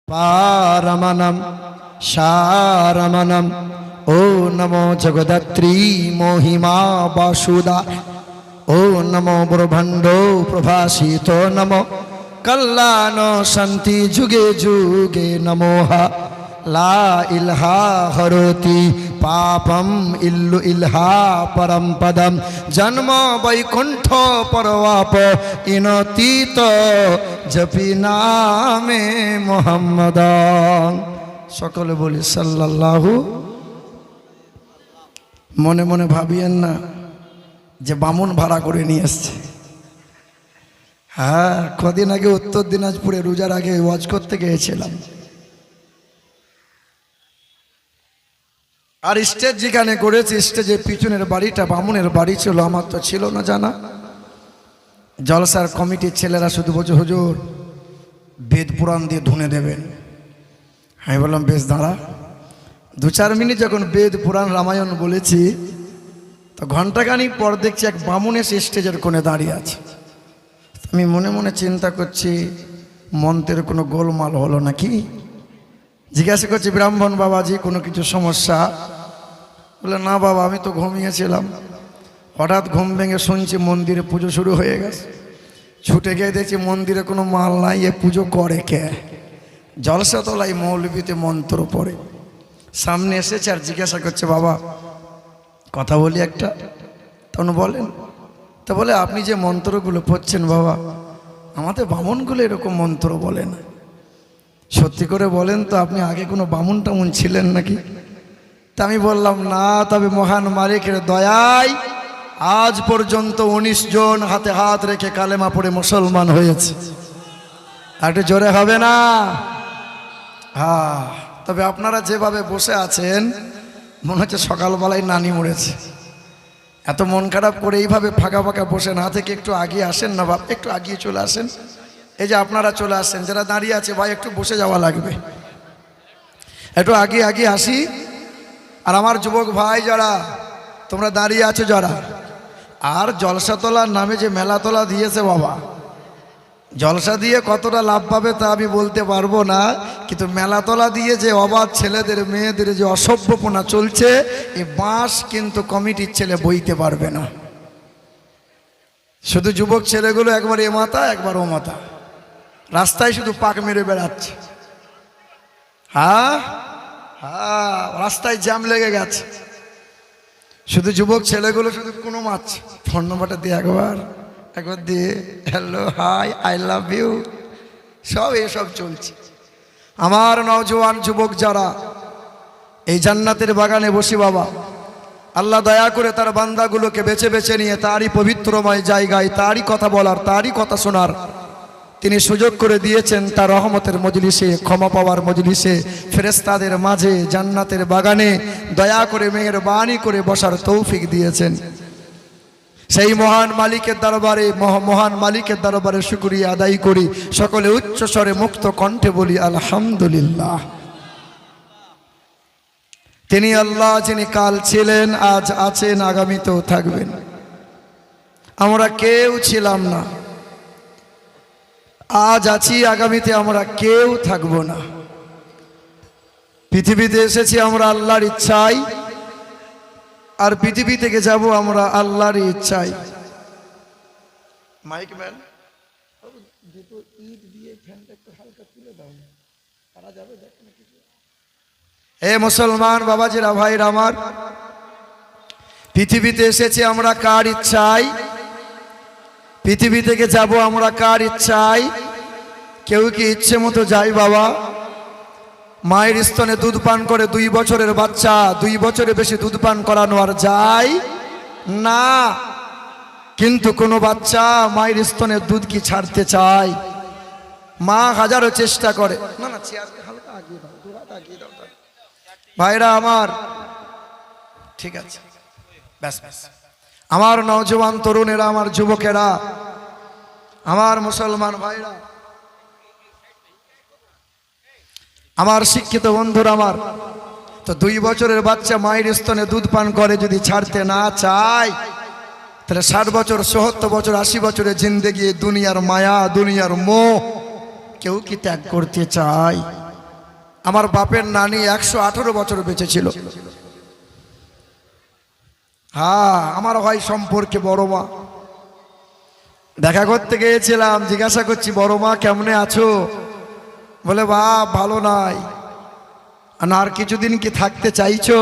পারমানম শারমণম ও নমো জগদ্ধাত্রী মহিমা বাসুদা ও নমো ব্রহ্মাণ্ড প্রভাসিত নমো কল্যাণ শান্তি যুগে যুগে নমোঃ লা ইলাহা হরতি পাপম ইল্লু ইলহা পরম পদম জন্ম বৈকুণ্ঠ পরবাপ ইনতীত জপি নামে মোহাম্মদ। সকলে বলি সাল্লাল্লাহু। মনে মনে ভাবিয়েন না যে বামুন ভাড়া করে নিয়ে এসছে। হ্যাঁ, কদিন আগে উত্তর দিনাজপুরে রোজার আগে ওয়াজ করতে গিয়েছিলাম, আর স্টেজ যেখানে করেছি স্টেজের পিছনের বাড়িটা বামুনের বাড়ি ছিল, আমার তো ছিল না জানা। জলসার কমিটির ছেলেরা শুধু বলছে হুজুর বেদ পুরাণ দিয়ে ধুনে দেবেন। আমি বললাম বেশ দাঁড়া। 2-4 মিনিট যখন বেদ পুরাণ রামায়ণ বলেছি তো ঘন্টাখানিক পর দেখছি এক বামুন এসে স্টেজের কোণে দাঁড়িয়ে আছে। আমি মনে মনে চিন্তা করছি মন্ত্রের কোনো গোলমাল হলো নাকি। জিজ্ঞাসা করছি ব্রাহ্মণ বাবাজি কোনো কিছু সমস্যা? বলে না বাবা, আমি তো ঘুমিয়েছিলাম, হঠাৎ ঘুম ভেঙে শুনছি মন্দিরে পুজো শুরু হয়ে গেছে। ছুটে গিয়ে দেখছি মন্দিরে কোনো মাল নাই, এ পুজো করে কে? জলসা তলায় মৌলবীতে মন্ত্র পড়ে। সামনে এসেছে আর জিজ্ঞাসা করছে বাবা কথা বলি একটা। তখন বলেন। তা বলে আপনি যে মন্ত্রগুলো পড়ছেন বাবা, আমাদের বামুনগুলো এরকম মন্ত্র বলে না। সত্যি করে বলেন তো আপনি আগে কোনো বামুন টামুন ছিলেন নাকি? তা আমি বললাম না, তবে মহান মালিকের দয়ায় আজ পর্যন্ত 19 জন হাতে হাত রেখে কালেমা পড়ে মুসলমান হয়েছে। আর একটু জোরে হবে না? হ্যাঁ, তবে আপনারা যেভাবে বসে আছেন মনে হচ্ছে সকালবেলায় নানি মরেছে। এত মন খারাপ করে এইভাবে ফাঁকা ফাঁকা বসে না থেকে একটু আগিয়ে আসেন না বাপ, একটু আগিয়ে চলে আসেন। এই যে আপনারা চলে আসছেন, যারা দাঁড়িয়ে আছে ভাই একটু বসে যাওয়া লাগবে, একটু আগে আগে আসি। আর আমার যুবক ভাই যারা তোমরা দাঁড়িয়ে আছো যারা, আর জলসা তোলার নামে যে মেলা তোলা দিয়েছে বাবা, জলসা দিয়ে কতটা লাভ পাবে তা আমি বলতে পারবো না, কিন্তু মেলা তোলা দিয়ে যে অবাধ ছেলেদের মেয়েদের যে অসভ্যপনা চলছে, এই বাঁশ কিন্তু কমিটির ছেলে বইতে পারবে না। শুধু যুবক ছেলেগুলো একবার এ মাথা একবার ও মাথা, রাস্তায় শুধু পাক মেরে বেড়াচ্ছে। হ্যাঁ হ্যাঁ, রাস্তায় জ্যাম লেগে গেছে, শুধু যুবক ছেলেগুলো শুধু কোনো মাছ। ফোন নম্বরটা দিয়ে একবার দিয়ে hello hi I love you, সব এসব চলছে। আমার নওজোয়ান যুবক যারা এই জান্নাতের বাগানে বসি বাবা, আল্লাহ দয়া করে তার বান্দাগুলোকে বেছে বেছে নিয়ে তারই পবিত্রময় জায়গায় তারই কথা বলার, তারই কথা শোনার তিনি সুযোগ করে দিয়েছেন। তার রহমতের মজলিসে, ক্ষমা পাওয়ার মজলিসে, ফেরেশতাদের মাঝে, জান্নাতের বাগানে দয়া করে মেহেরবানি করে বসার তৌফিক দিয়েছেন। সেই মহান মালিকের দরবারে, মহান মালিকের দরবারে শুকরিয়া আদায় করি। সকলে উচ্চ স্বরে মুক্ত কণ্ঠে বলি আলহামদুলিল্লাহ। তিনি আল্লাহ, যিনি কাল ছিলেন, আজ আছেন, আগামীতেও থাকবেন। আমরা কেউ ছিলাম না, আজ আছি, আগামীতে আমরা কেউ থাকব না। পৃথিবীতে এসেছি আমরা আল্লাহর ইচ্ছায়, আর পৃথিবী থেকে যাব আমরা আল্লাহর ইচ্ছায়। মাইক ম্যান দুটো ইট দিয়ে ফ্যানটা একটু হালকা তুলে দাও, পারা যাবে? দেখেন কিছু। হে মুসলমান বাবাজিরা, ভাইরা আমার, পৃথিবীতে এসেছি আমরা কার ইচ্ছায়, পৃথিবী থেকে যাব আমরা কার ইচ্ছায়? কেউ কি ইচ্ছে মতো যায় বাবা? মায়ের স্তনে দুধ পান করে 2 বছরের বাচ্চা 2 বছরের বেশি দুধ পান করানো আর যায় না। কিন্তু কোনো বাচ্চা মায়ের স্তনের দুধ কি ছাড়তে চায়? মা হাজারো চেষ্টা করে। না না, হালকা আগিয়ে দাও, দুহাত আগিয়ে দাও ভাইরা আমার, ঠিক আছে ব্যাস ব্যাস। আমার নওজোয়ান তরুণেরা, আমার যুবকেরা, আমার মুসলমান ভাইরা, আমার শিক্ষিত বন্ধুরা, আমার তো 2 বছরের বাচ্চা মায়ের স্তনে দুধ পান করে যদি ছাড়তে না চায়, তাহলে 60 বছর, 70 বছর, 80 বছরের জিন্দেগি, দুনিয়ার মায়া, দুনিয়ার মোহ কেউ কি ত্যাগ করতে চায়? আমার বাপের নানি 118 বছর বেঁচে ছিল। হ্যাঁ, আমার হয় সম্পর্কে বড় মা। দেখা করতে গিয়েছিলাম, জিজ্ঞাসা করছি বড় মা কেমনে আছো? বলে বাপ ভালো নাই। আর কিছুদিন কি থাকতে চাইছো?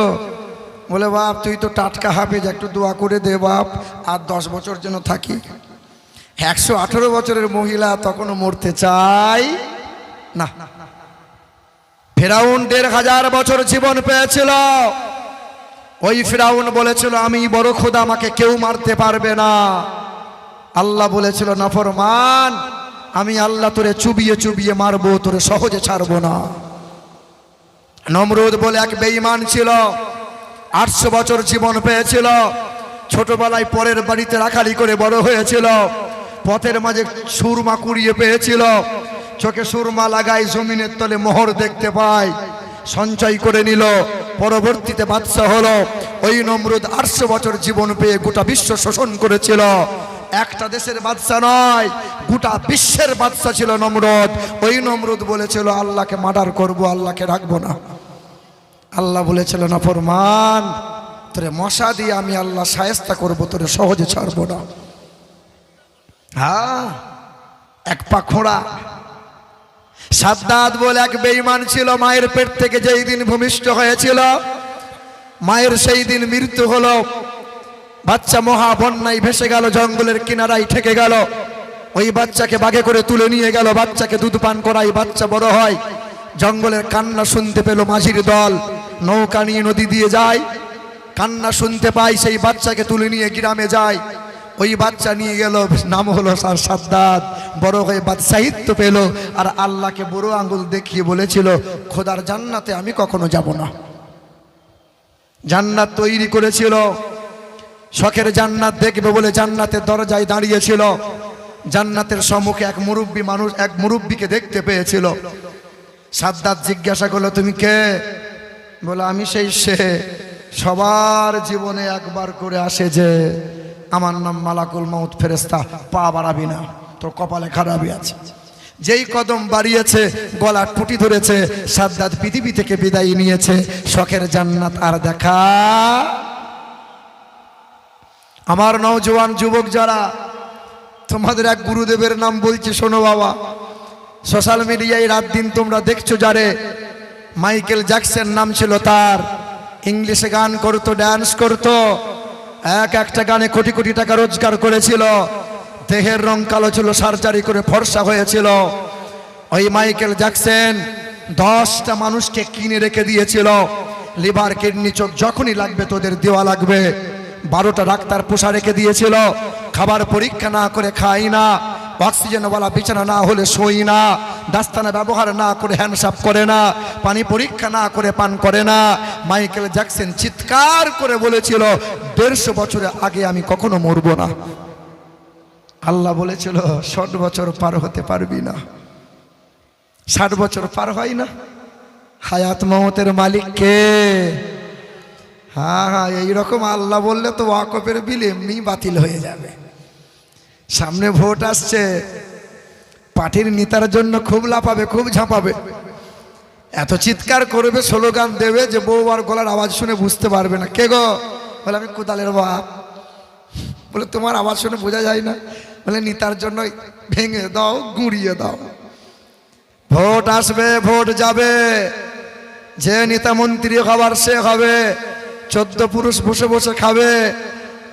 বলে বাপ তুই তো টাটকা হাফেজ, একটু দোয়া করে দে বাপ, আর 10 বছর যেন থাকি। 118 বছরের মহিলা তখনও মরতে চাই না। ফিরাউন 1500 বছর জীবন পেয়েছিল। ওই ফিরাউন বলেছিল আমি বড় খোদা, আমাকে কেউ মারতে পারবে না। আল্লাহ বলেছিল নাফরমান, আমি আল্লাহ তোরে চুবিয়ে চুবিয়ে মারবো, তোরে সহজে ছাড়বো না। নমরুদ বলে এক বেঈমান ছিল, 800 বছর জীবন পেয়েছিল। ছোটবেলায় পরের বাড়িতে রাখালি করে বড় হয়েছিল। পথের মাঝে সুরমা কুড়িয়ে পেয়েছিল। চোখে সুরমা লাগাই জমিনের তলে মোহর দেখতে পায়, সঞ্চয় করে নিল, পরবর্তীতে বাদশা হলো। ওই নমরুদ 800 বছর জীবন পেয়ে গোটা বিশ্ব শোষণ করেছিল। একটা দেশের বাদশা নয়, গোটা বিশ্বের বাদশা ছিল নমরুদ। ওই নমরুদ বলেছিল আল্লাহকে মার্ডার করব, আল্লাহকে রাখবো না। আল্লাহ বলেছিল নাফরমান, তোরে মশা দিয়ে আমি আল্লাহ শায়েস্তা করব, তোরে সহজে ছাড়বো না। হ্যাঁ, এক পা খোঁড়া। সাদ্দাত বলে এক বেঈমান ছিল, মায়ের পেট থেকে যেই দিন ভূমিষ্ঠ হয়েছিল, মায়ের সেই দিন মৃত্যু হলো। বাচ্চা মহা বন্যায় ভেসে গেল, জঙ্গলের কিনারায় ঠেকে গেল। ওই বাচ্চাকে বাগে করে তুলে নিয়ে গেল, বাচ্চাকে দুধ পান করাই, বাচ্চা বড় হয়। জঙ্গলের কান্না শুনতে পেল মাঝির দল, নৌকা নিয়ে নদী দিয়ে যায়। কান্না শুনতে পাই, সেই বাচ্চাকে তুলে নিয়ে গ্রামে যায়। ওই বাচ্চা নিয়ে গেল, নাম হলো সাদ্দাত। বড় হয়ে বাদশাহিত্ব পেল, আর আল্লাহকে বড় আঙ্গুল দেখিয়ে বলেছিল খোদার জান্নাতে আমি কখনো যাব না। জান্নাত তৈরি করেছিল, শখের জান্নাত দেখবে বলে জান্নাতের দরজায় দাঁড়িয়েছিল। জান্নাতের সম্মুখে এক মুরব্বী মানুষ, এক মুরব্বীকে দেখতে পেয়েছিল। সাদ্দাত জিজ্ঞাসা করলো তুমি কে? বলে আমি সেই সে, সবার জীবনে একবার করে আসে যে, আমার নাম মালাকুল মাউত ফেরেশতা। পা বাড়াবি না, তোর কপালে খারাপই আছে। যেই কদম বাড়িয়েছে গলা টুটি ধরেছে, সাদ্দাত পৃথিবী থেকে বিদায় নিয়েছে। শখের জান্নাত আর দেখা। আমার নওজোয়ান যুবক যারা, তোমাদের এক গুরুদেবের নাম বলছি, শোনো বাবা। সোশ্যাল মিডিয়ায় রাত দিন তোমরা দেখছো যারে, মাইকেল জ্যাকসন নাম ছিল তার। ইংলিশে গান করতো, ড্যান্স করতো, একটা গানে কোটি কোটি টাকা রোজগার করেছিল। দেহের রং কালো ছিল, সার্জারি করে ফর্সা হয়েছিল। ওই মাইকেল জ্যাকসন 10টা মানুষকে কিনে রেখে দিয়েছিল। লিভার, কিডনি, চোখ যখনই লাগবে তোদের দেওয়া লাগবে। 12টা ডাক্তার পোষা রেখে দিয়েছিল। খাবার পরীক্ষা না করে খাই না, অক্সিজেনওয়ালা বিছানা না হলে শোই না, দাস্তানা ব্যবহার না করে হ্যান্ডসাপ করে না, পানি পরীক্ষা না করে পান করে না। মাইকেল জ্যাকসন চিৎকার করে বলেছিল 150 বছরের আগে আমি কখনো মরব না। আল্লাহ বলেছিল 60 বছর পার হতে পারবি না। 60 বছর পার হয় না। হায়াত মওতের মালিক কে? হ্যাঁ হ্যাঁ, এইরকম আল্লাহ বললে তো ওয়াকফের বিল এমনি বাতিল হয়ে যাবে। সামনে ভোট আসছে, পার্টির নেতার জন্য খুব লাফাবে, খুব ঝাঁপাবে, এত চিৎকার করবে, স্লোগান দেবে যে বউ আর গলার আওয়াজ শুনে বুঝতে পারবে না। কে গো? বলে আমি কোদালের বাপ। বলে তোমার আওয়াজ শুনে বোঝা যায় না। বলে নেতার জন্য ভেঙে দাও, গুঁড়িয়ে দাও। ভোট আসবে, ভোট যাবে, যে নেতা মন্ত্রী হবার সে হবে। 14 পুরুষ বসে বসে খাবে।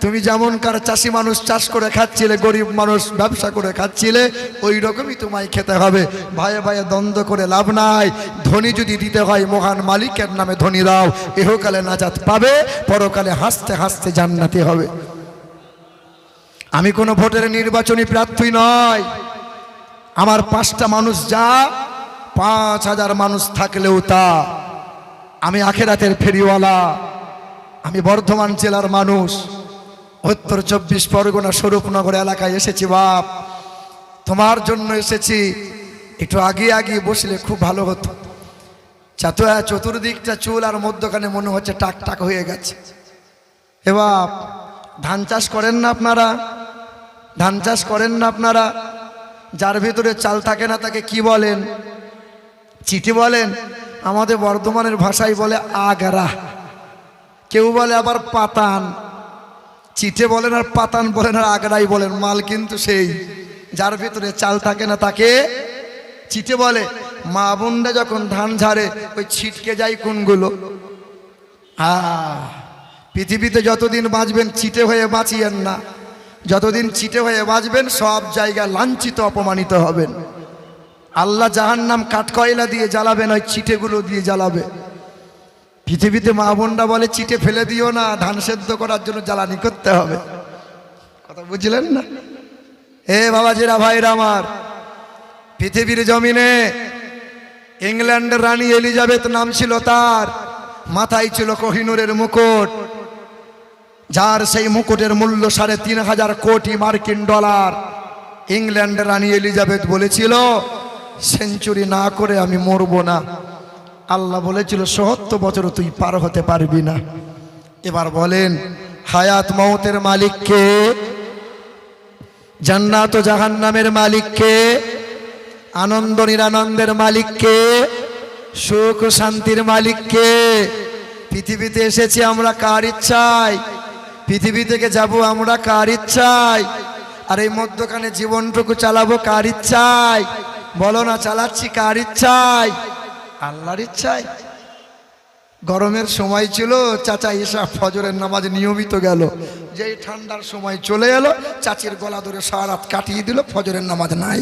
তুমি যেমনকার চাষি মানুষ চাষ করে খাচ্ছিলে, গরিব মানুষ ব্যবসা করে খাচ্ছিলে, ওই রকমই তোমায় খেতে হবে। ভাইয়ে ভাইয়ে দ্বন্দ্ব করে লাভ নাই। ধনী যদি দিতে হয় মহান মালিকের নামে ধনী দাও, ইহকালে নাজাত পাবে, পরকালে হাসতে হাসতে জান্নাতি হবে। আমি কোনো ভোটের নির্বাচনী প্রার্থী নয়। আমার 5টা মানুষ যা, 5000 মানুষ থাকলেও তা। আমি আখেরাতের ফেরিওয়ালা। আমি বর্ধমান জেলার মানুষ, উত্তর 24 পরগনা স্বরূপনগর এলাকায় এসেছি। বাপ, তোমার জন্য এসেছি। একটু আগে আগে বসলে খুব ভালো হতো। চতুর্দিকটা চুল আর মধ্যখানে মনে হচ্ছে টাক টাক হয়ে গেছে। এ বাপ, ধান চাষ করেন না আপনারা? ধান চাষ করেন না আপনারা? যার ভিতরে চাল থাকে না তাকে কি বলেন? চিঠি বলেন? আমাদের বর্ধমানের ভাষায় বলে আগারা, কেউ বলে আবার পাতান। চিটে বলেন আর পাতান বলেন আর আগারাই বলেন, মাল কিন্তু সেই। যার ভিতরে চাল থাকে না তাকে চিটে বলে। মা বোনরা যখন ধান ঝাড়ে ওই ছিটকে যায় কোনগুলো? পৃথিবীতে যতদিন বাঁচবেন চিটে হয়ে বাঁচিয়েন না। যতদিন চিটে হয়ে বাঁচবেন সব জায়গায় লাঞ্ছিত অপমানিত হবেন। আল্লাহ জাহান্নাম কাঠকয়লা দিয়ে জ্বালাবেন, ওই চিটেগুলো দিয়ে জ্বালাবে। পৃথিবীতে মা বোনরা বলে চিটে ফেলে দিও না, ধান সেদ্ধ করার জন্য জ্বালানি করতে হবে। কথা বুঝলেন না? বাবাজিরা ভাইরা আমার, পৃথিবীর জমিনে ইংল্যান্ডের রানী এলিজাবেথ নাম ছিল তার, মাথায় ছিল কোহিনূরের মুকুট, যার সেই মুকুটের মূল্য ৩,৫০০ কোটি মার্কিন ডলার। ইংল্যান্ডের রানী এলিজাবেথ বলেছিল সেঞ্চুরি না করে আমি মরব না। আল্লাহ বলেছিল ৭০ বছর তুই পার হতে পারবি না। এবার বলেন, হায়াত মৌতের মালিক কে? জান্নাত ও জাহান্নামের মালিক কে? আনন্দ নিরানন্দের মালিক কে? সুখ ও শান্তির মালিক কে? পৃথিবীতে এসেছি আমরা কার ইচ্ছায়? পৃথিবী থেকে যাব আমরা কার ইচ্ছায়? আর এই মধ্যখানে জীবনটুকু চালাবো কার ইচ্ছায়? বলো না, চালাচ্ছি কার ইচ্ছায়? আল্লাহর ইচ্ছায়। গরমের সময় ছিল, চাচা এসা ফজরের নামাজ নিয়মিত গেল। যেই ঠান্ডার সময় চলে এলো, চাচির গলা ধরে সারা রাত কাটিয়ে দিল, ফজরের নামাজ নাই।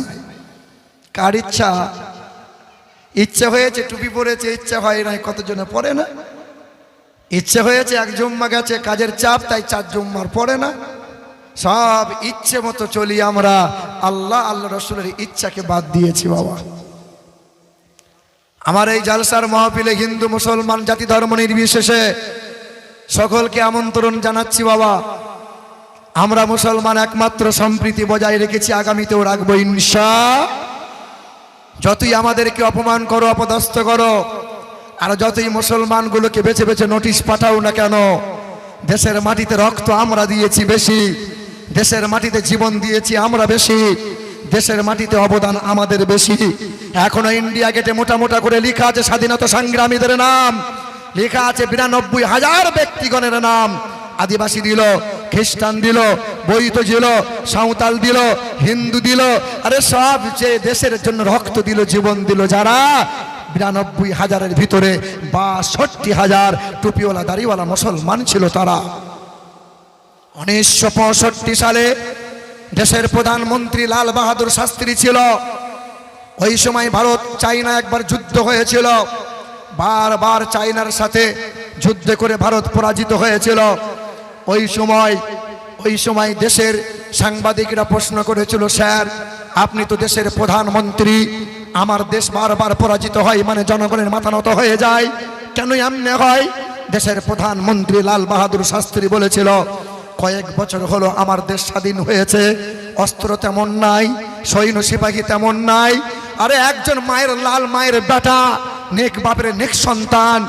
কার ইচ্ছা? ইচ্ছা হয়েছে টুপি পরেছে, ইচ্ছা হয় নাই কতজনে পড়ে না। ইচ্ছে হয়েছে এক জুম্মা গেছে, কাজের চাপ তাই ৪ জুম্মার পড়ে না। সব ইচ্ছে মতো চলি আমরা, আল্লাহ আল্লাহ রসুলের ইচ্ছাকে বাদ দিয়েছি। বাবা, আমার এই জালসার মাহফিলে হিন্দু মুসলমান জাতি ধর্ম নির্বিশেষে সকলকে আমন্ত্রণ জানাচ্ছি। বাবা, আমরা মুসলমান একমাত্র সম্প্রীতি বজায় রেখেছি, আগামীতেও রাখবো ইনশাআল্লাহ। যতই আমাদেরকে অপমান করো, অপদস্থ করো, আর যতই মুসলমানগুলোকে বেছে বেছে নোটিশ পাঠাও না কেন, দেশের মাটিতে রক্ত আমরা দিয়েছি বেশি, দেশের মাটিতে জীবন দিয়েছি আমরা বেশি, দেশের মাটিতে অবদান আমাদের বেশি। এখনো ইন্ডিয়া গেটে মোটা মোটা করে লেখা আছে স্বাধীনতা সংগ্রামীদের নাম, লেখা আছে ৯২,০০০ ব্যক্তিগণের নাম। আদিবাসী দিল, খ্রিস্টান দিল, বৈত দিল, সাঁওতাল দিল, হিন্দু দিল, আরে সব যে দেশের জন্য রক্ত দিল, জীবন দিল, যারা ৯২,০০০-এর ভিতরে ৬২,০০০ টুপিওয়ালা দাড়িওয়ালা মুসলমান ছিল। তারা ১৯৬৫ সালে দেশের প্রধানমন্ত্রী লাল বাহাদুর শাস্ত্রী ছিল। ওই সময় ভারত চায়না একবার যুদ্ধ হয়েছিল, বারবার চায়নার সাথে যুদ্ধ করে ভারত পরাজিত হয়েছিল। ওই সময় দেশের সাংবাদিকরা প্রশ্ন করেছিল, স্যার আপনি তো দেশের প্রধানমন্ত্রী, আমার দেশ বারবার পরাজিত হয় মানে জনগণের মাথা নত হয়ে যায়, কেন এমনি হয়? দেশের প্রধানমন্ত্রী লাল বাহাদুর শাস্ত্রী বলেছিল, কয়েক বছর হলো আমার দেশ স্বাধীন হয়েছে, অস্ত্র তেমন নাই, সৈন্য সিপাহী তেমন নাই, আরে একজন মায়ের লাল মায়ের বেটা, নেক বাপের নেক সন্তান,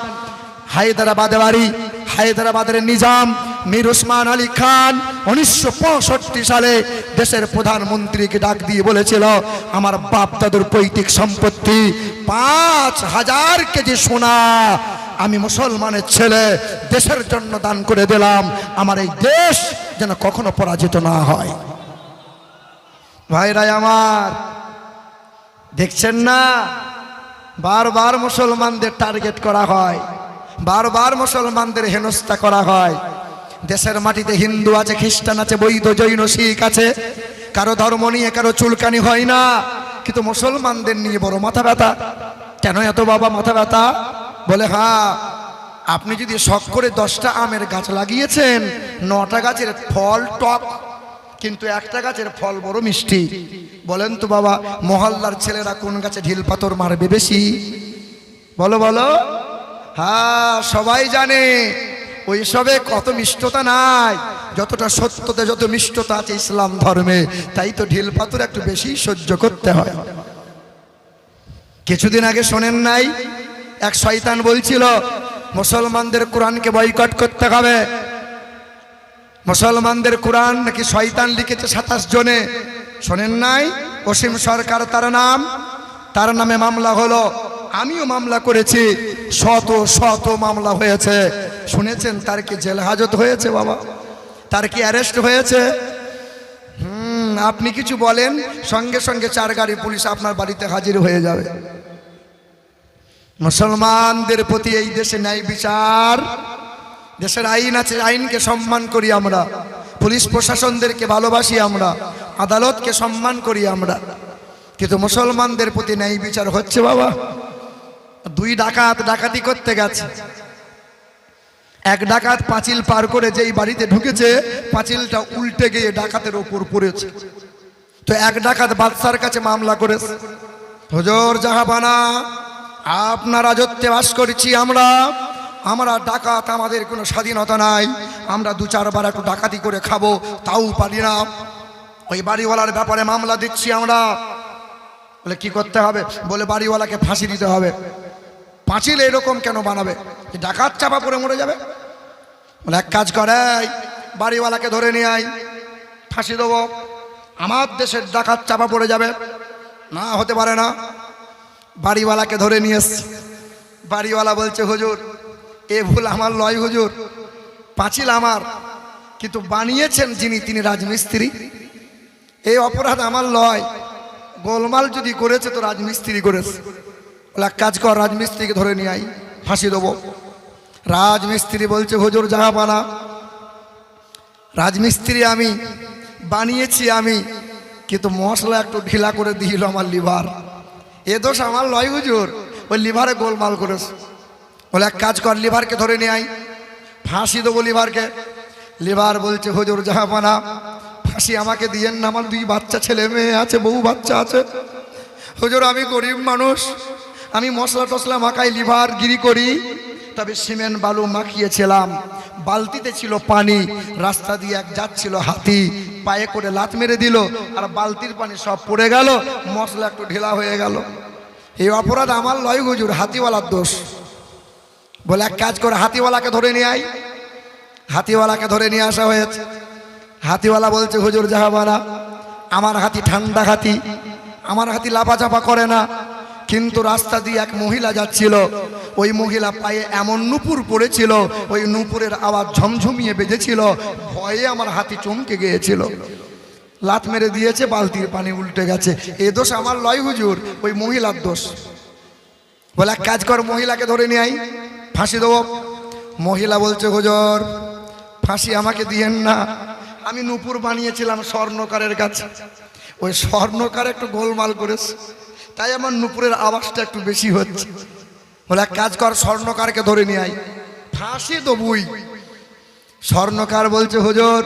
হায়দ্রাবাদে বাড়ি, হায়দ্রাবাদের নিজাম মীর ওসমান আলী খান ১৯৬৫ সালে দেশের প্রধানমন্ত্রীকে ডাক দিয়ে বলেছিল, আমার বাপ দাদুর পৈতৃক সম্পত্তি ৫,০০০ কেজি সোনা আমি মুসলমানের ছেলে দেশের জন্য দান করে দিলাম, আমার এই দেশ যেন কখনো পরাজিত না হয়। ভাইরা আমার, দেখছেন না বারবার মুসলমানদের টার্গেট করা হয়, বারবার মুসলমানদের হেনস্থা করা হয়। দেশের মাটিতে হিন্দু আছে, খ্রিস্টান আছে, বৌদ্ধ, জৈন, শিখ আছে, কারো ধর্ম নিয়ে কারো চুলকানি হয় না, কিন্তু মুসলমানদের নিয়ে বড় মাথা ব্যথা। কেন এত বাবা মাথা ব্যথা? বলে হ্যাঁ, আপনি যদি শখ করে 10টা আমের গাছ লাগিয়েছেন, 9টা গাছের ফল টক, কিন্তু একটা গাছের ফল বড় মিষ্টি। বলেন তো বাবা, মহল্লার ছেলেরা কোন গাছে ঢিল পাথর মারবে বেশি? বলো বলো। হ্যাঁ, সবাই জানে ওই সবে কত মিষ্টতা নাই, যতটা সত্যতে যত মিষ্টতা আছে ইসলাম ধর্মে, তাই তো ঢিল পাথর একটু বেশি সহ্য করতে হয়। কিছুদিন আগে শোনেন নাই, এক শয়তান বলছিল মুসলমানদের কোরআনকে বয়কট করতে হবে। মুসলমানদের কোরআন নাকি শয়তান লিখেছে ২৭ জনে, শোনেন নাই? অসীম সরকার তার নাম, তার নামে মামলা হলো, আমিও মামলা করেছি, শত শত মামলা হয়েছে। শুনেছেন তার কি জেল হাজত হয়েছে বাবা? তার কি অ্যারেস্ট হয়েছে? আপনি কিছু বলেন, সঙ্গে সঙ্গে 4 গাড়ি পুলিশ আপনার বাড়িতে হাজির হয়ে যাবে। মুসলমানদের প্রতি এই দেশে ন্যায় বিচার, দেশের আইন আছে, আইনকে সম্মান করি আমরা, পুলিশ প্রশাসনদেরকে ভালোবাসি আমরা, আদালতকে সম্মান করি আমরা, কিন্তু মুসলমানদের প্রতি ন্যায় বিচার হচ্ছে বাবা? 2 ডাকাত ডাকাতি করতে গেছে, এক ডাকাত পাঁচিল পার করে যেই বাড়িতে ঢুকেছে, পাঁচিলটা উল্টে গিয়ে ডাকাতের ওপর পড়েছে। তো এক ডাকাত বাদশার কাছে মামলা করেছে, হুজুর জাহাপানা, আপনার রাজত্বে বাস করছি আমরা, আমরা ডাকাত, আমাদের কোনো স্বাধীনতা নাই, আমরা 2-4 বার একটু ডাকাতি করে খাবো, তাও পারি না। ওই বাড়িওয়ালার ব্যাপারে মামলা দিচ্ছি আমরা। বলে কি করতে হবে? বলে বাড়িওয়ালাকে ফাঁসি দিতে হবে। পাঁচিল এরকম কেন বানাবে? ডাকাত চাপা পড়ে মরে যাবে। বলে এক কাজ করে, বাড়িওয়ালাকে ধরে নিয়ে আয়, ফাঁসি দেবো, আমার দেশের ডাকাত চাপা পড়ে যাবে। না, হতে পারে না। বাড়িওয়ালাকে ধরে নিয়ে এসছে। বাড়িওয়ালা বলছে, হুজুর এ ভুল আমার লয় হুজুর, পাঁচিল আমার, কিন্তু বানিয়েছেন যিনি তিনি রাজমিস্ত্রি, এই অপরাধ আমার লয়, গোলমাল যদি করেছে তো রাজমিস্ত্রি করেছে। বলে এক কাজ কর, রাজমিস্ত্রিকে ধরে নিয়ে আই, ফাঁসি দেবো। রাজমিস্ত্রি বলছে, হুজুর জাহাপানা, রাজমিস্ত্রি আমি, বানিয়েছি আমি, কিন্তু মশলা একটু ঢিলা করে দিল আমার লিভার, এ দোষ আমার লয় হুজুর, ওই লিভারে গোলমাল করেছে। বলে এক কাজ কর, লিভারকে ধরে নিয়ে আই, ফাঁসি দেবো লিভারকে। লিভার বলছে, হুজুর জাহাপানা, ফাঁসি আমাকে দিয়েন না, আমার 2 বাচ্চা ছেলে মেয়ে আছে, বউ বাচ্চা আছে। হুজুর আমি গরিব মানুষ, আমি মশলা টসলা মাখাই, লিভার গিরি করি, তবে সিমেন্ট বালু মাখিয়েছিলাম, বালতিতে ছিল পানি, রাস্তা দিয়ে এক যাচ্ছিল হাতি, পায়ে করে লাত মেরে দিল, আর বালতির পানি সব পড়ে গেল, মশলা একটু ঢিলা হয়ে গেল, এই অপরাধ আমার লয় হুজুর, হাতিওয়ালার দোষ। বলে এক কাজ করে, হাতিওয়ালাকে ধরে নিয়ে আই। হাতিওয়ালাকে ধরে নিয়ে আসা হয়েছে। হাতিওয়ালা বলছে, হুজুর জাহাপানা, আমার হাতি ঠান্ডা হাতি, আমার হাতি লাফাচাপা করে না, কিন্তু রাস্তা দিয়ে এক মহিলা যাচ্ছিল, ওই মহিলা পায়ে এমন নুপুর পড়েছিল, ওই নুপুরের আওয়াজ ঝমঝমিয়ে বেজেছিল, ভয়ে আমার হাতি চমকে গিয়েছিল, লাত মেরে দিয়েছে, বালতির পানি উল্টে গেছে, এ দোষ আমার লয় হুজুর, ওই মহিলার দোষ। বলে এক কাজ কর, মহিলাকে ধরে নিয়ে আই, ফাঁসি দেবো। মহিলা বলছে, হুজুর ফাঁসি আমাকে দিয়েন না, আমি নুপুর বানিয়েছিলাম স্বর্ণকারের কাছে, ওই স্বর্ণকার একটু গোলমাল করেছে, তাই আমার নুপুরের আওয়াজটা একটু বেশি হচ্ছে। বলে এক কাজ কর, স্বর্ণকারকে ধরে নিয়ে আই, ফাঁসি দেবই। স্বর্ণকার বলছে, হুজুর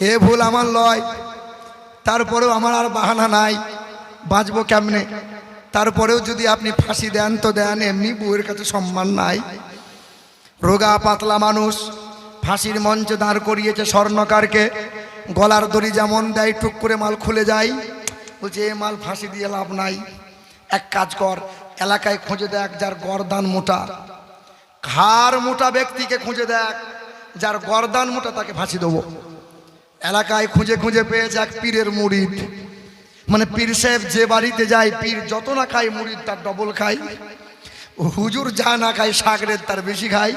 এ ভুল আমার লয়, তারপরেও আমার আর বাহানা নাই, বাঁচবো কেমনে, তারপরেও যদি আপনি ফাঁসি দেন তো দেন, এমনি বউয়ের কাছে সম্মান নাই। রোগা পাতলা মানুষ, ফাঁসির মঞ্চে দাঁড় করিয়েছে স্বর্ণকারকে, গলার দড়ি যেমন দেয় টুক করে মাল খুলে যায়, বলছে এ মাল ফাঁসি দিয়ে লাভ নাই, এক কাজ কর, এলাকায় খুঁজে দেখ যার গরদান মোটা, ঘাড় মোটা ব্যক্তিকে খুঁজে দেখ, যার গরদান মোটা তাকে ফাঁসি দেবো। এলাকায় খুঁজে খুঁজে পেয়েছে এক পীরের মুরিদ, মানে পীর সাহেব যে বাড়িতে যায়, পীর যত না খায় মুরিদ তার ডবল খায়, হুজুর যা না খায় সাগরের তার বেশি খায়,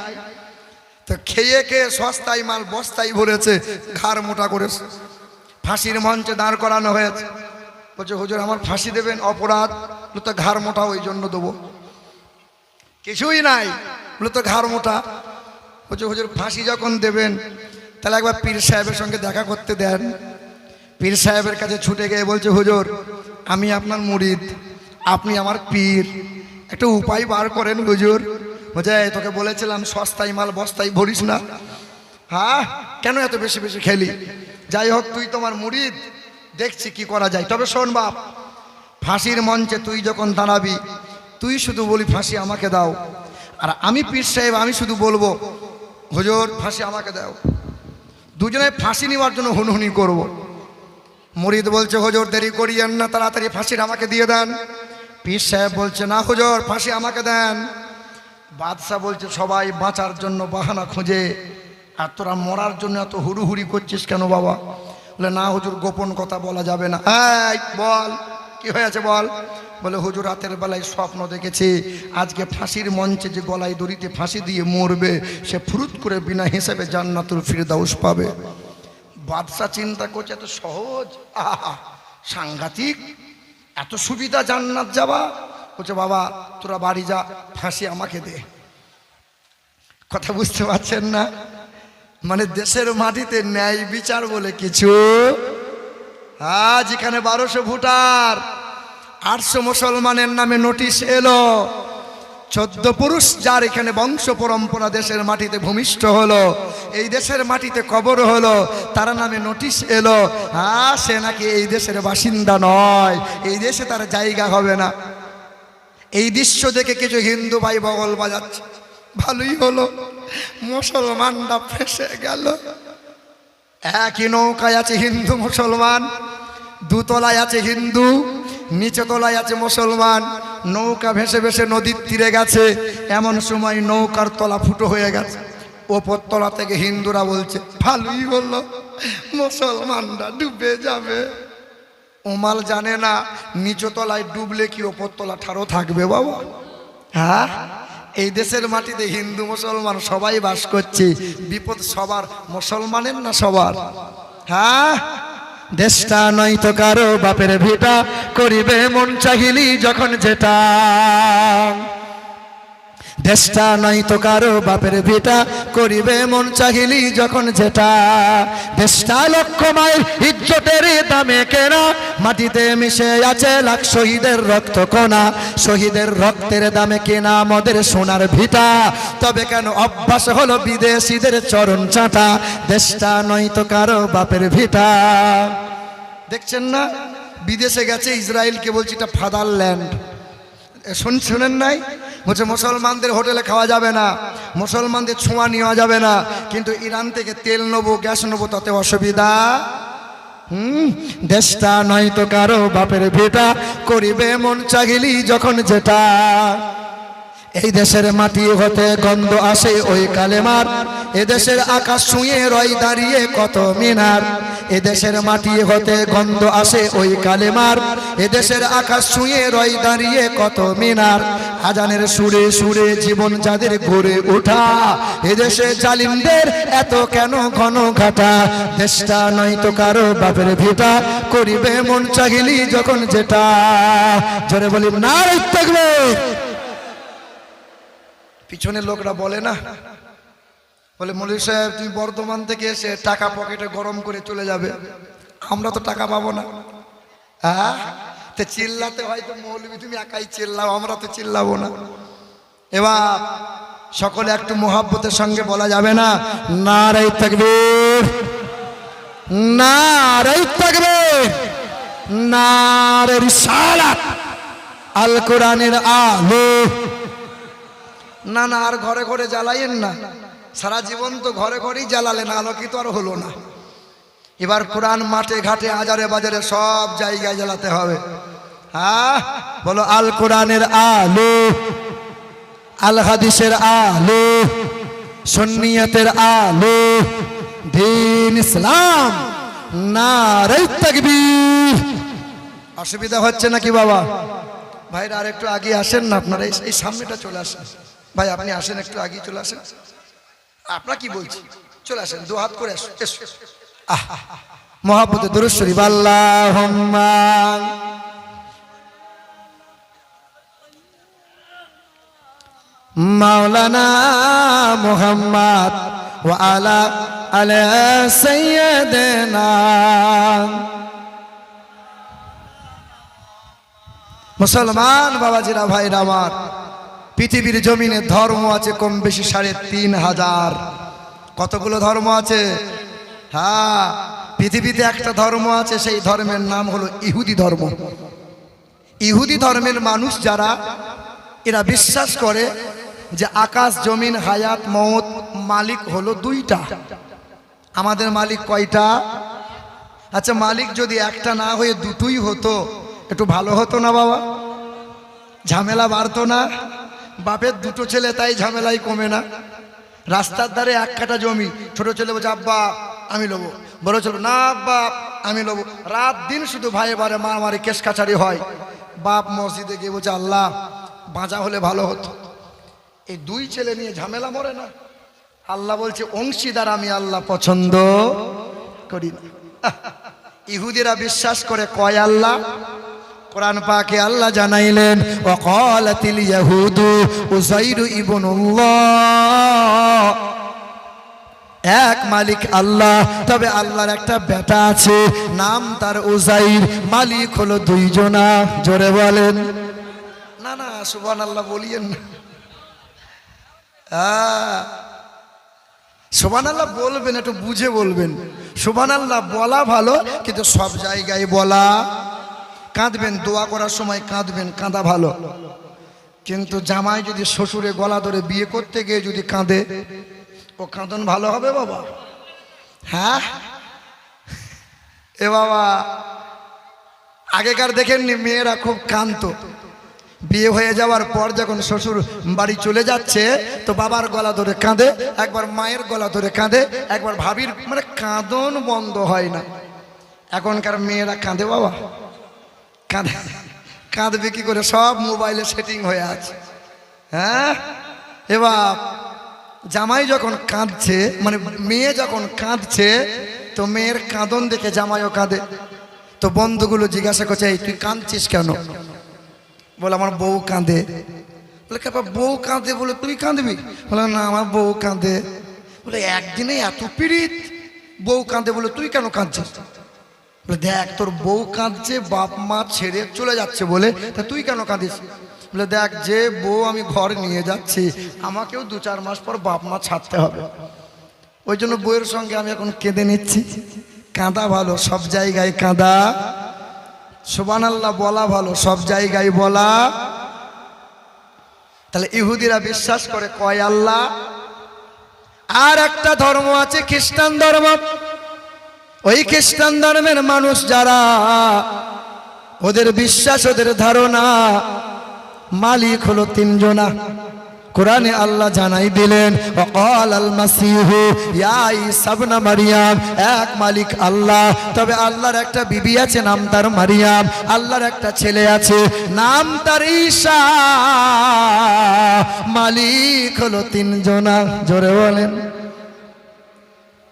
তো খেয়ে খেয়ে সস্তায় মাল বস্তায় ভরেছে, ঘাড় মোটা করেছে। ফাঁসির মঞ্চে দাঁড় করানো হয়েছে। বলছে হুজুর আমার ফাঁসি দেবেন, অপরাধ, বলে তো ঘাড় মোটা ওই জন্য দেবো। কিছুই নাই, বলে তো ঘাড় মোটা। বলছে হুজুর ফাঁসি যখন দেবেন তাহলে একবার পীর সাহেবের সঙ্গে দেখা করতে দেন। পীর সাহেবের কাছে ছুটে গিয়ে বলছে হুজুর আমি আপনার মুরিদ, আপনি আমার পীর, একটা উপায় বার করেন হুজুর। বলছে তোকে বলেছিলাম সস্তায় মাল বস্তায় ভরিস না, হ্যাঁ কেন এত বেশি বেশি খেলি, যাই হোক তুই তোমার মুরিদ, দেখছি কি করা যায়। তবে শোন বাপ, ফাঁসির মঞ্চে তুই যখন দাঁড়াবি তুই শুধু বলি ফাঁসি আমাকে দাও, আর আমি পীর সাহেব আমি শুধু বলবো হুজুর ফাঁসি আমাকে দাও। দুজনে ফাঁসি নেওয়ার জন্য হুনহুনি করব। মুরিদ বলছে হুজুর দেরি করিয়েন না, তাড়াতাড়ি ফাঁসির আমাকে দিয়ে দেন। পীর সাহেব বলছে না হুজুর ফাঁসি আমাকে দেন। বাদশা বলছে সবাই বাঁচার জন্য বাহানা খোঁজে, আর তোরা মরার জন্য এত হুড়ুহুড়ি করছিস কেন বাবা? বলে না হুজুর গোপন কথা বলা যাবে না। এই বল কি হয়েছে বল। বলে হুজুর রাতের বেলায় স্বপ্ন দেখেছি আজকে ফাঁসির মঞ্চে যে গলায় দড়িতে ফাঁসি দিয়ে মরবে সে ফুরুত করে বিনা হিসেবে জান্নাতুল ফিরদাউস পাবে। বাদশা চিন্তা করছে এত সহজ, আহা সাংঘাতিক, এত সুবিধা জান্নাত যাওয়া। বলছে বাবা তোরা বাড়ি যা, ফাঁসি আমাকে দে। কথা বুঝতে পারছেন না? মানে দেশের মাটিতে ন্যায় বিচার বলে কিছু। আজ এখানে 1200 ভোটার, 800 মুসলমানের নামে নোটিশ এলো। 14 পুরুষ যার এখানে বংশ পরম্পরা দেশের মাটিতে ভূমিষ্ঠ হলো, এই দেশের মাটিতে কবর হলো, তার নামে নোটিশ এলো। সে নাকি এই দেশের বাসিন্দা নয়, এই দেশে তার জায়গা হবে না। এই দৃশ্য দেখে কিছু হিন্দু ভাই বগল বাজাচ্ছে, ভালোই হলো মুসলমানরা ফেসে গেল। একই নৌকায় আছে হিন্দু মুসলমান, দুতলায় আছে হিন্দু, নিচে তলায় আছে মুসলমান। নৌকা ভেসে ভেসে নদীর তীরে গেছে, এমন সময় নৌকার তলা ফুটো হয়ে গেছে। ওপর তলা থেকে হিন্দুরা বলছে ভালোই হলো মুসলমানরা ডুবে যাবে। ওমাল জানে না নিচু তলায় ডুবলে কি ওপর তলা ঠাড়ো থাকবে বাবা। হ্যাঁ, এই দেশের মাটিতে হিন্দু মুসলমান সবাই বাস করছে, বিপদ সবার, মুসলমানের না সবার। হ্যাঁ, দেশটা নয়তো কারো বাপের ভিটা, করিবে মন চাহিলি যখন যেটা। দেশটা নয়তো কারো বাপের ভিটা, করিবে মন চাহিলি যখন যেটা। দেশটা লক্ষ মাইল ইজ্জতের দামে কেনা, মাটিতে মিশে আছে লাখ শহীদের রক্ত কণা। শহীদের রক্তের দামে কেনা মদের সোনার ভিটা, তবে কেন অভ্যাস হলো বিদেশিদের চরণ চাটা। দেশটা নয়তো কারো বাপের ভিটা। দেখছেন না, বিদেশে গেছে ইসরায়েলকে বলছি এটা ফাদারল্যান্ড। শুনেন নাই? বলছে মুসলমানদের হোটেলে খাওয়া যাবে না, মুসলমানদের ছোঁয়া নেওয়া যাবে না, কিন্তু ইরান থেকে তেল নেবো গ্যাস নেবো তাতে অসুবিধা। দেশটা নয়তো কারো বাপের ভিটা, করিবে মন চাহিলি যখন যেটা। এই দেশের মাটি হতে গন্ধ আসে ওই কালেমার, এদেশের আকাশ ছুঁয়ে রয় দাঁড়িয়ে কত মিনার। এদেশের মাটি হতে গন্ধ আসে ওই কালেমার, এদেশের আকাশ ছুঁয়ে রয় দাঁড়িয়ে কত মিনার। আজানের সুরে সুরে জীবন যাদের গড়ে ওঠা, এদেশে জালিমদের এত কেন ঘন ঘাটা। দেশটা নয়তো কারো বাপের ভিটা, করিবে মন চাহিলি যখন যেটা। জোরে বলি নারে তাকবীর। পিছনের লোকরা বলে না, বলে মৌলভী সাহেব তুমি বর্ধমান থেকে এসে টাকা পকেটে গরম করে চলে যাবে, আমরা তো টাকা পাবো না। হ্যাঁ, তো চিল্লাতে হয়তো মৌলভী তুমি একাই চিল্লাও, আমরা তো চিল্লাবো না। এবার সকলে একটু মোহাব্বতের সঙ্গে বলা যাবে না নারে তাকবীর, নারে তাকবীর, নারে রিসালাত, আল কোরআনের আলো। না না, আর ঘরে ঘরে জ্বালাইয়েন না, সারা জীবন তো ঘরে ঘরেই জ্বালালেন, আলোকিত আর হলো না। এবার কোরআন মাঠে ঘাটে আজারে বাজারে সব জায়গায় জ্বালাতে হবে। হ্যাঁ, বলো আল কোরআনের আলো, আল হাদিসের আলো, সুন্নিয়তের আলো, দ্বীন ইসলাম। নারে তাকবীর। অসুবিধা হচ্ছে নাকি বাবা? ভাইরা আর একটু আগে আসেন না, আপনারা এই সামনেটা চলে আসেন। ভাই আপনি আসেন, একটু আগে চলে আসেন। আপনারা কি বলছি, চলে আসেন, দু হাত করে আসুন। মহাব্বতে দুরূদ শরীফ। আল্লাহুম্মা মাওলানা মুহাম্মদ ওয়া আলা আলি সাইয়্যিদিনা। মুসলমান বাবাজিরা ভাইরা আমার, পৃথিবীর জমিনে ধর্ম আছে কম বেশি ৩,৫০০। কতগুলো ধর্ম আছে? হ্যাঁ, পৃথিবীতে একটা ধর্ম আছে, সেই ধর্মের নাম হলো ইহুদি ধর্ম। ইহুদি ধর্মের মানুষ যারা, এরা বিশ্বাস করে যে আকাশ জমিন হায়াত মওত মালিক হলো দুইটা। আমাদের মালিক কয়টা? আচ্ছা, মালিক যদি একটা না হয়ে দুটোই হতো একটু ভালো হতো না বাবা? ঝামেলা বাড়তো না? বাপের দুটো ছেলে তাই ঝামেলাই কমে না। রাস্তার ধারে এক কাঠা জমি, ছোট ছেলে বলছে আব্বা আমি লোবো, বড় ছেলে না আব্বা আমি লোবো। রাত দিন শুধু ভাই বারে মারামারি কেস কাছারি হয়। বাপ মসজিদে গিয়ে বলছে আল্লাহ বাঁচা হলে ভালো হতো। এই দুই ছেলে নিয়ে ঝামেলা মরে না। আল্লাহ বলছে অংশীদার আমি আল্লাহ পছন্দ করি না। ইহুদিরা বিশ্বাস করে কয় আল্লাহ। কোরআন পাকে আল্লাহ জানাইলেন ওয়াকালাতিল ইয়াহুদু উযাইরু ইবনুল্লাহ, এক মালিক আল্লাহ, তবে আল্লাহর একটা বেটা আছে নাম তার উযাইর, মালিক হলো দুইজনা। জোরে বলেন না না সুবহানাল্লাহ বলিয়েন না। সুবহানাল্লাহ বলবেন, একটু বুঝে বলবেন। সুবহানাল্লাহ বলা ভালো, কিন্তু সব জায়গায় বলা। কাঁদবেন, দোয়া করার সময় কাঁদবেন, কাঁদা ভালো। কিন্তু জামাই যদি শ্বশুরে গলা ধরে বিয়ে করতে গিয়ে যদি কাঁদে, ও কাঁদন ভালো হবে বাবা? হ্যাঁ এ বাবা, আগেকার দেখেননি মেয়েরা খুব কাঁদতো। বিয়ে হয়ে যাওয়ার পর যখন শ্বশুর বাড়ি চলে যাচ্ছে তো বাবার গলা ধরে কাঁদে, একবার মায়ের গলা ধরে কাঁদে, একবার ভাবির, মানে কাঁদন বন্ধ হয় না। এখনকার মেয়েরা কাঁদে বাবা? কাঁদে। কাঁদবে কি করে? সব মোবাইলে সেটিং হয়ে আছে। হ্যাঁ এবার জামাই যখন কাঁদছে, মানে মেয়ে যখন কাঁদছে, তো মেয়ের কাঁদন দেখে জামাইও কাঁদে। তো বন্ধুগুলো জিজ্ঞাসা করছে এই তুই কাঁদছিস কেন? বলে আমার বউ কাঁদে। বলে কাপা বউ কাঁদে বলে তুই কাঁদবি? বলে না আমার বউ কাঁদে। বলে একদিনে এত পীড়িত, বউ কাঁদে বলে তুই কেন কাঁদছিস? বলে দেখ তোর বউ কাঁদছে, বাপ মা ছেড়ে চলে যাচ্ছে বলে, তা তুই কেন কাঁদিস? বলে দেখ যে বউ আমি ঘর নিয়ে যাচ্ছি, আমাকেও 2-4 মাস পর বাপ মা ছাড়তে হবে, ওই জন্য বউয়ের সঙ্গে আমি এখন কেঁদে নিচ্ছি। কাঁদা ভালো, সব জায়গায় কাঁদা। সুবহানাল্লাহ বলা ভালো, সব জায়গায় বলা। তাহলে ইহুদিরা বিশ্বাস করে কয় আল্লাহ। আর একটা ধর্ম আছে খ্রিস্টান ধর্ম। ওই খ্রিস্টান ধর্মের মানুষ যারা, ওদের বিশ্বাস, ওদের ধারণা মালিক হলো 3 জনা। কোরআনে আল্লাহ জানাই দিলেন ওয়াকালাল মাসিহু ইয়া ঈসা ইবনে মারইয়াম, এক মালিক আল্লাহ, তবে আল্লাহর একটা বিবি আছে নাম তার মারিয়াম, আল্লাহর একটা ছেলে আছে নাম তার ঈসা, মালিক হলো 3 জনা। জোরে বলেন।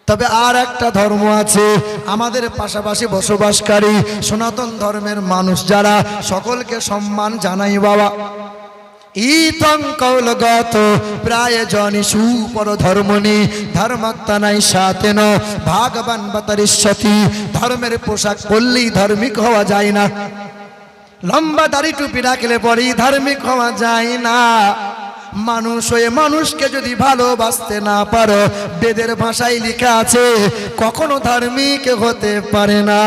তবে আর একটা ধর্ম আছে আমাদের পাশাপাশি বসবাসকারী সনাতন ধর্মের মানুষ যারা, সকলকে সম্মান জানাই বাবা। ইতং কৌলগত প্রায় জনি সুপর ধর্মনি ধর্মত্তনাই সাতেন ভাগবান বাতারিষ্যতি। ধর্মের পোশাক পরলেই ধার্মিক হওয়া যায় না, লম্বা দাড়ি টুপি রাখলে পরেই ধার্মিক হওয়া যায় না। মানুষ হয়ে মানুষকে যদি ভালোবাসতে না পারো, বেদের ভাষায় লেখা আছে কখনো ধার্মিক হতে পারে না।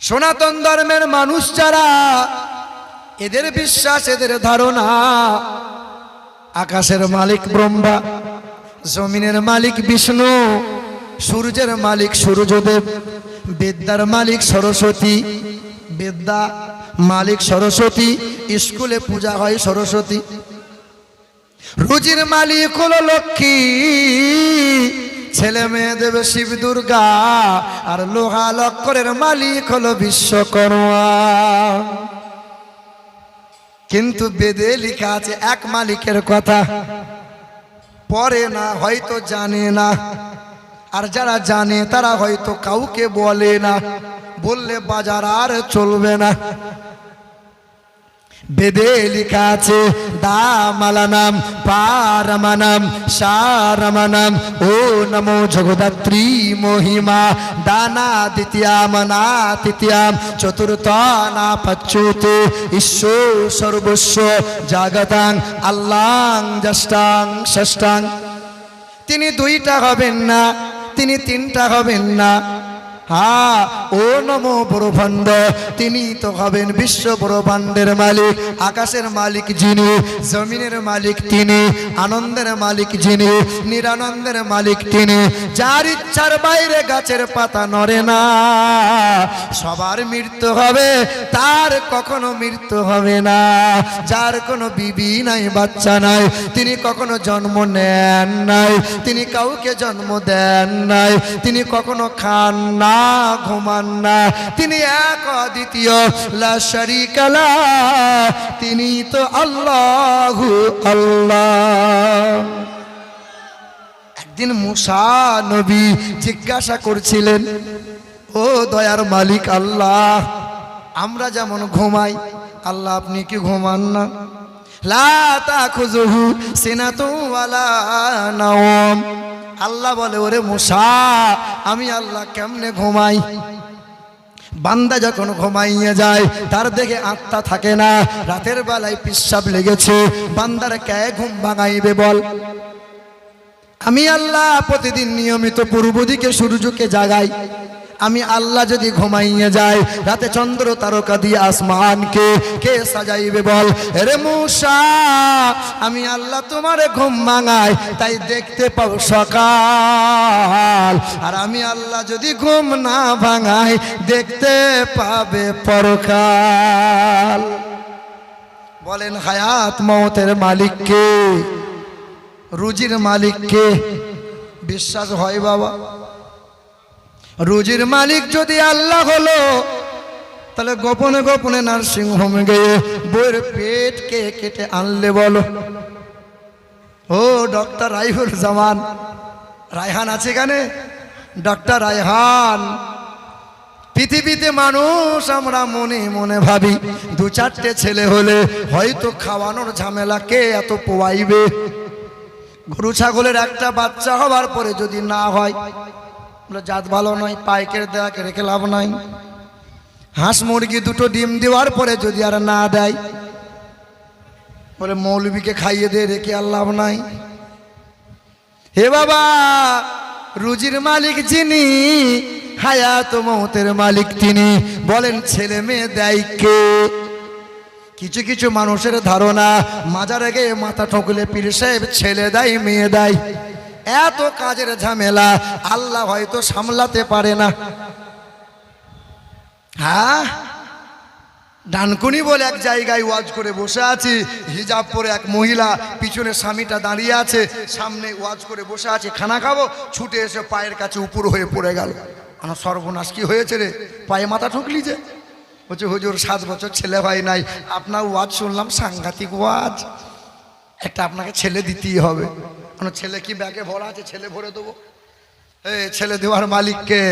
সনাতন ধর্মের মানুষ যারা, এদের বিশ্বাস, এদের ধারণা আকাশের মালিক ব্রহ্মা, জমিনের মালিক বিষ্ণু, সূর্যের মালিক সূর্যদেব, বিদ্যার মালিক সরস্বতী, বিদ্যা মালিক সরস্বতী, স্কুলে পূজা হয় সরস্বতী। রুজির মালিক হলো লক্ষ্মী, ছেলে মেয়ে দেবে শিব দুর্গা, আর লোহা লক্করের মালিক হলো বিশ্বকর্মা। কিন্তু বেদে লেখা আছে এক মালিকের কথা, পরে না, হয়তো জানে না, আর যারা জানে তারা হয়তো কাউকে বলে না, বললে বাজার আর চলবে না। বেদে লেখা আছে দামালানাম পারমানাম সারমানাম ও নমো জগদাত্রী মহিমা দানা দ্বিতীয়াম না তৃতীয়াম চতুর্থ না পচ্যুতে ঈশ্বর সর্বস্ব জাগতাং আল্লাং জষ্টাং ষষ্ঠাং। তিনি 2টা হবেন না, তিনি 3টা হবেন না। হ্যাঁ, ও নমো ব্রহ্মাণ্ড, তিনি তো হবেন বিশ্ব ব্রহ্মাণ্ডের মালিক। আকাশের মালিক যিনি, জমিনের মালিক তিনি, আনন্দের মালিক যিনি, নিরানন্দের মালিক তিনি। যার ইচ্ছার বাইরে গাছের পাতা নড়ে না, সবার মৃত্যু হবে, তার কখনো মৃত্যু হবে না। যার কোনো বিবি নাই, বাচ্চা নাই, তিনি কখনো জন্ম নেন নাই, তিনি কাউকে জন্ম দেন নাই, তিনি কখনো খান না, ঘুমান না, তিনি এক অদ্বিতীয় লা শারীকা লাহ, তিনি তো আল্লাহু আল্লাহ। একদিন মুসা নবী জিজ্ঞাসা করছিলেন, ও দয়ার মালিক আল্লাহ, আমরা যেমন ঘুমাই, আল্লাহ আপনি কি ঘুমান না? লা তাখুযুহু সিনাতুন ওয়ালা নাওম। আল্লাহ বলে, ওরে মুসা, আমি আল্লাহ কেমনে ঘুমাই? বান্দা যখন ঘুমাইয়ে যায় তার দেখে আত্মা থাকে না, রাতের বেলায় পিশাব লেগেছে, বান্দার কে ঘুম ভাঙাইবে বল? আমি আল্লাহ প্রতিদিন নিয়মিত পূর্ব দিকে সূর্যকে জাগাই, আমি আল্লাহ যদি ঘুমাইয়ে যায়, রাতে চন্দ্র তারকা দিয়ে আসমানকে কে সাজাইবে বল? রে মুসা, আমি আল্লাহ তোমারে ঘুম ভাঙাই, তাই দেখতে পাও সকাল, আর আমি আল্লাহ যদি ঘুম না ভাঙাই, দেখতে পাবে পরকাল। বলেন, হায়াত মওতের মালিক কে? রুজির মালিক কে? বিশ্বাস হয় বাবা? রুজির মালিক যদি আল্লাহ হলো, তাহলে গোপনে গোপনে নার্সিং হোমে গিয়ে বইয়ের পেট কে কেটে আনলে বলো? ও ডক্টর রাইহুল জামান, রায়হান আছে এখানে? ডক্টর রায়হান, পৃথিবীতে মানুষ আমরা মনে মনে ভাবি, দু চারটে ছেলে হলে হয়তো খাওয়ানোর ঝামেলা কে এত পোয়াইবে? গরু ছাগলের একটা বাচ্চা হবার পরে যদি না হয়, জাত ভালো নয়, পাইকের দেয়াকে রেখে লাভ নাই। হাঁস মুরগি দুটো ডিম দেওয়ার পরে যদি আর না দেয়, বলে মৌলবীকে খাইয়ে দিয়ে রেখে আর লাভ নাই। হে বাবা, রুজির মালিক যিনি, হায়াত মওতের মালিক তিনি, বলেন ছেলে মেয়ে দেয় কে? কিছু কিছু মানুষের ধারণা মাজারে গিয়ে মাথা ঠকলে পীর সাহেব ছেলে দেয় মেয়ে দেয়। এত কাজের ঝামেলা আল্লাহ হয়তো সামলাতে পারে না। হ্যাঁ, ডানকুনি বলে এক জায়গায় ওয়াজ করে বসে আছি, হিজাব পরে এক মহিলা, পিছনে স্বামীটা দাঁড়িয়ে আছে, সামনে ওয়াজ করে বসে আছে, খানা খাবো, ছুটে এসে পায়ের কাছে উপর হয়ে পড়ে গেল। আমার সর্বনাশ, কি হয়েছে রে? পায়ে মাথা ঠুকলি যে? বলছে হুজুর 7 বছর ছেলে ভাই নাই, আপনার ওয়াজ শুনলাম, সাংঘাতিক ওয়াজ, একটা আপনাকে ছেলে দিতেই হবে। ছেলে কি ব্যাগে ভরা আছে? ছেলে ভরে দেবো। এই ছেলে দেওয়ার মালিককে?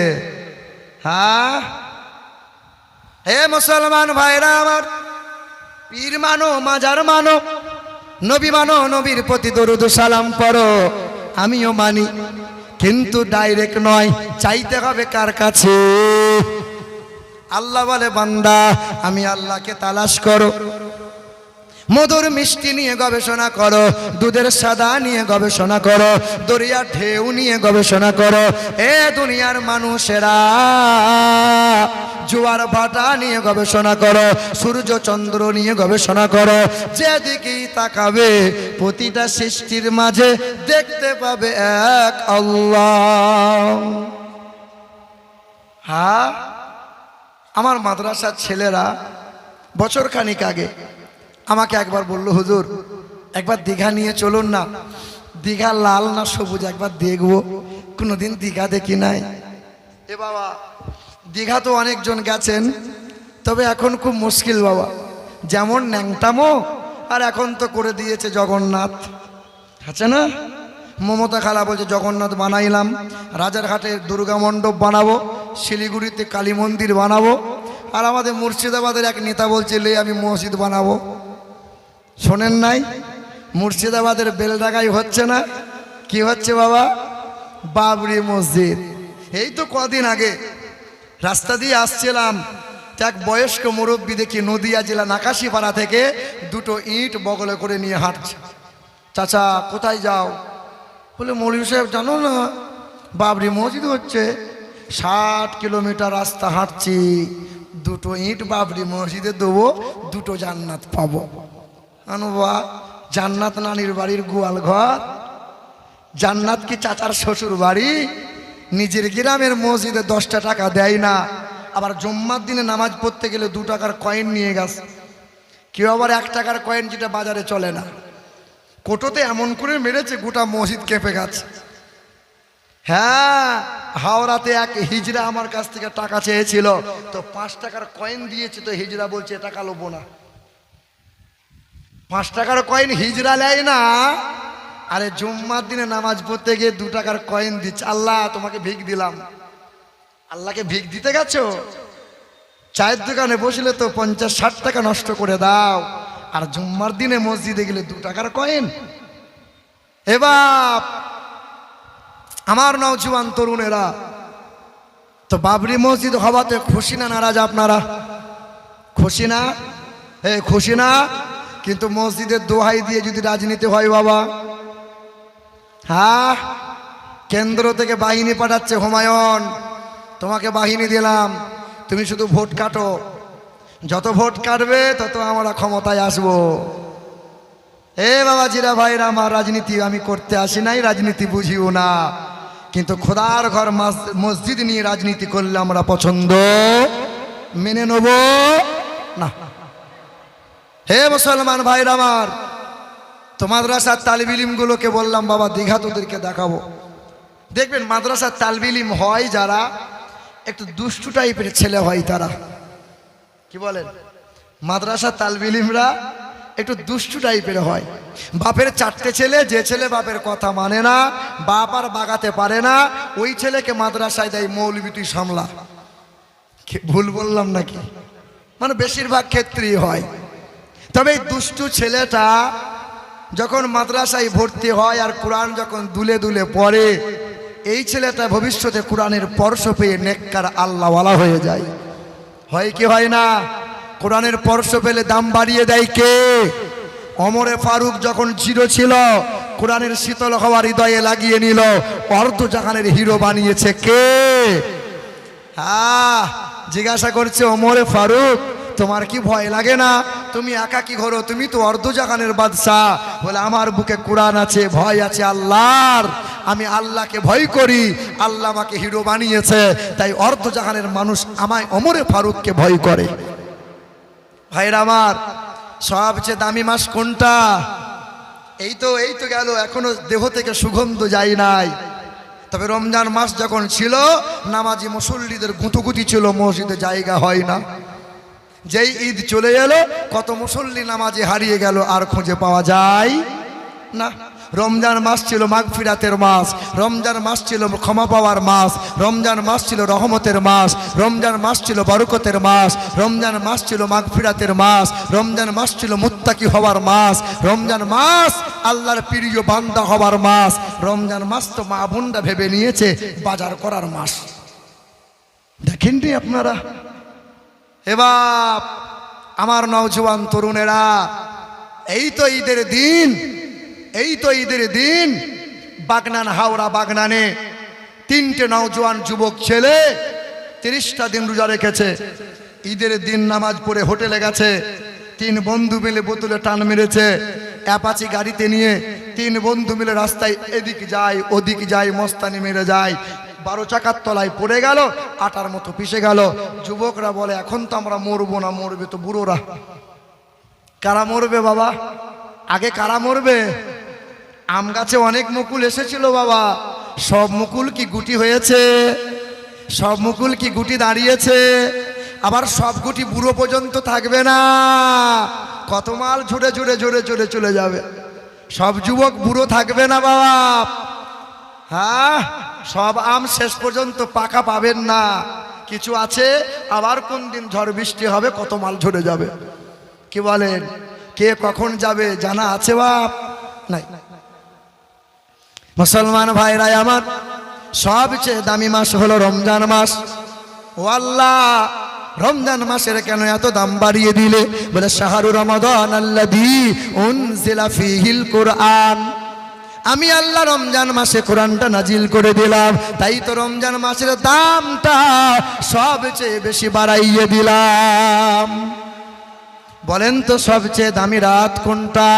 হ্যাঁ, হে মুসলমান ভাইরা আমার, পীর মানো, মাজার মানো, নবী মানো, নবীর প্রতি দরুদ সালাম পড়ো, আমিও মানি, কিন্তু ডাইরেক্ট নয়, চাইতে হবে কার কাছে? আল্লাহ বলে, বান্দা আমি আল্লাহকে তালাশ করো, মধুর মিষ্টি নিয়ে গবেষণা করো, দুধের সাদা নিয়ে গবেষণা করো, দরিয়ার ঢেউ নিয়ে গবেষণা করো। এ দুনিয়ার মানুষেরা, জোয়ার ভাটা নিয়ে গবেষণা করো, সূর্য চন্দ্র নিয়ে গবেষণা করো, যেদিকেই তাকাবে প্রতিটা সৃষ্টির মাঝে দেখতে পাবে এক আল্লাহ। হ্যাঁ, আমার মাদ্রাসার ছেলেরা বছর খানিক আগে আমাকে একবার বলল, হুজুর একবার দীঘা নিয়ে চলুন না, দীঘা লাল না সবুজ একবার দেখবো, কোনোদিন দীঘা দেখি নাই। এ বাবা, দীঘা তো অনেকজন গেছেন, তবে এখন খুব মুশকিল বাবা, যেমন ন্যাংটামো, আর এখন তো করে দিয়েছে জগন্নাথ, আছে না? মমতা খালা বলছে জগন্নাথ বানাইলাম, রাজারহাটে দুর্গা মণ্ডপ বানাবো, শিলিগুড়িতে কালী মন্দির বানাবো, আর আমাদের মুর্শিদাবাদের এক নেতা বলছে লে আমি মসজিদ বানাবো। শোনেন নাই? মুর্শিদাবাদের বেলডাঙ্গায় হচ্ছে না? কি হচ্ছে বাবা? বাবরি মসজিদ। এই তো কদিন আগে রাস্তা দিয়ে আসছিলাম, এক বয়স্ক মুরব্বী দেখি নদিয়া জেলা নাকাশিপাড়া থেকে দুটো ইট বগলে করে নিয়ে হাঁটছে। চাচা কোথায় যাও? বলে মৌলভী সাহেব জানো না বাবরি মসজিদ হচ্ছে, 60 কিলোমিটার রাস্তা হাঁটছি, দুটো ইট বাবরি মসজিদে দেবো, দুটো জান্নাত পাবো। আনুবা, জান্নাত নানির বাড়ির গোয়াল ঘর, জান্নাত কি চাচার শ্বশুর বাড়ি? নিজের গ্রামের মসজিদে 10টা টাকা দেয় না, আবার জুম্মার দিনে নামাজ পড়তে গেলে 2 টাকার কয়েন নিয়ে গেছে। কেউ আবার 1 টাকার কয়েন, যেটা বাজারে চলে না, কোটোতে এমন করে মেরেছে গোটা মসজিদ কেঁপে গেছে। হ্যাঁ, হাওড়াতে এক হিজড়া আমার কাছ থেকে টাকা চেয়েছিল, তো 5 টাকার কয়েন দিয়েছে, তো হিজড়া বলছে টাকা লোবো না। 5 টাকার কয়েন হিজড়া নেয় না, আরে জুম্মার দিনে নামাজ পড়তে গিয়ে 2 টাকার কয়েন দিচ্ছে। আল্লাহ তোমাকে ভিক দিলাম। আল্লাহকে ভিক দিতে গেছো? চায়ের দোকানে বসলে তো 50-60 টাকা নষ্ট করে দাও, আর জুম্মার দিনে মসজিদে গেলে 2 টাকার কয়েন। এবার আমার নওজোয়ান তরুণেরা, তো বাবরি মসজিদ হওয়াতে খুশি না নারাজ আপনারা? খুশি না? খুশি না? কিন্তু মসজিদের দোহাই দিয়ে যদি রাজনীতি হয় বাবা, হ্যাঁ, কেন্দ্র থেকে বাহিনী পাঠাচ্ছে, হুমায়ুন তোমাকে বাহিনী দিলাম, তুমি শুধু ভোট কাটো, যত ভোট কাটবে তত আমরা ক্ষমতায় আসবো। বাবাজিরা ভাইরা আমার, রাজনীতি আমি করতে আসি নাই, রাজনীতি বুঝিও না, কিন্তু খোদার ঘর মসজিদ নিয়ে রাজনীতি করলে আমরা পছন্দ মেনে নেব না। হে মুসলমান ভাইরা আমার, তো মাদ্রাসার তালিব ইলমগুলোকে বললাম বাবা দীঘা তোদেরকে দেখাবো। দেখবেন মাদ্রাসার তালিব ইলম হয় যারা একটু দুষ্টু টাইপের ছেলে হয়, তারা কি বলেন, মাদ্রাসার তালিব ইলমরা একটু দুষ্টু টাইপের হয়। বাপের 4টে ছেলে, যে ছেলে বাপের কথা মানে না, বাপ আর বাগাতে পারে না, ওই ছেলেকে মাদ্রাসায় দেয় মৌলবি তুই সামলা। ভুল বললাম নাকি? মানে বেশিরভাগ ক্ষেত্রেই হয়। তবে এই দুষ্টু ছেলেটা যখন মাদ্রাসায় ভর্তি হয় আর কোরআন যখন দুলে দুলে পড়ে, এই ছেলেটা ভবিষ্যতে কোরআনের স্পর্শ পেয়ে নেককার আল্লাহওয়ালা হয়ে যায়। হয় কি হয় না? কোরআনের স্পর্শ পেলে দাম বাড়িয়ে দেয় কে? ওমরে ফারুক যখন জিরো ছিল, কোরআনের শীতল হওয়া হৃদয়ে লাগিয়ে নিল, অর্ধজাহানের হিরো বানিয়েছে কে? হ্যাঁ, জিজ্ঞাসা করছে ওমরে ফারুক তোমার কি ভয় লাগে না? তুমি একাকী ঘোরো, তুমি তো অর্ধজাহানের বাদশাহ। বলে আমার বুকে কোরআন আছে, ভয় আছে আল্লাহর, আমি আল্লাহকে ভয় করি, আল্লাহ আমাকে হিরো বানিয়েছে, তাই অর্ধজাহানের মানুষ আমায় ওমরে ফারুককে ভয় করে। ভাইরা আমার, সবচেয়ে দামি মাস কোনটা? এই তো গেল, এখনো দেহ থেকে সুগন্ধ যায় নাই। তবে রমজান মাস যখন ছিল, নামাজি মুসল্লিদের গুঁতোগুতি ছিল, মসজিদে জায়গা হয় না। যেই ঈদ চলে এলো, কত মুসল্লি নামাজি হারিয়ে গেল, আর খুঁজে পাওয়া যায় না। রমজান মাস ছিল মাগফিরাতের মাস, রমজান মাস ছিল ক্ষমা পাওয়ার মাস, রমজান মাস ছিল রহমতের মাস, রমজান মাস ছিল বরকতের মাস, রমজান মাস ছিল মাগফিরাতের মাস, রমজান মাস ছিল মুত্তাকি হওয়ার মাস, রমজান মাস আল্লাহর প্রিয় বান্দা হওয়ার মাস। রমজান মাস তো মা বোনরা ভেবে নিয়েছে বাজার করার মাস। দেখেননি আপনারা? এবার আমার নওজোয়ান তরুণেরা, এই তো ঈদের দিন, এই তো ঈদের দিন বাগনান, হাওড়া বাগনানে 3টে নওজোয়ান যুবক ছেলে 30টা দিন রোজা রেখেছে। ঈদের দিন নামাজ পড়ে হোটেলে গেছে, 3 বন্ধু মিলে বোতলে টান মেরেছে, অ্যাপাচি গাড়িতে নিয়ে 3 বন্ধু মিলে রাস্তায় এদিক যায় ওদিক যায়, মস্তানি মেরে যায়, 12 চাকার তলায় পড়ে গেল, আটার মতো পিষে গেল। যুবকরা বলে এখন তো আমরা মরবো না, মরবে তো বুড়োরা। কারা মরবে বাবা? আগে কারা মরবে? আম গাছে অনেক মুকুল এসেছিল বাবা, সব মুকুল কি গুটি হয়েছে? সব মুকুল কি গুটি দাঁড়িয়েছে? আবার সব গুটি বুড়ো পর্যন্ত থাকবে না, কত মাল ঝরে ঝরে ঝরে ঝরে চলে যাবে। সব যুবক বুড়ো থাকবে না বাবা। হ্যাঁ, সব আম শেষ পর্যন্ত পাকা পাবেন না, কিছু আছে আবার কোন দিন ঝড় বৃষ্টি হবে, কত মাল ঝরে যাবে। কি বলেন? কে কখন যাবে জানা আছে বাপ? নাই। মুসলমান ভাইরা আমার, সবচেয়ে দামি মাস হলো রমজান মাস। ও আল্লাহ, রমজান মাসের কেন এত দাম বাড়িয়ে দিলে? বলে শাহরু রমাদান আল্লাযী উনজিলা ফীহিল কুরআন, আমি আল্লাহ রমজান মাসে কোরআনটা নাজিল করে দিলাম, তাই তো রমজান মাসের দামটা সবচেয়ে বেশি বাড়াইয়ে দিলাম। বলেন তো সবচেয়ে দামি রাত কোনটা?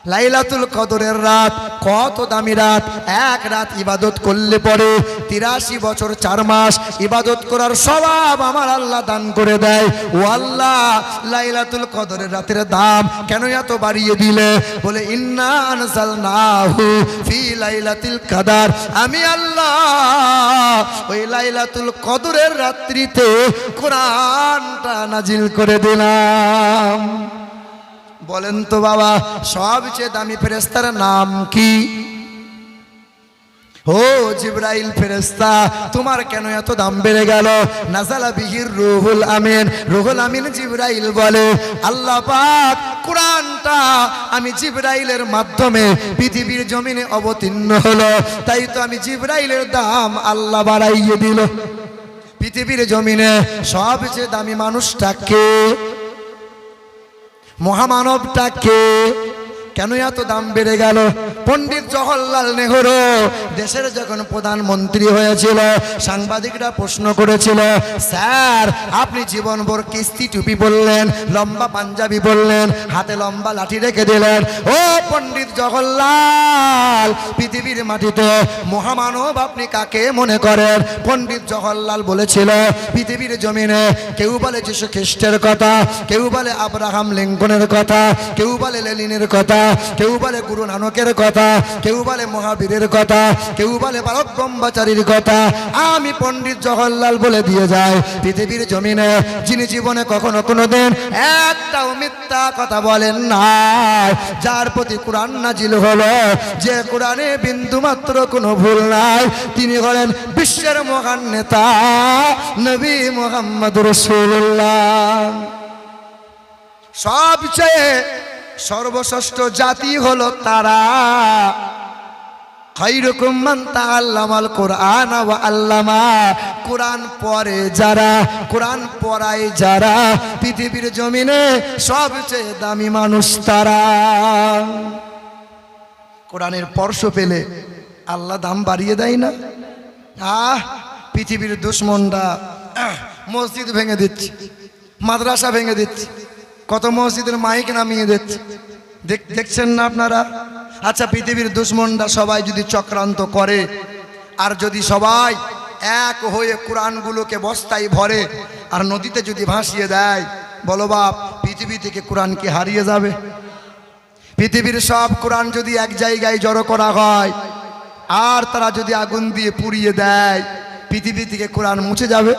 লাইলাতুল কদরের রাত কত দামি রাত। এক রাত ইবাদত করলে পরে 83 বছর 4 মাস ইবাদত করার স্বভাব আমার আল্লাহ দান করে দেয়। ও আল্লাহ, লাইলাতুল কদরের রাতের দাম কেন এত বাড়িয়ে দিলে? বলে ইন্না আনজালনাহু ফি লাইলাতুল কদর, আমি আল্লাহ ওই লাইলাতুল কদরের রাত্রিতে কোরআনটা নাজিল করে দিলাম। বলেন তো বাবা, সবচেয়ে দামি ফেরেশতার নাম কি? ও জিবরাইল ফেরেশতা, তোমার কেন এত দাম বেড়ে গেল? নাজালা বিহির রুহুল আমিন, রুহুল আমিন জিবরাইল বলে আল্লাহ পাক কোরআনটা আমি জিবরাইলের মাধ্যমে পৃথিবীর জমিনে অবতীর্ণ হলো, তাই তো আমি জিবরাইলের দাম আল্লাহ বাড়াইয়ে দিল। পৃথিবীর জমিনে সবচেয়ে দামি মানুষটাকে, মহামানবটাকে কেন এত দাম বেড়ে গেল? পণ্ডিত জওহরলাল নেহরু দেশের যখন প্রধানমন্ত্রী হয়েছিল, সাংবাদিকরা প্রশ্ন করেছিল, স্যার আপনি জীবনভর কিস্তি টুপি বললেন, লম্বা পাঞ্জাবি বললেন, হাতে লম্বা লাঠি রেখে দিলেন, ও পণ্ডিত জওহরলাল, পৃথিবীর মাটিতে মহামানব আপনি কাকে মনে করেন? পণ্ডিত জওহরলাল বলেছিল, পৃথিবীর জমিনে কেউ বলে যীশু খ্রিস্টের কথা, কেউ বলে আব্রাহাম লিঙ্কনের কথা, কেউ বলে লেনিনের কথা, কেউ বলে গুরু নানকের কথা, কেউ বলে মহাবীরের কথা, কেউ বলে বালক ব্রহ্মচারীর কথা। আমি পণ্ডিত জওহরলাল বলে দিয়ে যায়, পৃথিবীর জমিনে যিনি জীবনে কখনো কোনোদিন একটাও মিথ্যা কথা বলেন না, যার প্রতি কোরআন নাজিল হলো, যে কোরআনে বিন্দু মাত্র কোনো ভুল নাই, তিনি হলেন বিশ্বের মহান নেতা নবী মুহাম্মদ রাসূলুল্লাহ। সবচেয়ে সর্বশ্রেষ্ঠ জাতি হলো তারা, খায়রুকুম মান তাআল্লামাল কুরআন ওয়া আল্লামা, কোরআন পড়ে যারা, কোরআন পড়ায় যারা, পৃথিবীর জমিনে সবচেয়ে দামি মানুষ তারা। কোরআনের স্পর্শ পেলে আল্লাহ দাম বাড়িয়ে দেয় না? পৃথিবীর দুশ্মনরা মসজিদ ভেঙে দিচ্ছে, মাদ্রাসা ভেঙে দিচ্ছে, কত মসজিদের মাইক নামিয়ে দিচ্ছে, দেখছেন না আপনারা? আচ্ছা, পৃথিবীর দুশ্মনরা সবাই যদি চক্রান্ত করে আর যদি সবাই এক হয়ে কোরআনগুলোকে বস্তায় ভরে আর নদীতে যদি ভাসিয়ে দেয়, বলো বাপ, পৃথিবী থেকে কোরআন কি হারিয়ে যাবে? পৃথিবীর সব কোরআন যদি এক জায়গায় জড়ো করা হয় আর তারা যদি আগুন দিয়ে পুড়িয়ে দেয়, পৃথিবী থেকে কোরআন মুছে যাবে?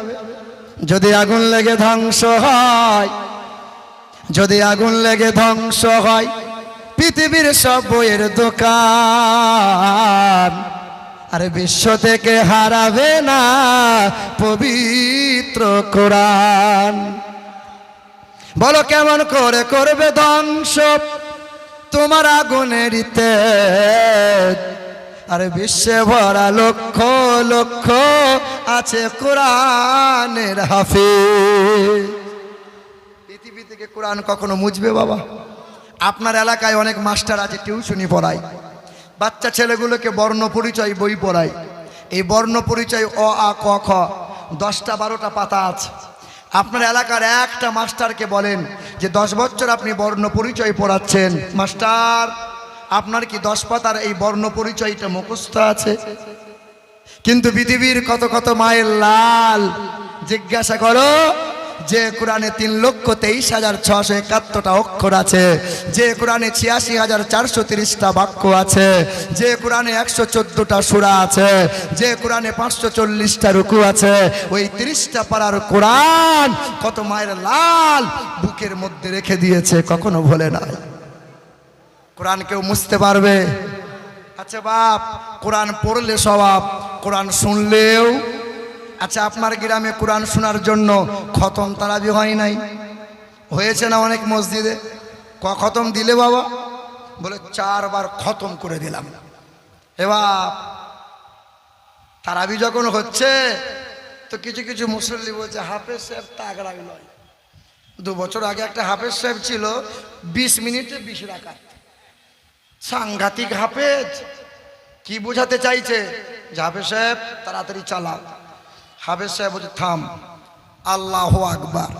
যদি আগুন লেগে ধ্বংস হয়, যদি আগুন লেগে ধ্বংস হয় পৃথিবীর সব বইয়ের দোকান, আরে বিশ্ব থেকে হারাবে না পবিত্র কোরআন। বলো কেমন করে করবে ধ্বংস তোমার আগুনের তেজ? আরে বিশ্বে ভরা লক্ষ লক্ষ আছে কোরআনের হাফেজ। পৃথিবী থেকে কোরআন কখনো মুছবে বাবা? আপনার এলাকায় অনেক মাস্টার আছে, টিউশনি পড়ায়, বাচ্চা ছেলেগুলোকে বর্ণ পরিচয় বই পড়ায়। এই বর্ণ পরিচয় অ আ ক খ 10টা 12টা পাতা আছে। আপনার এলাকার একটা মাস্টারকে বলেন যে 10 বছর আপনি বর্ণ পরিচয় পড়াচ্ছেন, মাস্টার আপনার কি 10 পাতার এই বর্ণ পরিচয়টা মুখস্থ আছে? কিন্তু পৃথিবীর কত কত মায়ের লাল জিজ্ঞাসা করো, যে কোরআনে 3,23,671টা অক্ষর আছে, যে কোরআনে 86,430টা বাক্য আছে, যে কোরআনে 114টা সূরা আছে, যে কোরআনে 540টা রুকু আছে, ওই 30টা পারার কোরআন কত মায়ের লাল বুকের মধ্যে রেখে দিয়েছে, কখনো ভোলে না। কোরআন কেউ মুছতে পারবে? আচ্ছা বাপ, কোরআন পড়লে স্বভাব, কোরআন শুনলেও। আচ্ছা, আপনার গ্রামে কোরআন শোনার জন্য খতম তারাবি হয় নাই? হয়েছে না অনেক মসজিদে? খতম দিলে বাবা? বলে 4 বার খতম করে দিলাম। এবার তারাবি যখন হচ্ছে তো কিছু কিছু মুসল্লি বলছে হাফেজ সাহেব তাগড়া নয়। 2 বছর আগে একটা হাফেজ সাহেব ছিল, 20 মিনিটে 20 রাকাত। সাংঘাতিক হাফেজ। কি বোঝাতে চাইছে? যে হাফেজ সাহেব তাড়াতাড়ি চালাও। হাফেজ সাহেব বলছে থাম, আল্লাহু আকবার।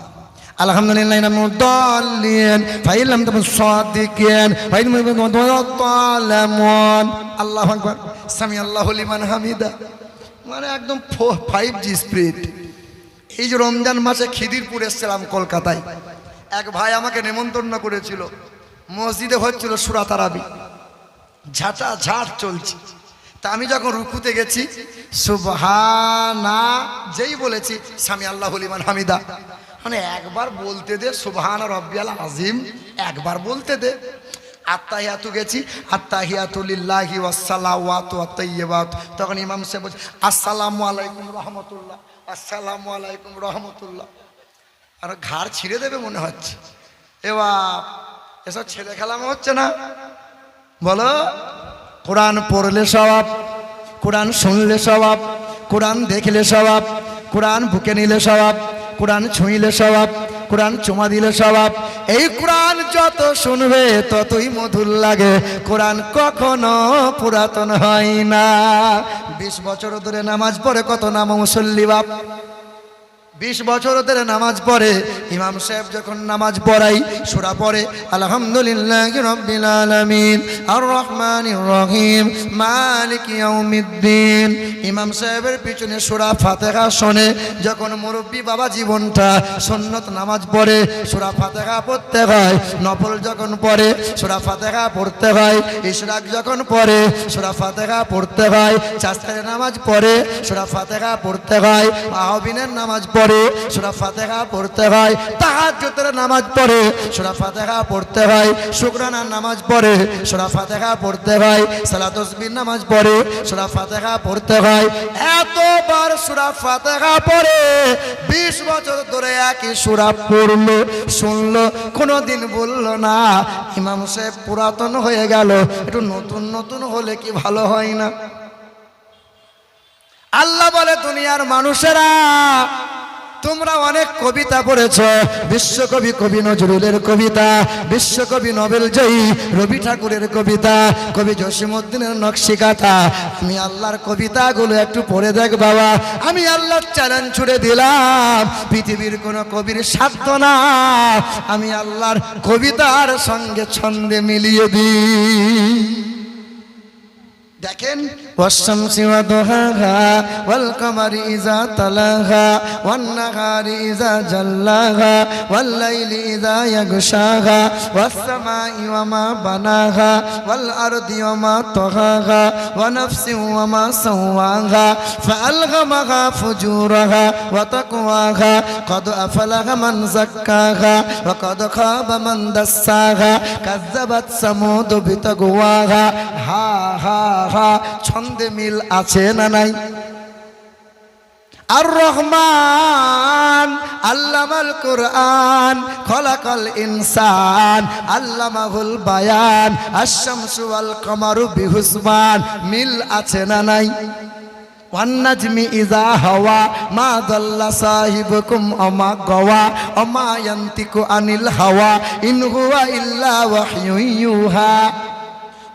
আলহামদুলিল্লাহ মুদাল্লিন ফাইলাম তাসাদিকিন ফাইলাম আল্লাহু আকবার সামি আল্লাহু লিমান হামিদা। মানে একদম 5G স্পিড। এই যে রমজান মাসে খিদিরপুর এসেছিলাম কলকাতায়, এক ভাই আমাকে নেমন্তন্ন করেছিল, মসজিদে হচ্ছিল সূরা তারাবি, ঝাঁটা ঝাঁট চলছে। তা আমি যখন রুকুতে গেছি সুবহানা যেই বলেছি সামি আল্লাহু লিমান হামিদা, মানে একবার বলতে দে সুবহানা রাব্বিয়াল আযীম, একবার বলতে দে। আত্তাহিয়াতু গেছি, আত্তাহিয়াতু লিল্লাহি ওয়াস সালাওয়াতু ওয়াত তাইয়্যিবাত। তখন ইমাম সাহেব বলছে আসসালামু আলাইকুম রাহমাতুল্লাহ, আসসালামু আলাইকুম রাহমাতুল্লাহ। আর ঘাড় ছিঁড়ে দেবে মনে হচ্ছে। এবার এসব ছেলে খেলামো হচ্ছে না? বলো, কোরআন পড়লে স্বভাব, কোরআন শুনলে স্বভাব, কোরআন দেখলে স্বভাব, কোরআন বুকে নিলে স্বভাব, কোরআন ছুঁইলে স্বভাব, কোরআন চুমা দিলে স্বভাব। এই কোরআন যত শুনবে ততই মধুর লাগে। কোরআন কখনো পুরাতন হয় না। 20 বছর ধরে নামাজ পড়ে কত নাম মুসল্লি বাপ, 20 বছর ধরে নামাজ পড়ে। ইমাম সাহেব যখন নামাজ পড়াই সূরা পড়ে আলহামদুলিল্লাহি রাব্বিল আলামিন আর রহমানির রহিম মালিকি ইয়াউমিদ্দিন। ইমাম সাহেবের পিছনে সূরা ফাতিহা শোনে। যখন মুরব্বী বাবা জীবনটা সুন্নত নামাজ পড়ে সূরা ফাতিহা পড়তে হয়, নফল যখন পড়ে সূরা ফাতিহা পড়তে হয়, ইশরাক যখন পড়ে সূরা ফাতিহা পড়তে হয়, চাস্তারের নামাজ পড়ে সূরা ফাতিহা পড়তে হয়, আহবিনের নামাজ পড়ে সূরা ফাতিহা পড়তে হয়, তাহাজ্জুদের নামাজ পড়ে সূরা ফাতিহা পড়তে হয়, শুকরানার নামাজ পড়ে সূরা ফাতিহা পড়তে হয়, সালাত তাসবিহ নামাজ পড়ে সূরা ফাতিহা পড়তে হয়। এতবার সূরা ফাতিহা পড়ে 20 বছর ধরে একই সূরা পড়লো, শুনলো, কোনোদিন বলল না ইমাম সাহেব পুরাতন হয়ে গেল, একটু নতুন নতুন হলে কি ভালো হয় না? আল্লাহ বলে দুনিয়ার মানুষেরা তোমরা অনেক কবিতা পড়েছ, বিশ্বকবি কবি নজরুলের কবিতা, বিশ্বকবি নোবেল জয়ী রবি ঠাকুরের কবিতা, কবি জসিমউদ্দিনের নকশিকাঁথা। আমি আল্লাহর কবিতাগুলো একটু পড়ে দেখ বাবা। আমি আল্লাহর চ্যালেঞ্জ ছুড়ে দিলাম, পৃথিবীর কোনো কবির সাধ্য না আমি আল্লাহর কবিতার সঙ্গে ছন্দে মিলিয়ে দিই। দেখেন ওয়াশ-শামসি ওয়া দুহাহা ওয়াল কামারি ইযা তালাহা ওয়ান নাহারি ইযা জাল্লাহা ওয়াল লাইলি ইযা ইয়াগশাহা ওয়াস সামাই ওয়া মা বানাহা ওয়াল আরদি ওয়া মা তাহাহা ওয়া নাফসিন ওয়া মা সাওয়াহা ফাআলহামাহা ফুজুরাহা ওয়া তাকওয়াহা ক্বাদ আফলাহা মান যাক্কাহা ওয়া ক্বাদ খাবা মান দাসসাহা কাযযাবাত সামুদ বিতাগওয়াহা। হা হা হা, ছন্দে মিল আছে না নাই? আর রহমান আল্লামাল কুরআন খলাকাল ইনসান আল্লামাহুল বায়ান আশ-শামসু ওয়াল কামারু বিহুসবান। মিল আছে না নাই? ওয়ান নাজমি ইযা হাওয়া মা দাল্লা সাহিবুকুম আমা গাওয়া আমা ইয়ান্তিকু আনিল হাওয়া ইন হুয়া ইল্লা ওয়াহয়ুন ইউহা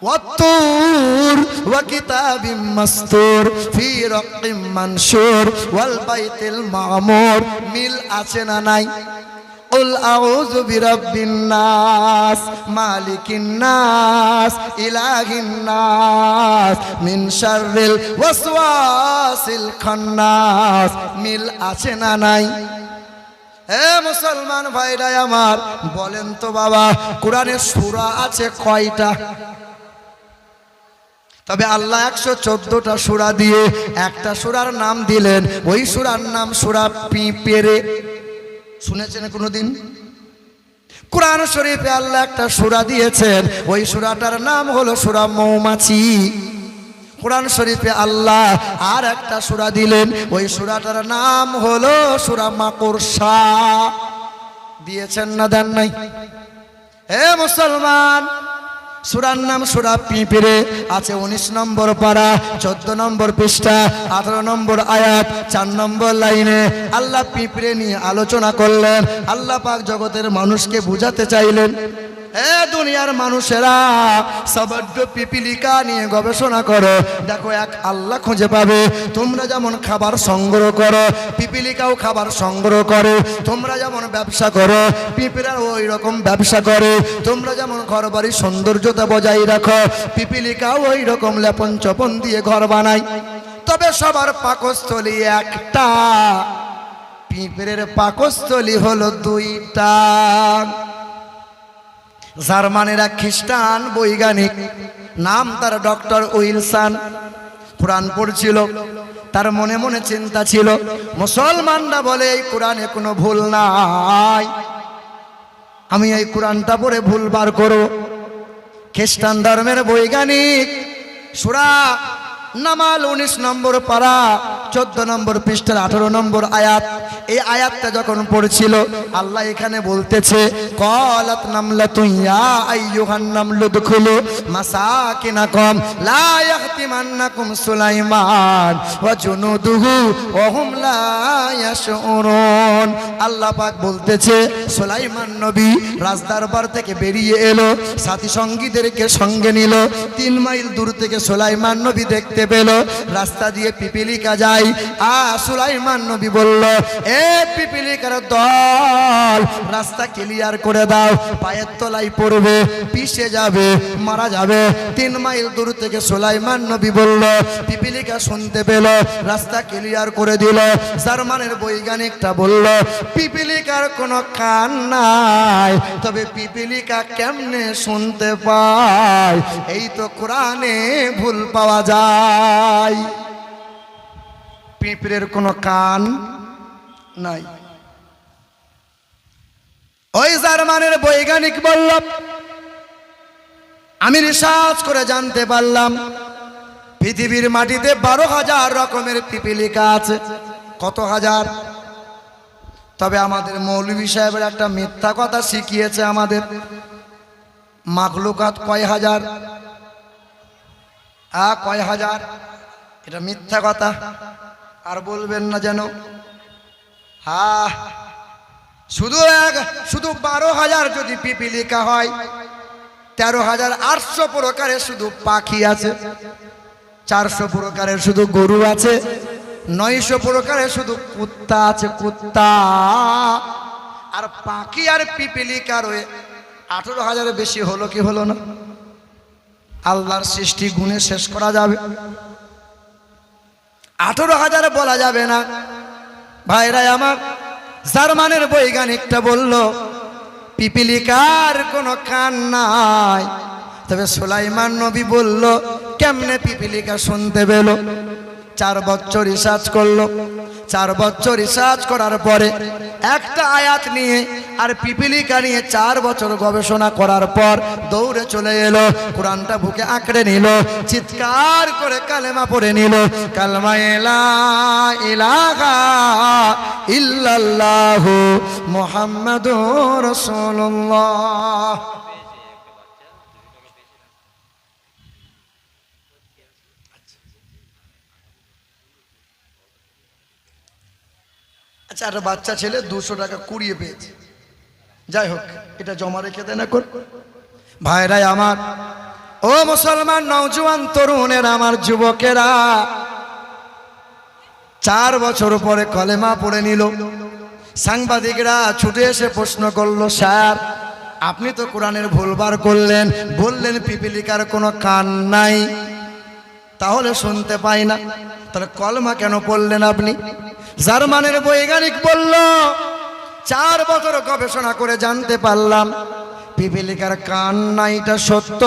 ওয়াত-তুর ওয়া কিতাবিম মাসতুর ফি রাক্কিম মানশুর ওয়াল বাইতিল মা'মুর। মিল আছে না নাই? কুল আউযু বিরাব্বিন নাস মালিকিন নাস ইলাহিন নাস মিন শাররিল ওয়াসওয়াসিল খান্নাস। মিল আছে না নাই? হে মুসলমান ভাইরা আমার, বলেন তো বাবা কোরআনের সূরা আছে কয়টা? তবে আল্লাহ 114টা সূরা দিয়ে একটা সূরার নাম দিলেন, ওই সূরার নাম সূরা পিঁপড়ে। শুনেছেন কোনোদিন? কোরআন শরীফে আল্লাহ একটা সূরা দিয়েছেন, ওই সূরাটার নাম হলো সূরা মৌমাছি। কোরআন শরীফে আল্লাহ আর একটা সূরা দিলেন, ওই সূরাটার নাম হলো সূরা মাকড়সা। দিয়েছেন না দেন নাই? হে মুসলমান, সূরার নাম সূরা পিঁপড়ে, আছে 19 নম্বর পারা, 14 নম্বর পৃষ্ঠা, 18 নম্বর আয়াত, 4 নম্বর লাইনে আল্লাহ পিঁপড়ে নিয়ে আলোচনা করলেন। আল্লাহ পাক জগতের মানুষকে বুঝাতে চাইলেন। এ দুনিয়ার মানুষেরা সবড্ড পিপিলিকা নিয়ে গবেষণা করো, দেখো এক আল্লাহ খুঁজে পাবে। তোমরা যেমন খাবার সংগ্রহ করো, পিপিলিকাও খাবার সংগ্রহ করে। তোমরা যেমন ব্যবসা করো, পিঁপড়াও ওই রকম ব্যবসা করে। তোমরা যেমন ঘর বাড়ির সৌন্দর্যতা বজায় রাখো, পিপিলিকাও ওই রকম লেপন চপন দিয়ে ঘর বানায়। তবে সবার পাকস্থলী একটা, পিঁপড়ের পাকস্থলী হলো দুইটা। জার্মানের এক খ্রিস্টান বৈজ্ঞানিক, নাম তার ডক্টর উইলসন, কোরআন পড়ছিল। তার মনে মনে চিন্তা ছিল, মুসলমানরা বলে এই কোরআনে কোনো ভুল নাই, আমি এই কোরআনটা পড়ে ভুল বার করব। খ্রিস্টান ধর্মের বৈজ্ঞানিক সূরা নামাল 19 নম্বর পারা 14 নম্বর পৃষ্ঠার 18 নম্বর আয়াত, এই আয়াতটা যখন পড়ছিল, আল্লাহ এখানে বলতেছে, ক্বালাত নামলাতু ইয়া আইয়ুহান নামলু দুখুলু মাসাকিনাকুম লা ইয়াখতিমান্নাকুম সুলাইমান ওয়া জুনুদুহু ওয়া হুম লা ইয়াশউরুন। আল্লাহ পাক বলতেছে, সুলাইমান নবী রাজদরবার থেকে বেরিয়ে এলো, সাথী সঙ্গীদেরকে সঙ্গে নিল। 3 মাইল দূর থেকে সুলাইমান নবী দেখতে পেল রাস্তা দিয়ে পিপিলিকা যায়। সুলাইমান নবী বলল, এ পিপিলিকার দল, রাস্তা ক্লিয়ার করে দাও, পায়ের তলায় পড়বে, পিষে যাবে, মারা যাবে। 3 মাইল দূর থেকে সুলাইমান নবী বলল, পিপিলিকা শুনতে পেল, রাস্তা ক্লিয়ার করে দিল। জার্মানের বৈজ্ঞানিকটা বলল, পিপিলিকার কোনো কান নাই, তবে পিপিলিকা কেমনে শুনতে পায়? এই তো কোরআনে ভুল পাওয়া যায়, পিঁপড়ের কোনো কান নাই। ওই জার্মানের বৈজ্ঞানিক বলল, আমি রিসার্চ করে জানতে পারলাম পৃথিবীর মাটিতে 12,000 রকমের পিপিলিকা আছে। কত হাজার? তবে আমাদের মৌলভী সাহেবের একটা মিথ্যা কথা শিখিয়েছে আমাদের, মাখলুকাত কয় হাজার, কয় হাজার, এটা মিথ্যা কথা, আর বলবেন না যেন। শুধু 12,000 যদি পিপিলিকা হয়, 13,800 প্রকারের শুধু পাখি আছে, 400 প্রকারের শুধু গরু আছে, 900 প্রকারের শুধু কুত্তা আছে, কুত্তা। আর পাখি আর পিপিলিকার 18,000 বেশি হলো কি হলো না? আল্লাহর সৃষ্টি গুণে শেষ করা যাবে? 18,000 বলা যাবে না। ভাইরা আমার, জার্মানের বৈজ্ঞানিকটা বলল, পিপিলিকার কোনো কান নাই, তবে সুলাইমান নবী বলল, কেমনে পিপিলিকা শুনতে পেল? 4 বছর রিসার্চ করলো। 4 বছর রিসার্চ করার পরে একটা আয়াত নিয়ে আর পিপিলিকা নিয়ে 4 বছর গবেষণা করার পর দৌড়ে চলে এলো, কোরআনটা বুকে আঁকড়ে নিল, চিৎকার করে কালেমা পড়ে নিল, কালেমা লা ইলাহা ইল্লাল্লাহু মুহাম্মাদুর রাসূলুল্লাহ। আচ্ছা, একটা বাচ্চা ছেলে 200 টাকা কুড়িয়ে পেয়েছে, যাই হোক, এটা জমা রেখে দেন এখন। ভাইরাই আমার, ও মুসলমান নওজোয়ান তরুণের, আমার যুবকেরা, 4 বছর পরে কলেমা পড়ে নিল। সাংবাদিকরা ছুটে এসে প্রশ্ন করলো, স্যার আপনি তো কোরআনের ভুলবার করলেন, বললেন পিপিলিকার কোনো কান নাই, তাহলে শুনতে পাই না, তাহলে কলমা কেন পড়লেন আপনি? জার্মানের বৈজ্ঞানিক বলল, 4 বছর গবেষণা করে জানতে পারলাম পিপিলিকার কান নাই, এটা সত্য,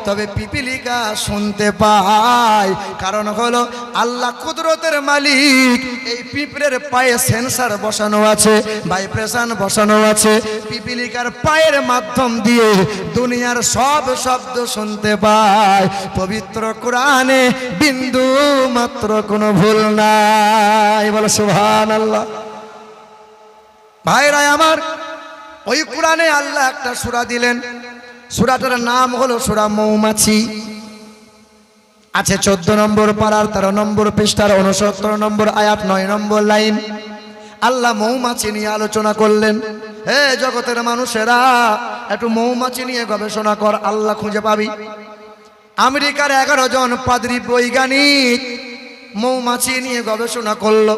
তবে পিপিলিকা শুনতে পায়। কারণ হলো আল্লাহ কুদরতের মালিক, এই পিঁপড়ের পায়ে সেন্সার বসানো আছে, ভাইব্রেশন বসানো আছে, পিপিলিকার পায়ের মাধ্যম দিয়ে দুনিয়ার সব শব্দ শুনতে পায়। পবিত্র কোরআনে বিন্দু মাত্র কোনো ভুল নাই, বলো সুবহানাল্লাহ। ভাইরা আমার, ওই কোরআনে আল্লাহ একটা সূরা দিলেন, সূরাটার নাম হলো সূরা মৌমাছি। আছে 14 নম্বর পারার 13 নম্বর পৃষ্ঠার 69 নম্বর আয়াত 9 নম্বর লাইন। আল্লাহ মৌমাছি নিয়ে আলোচনা করলেন। হে জগতের মানুষেরা, একটু মৌমাছি নিয়ে গবেষণা কর, আল্লাহ খুঁজে পাবি। আমেরিকার 11 জন পাদ্রী বৈজ্ঞানিক মৌমাছি নিয়ে গবেষণা করলো।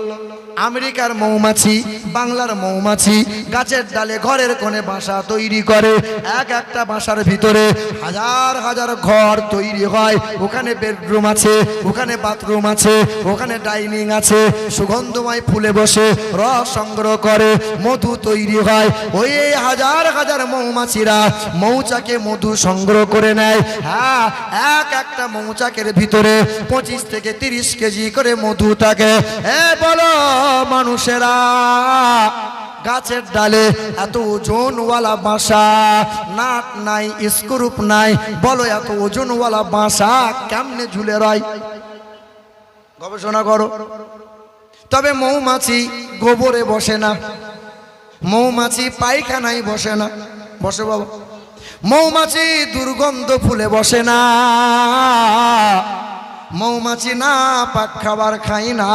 আমেরিকার মৌমাছি, বাংলার মৌমাছি গাছের ডালে ঘরের কোণে বাসা তৈরি করে। এক একটা বাসার ভিতরে হাজার হাজার ঘর তৈরি হয়। ওখানে বেডরুম আছে, ওখানে বাথরুম আছে, ওখানে ডাইনিং আছে। সুগন্ধময় ফুলে বসে রস সংগ্রহ করে, মধু তৈরি হয়। ওই হাজার হাজার মৌমাছিরা মৌচাকে মধু সংগ্রহ করে নেয়। হ্যাঁ, এক একটা মৌচাকের ভিতরে 25 থেকে 30 কেজি করে মধু থাকে। বলো মানুষেরা, গাছের ডালে এত ওজনওয়ালা বাসা, নাট নাই, স্ক্রুপ নাই, বলো এত ওজনওয়ালা বাসা কেমনে ঝুলে রয়? গবেষণা করো। তবে মৌমাছি গোবরে বসে না, মৌমাছি পায়খানায় বসে না। বসে বাবা? মৌমাছি দুর্গন্ধ ফুলে বসে না, মৌমাছি না পাক খাবার খাই না।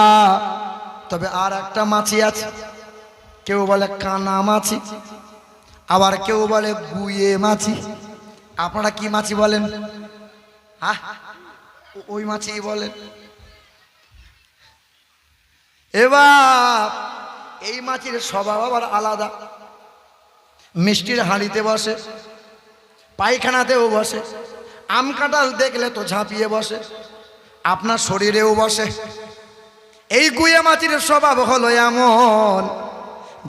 তবে আর একটা মাছি আছে, কেউ বলে কানা মাছি, আবার কেউ বলে গুয়ে মাছি। আপনারা কি মাছি বলেন? ওই মাছি বলেন। এবার এই মাছির স্বভাব আবার আলাদা। মিষ্টির হাঁড়িতে বসে, পায়খানাতেও বসে, আম কাঁঠাল দেখলে তো ঝাঁপিয়ে বসে, আপনার শরীরেও বসে। এই গুয়ে মাছির স্বভাব হলো এমন,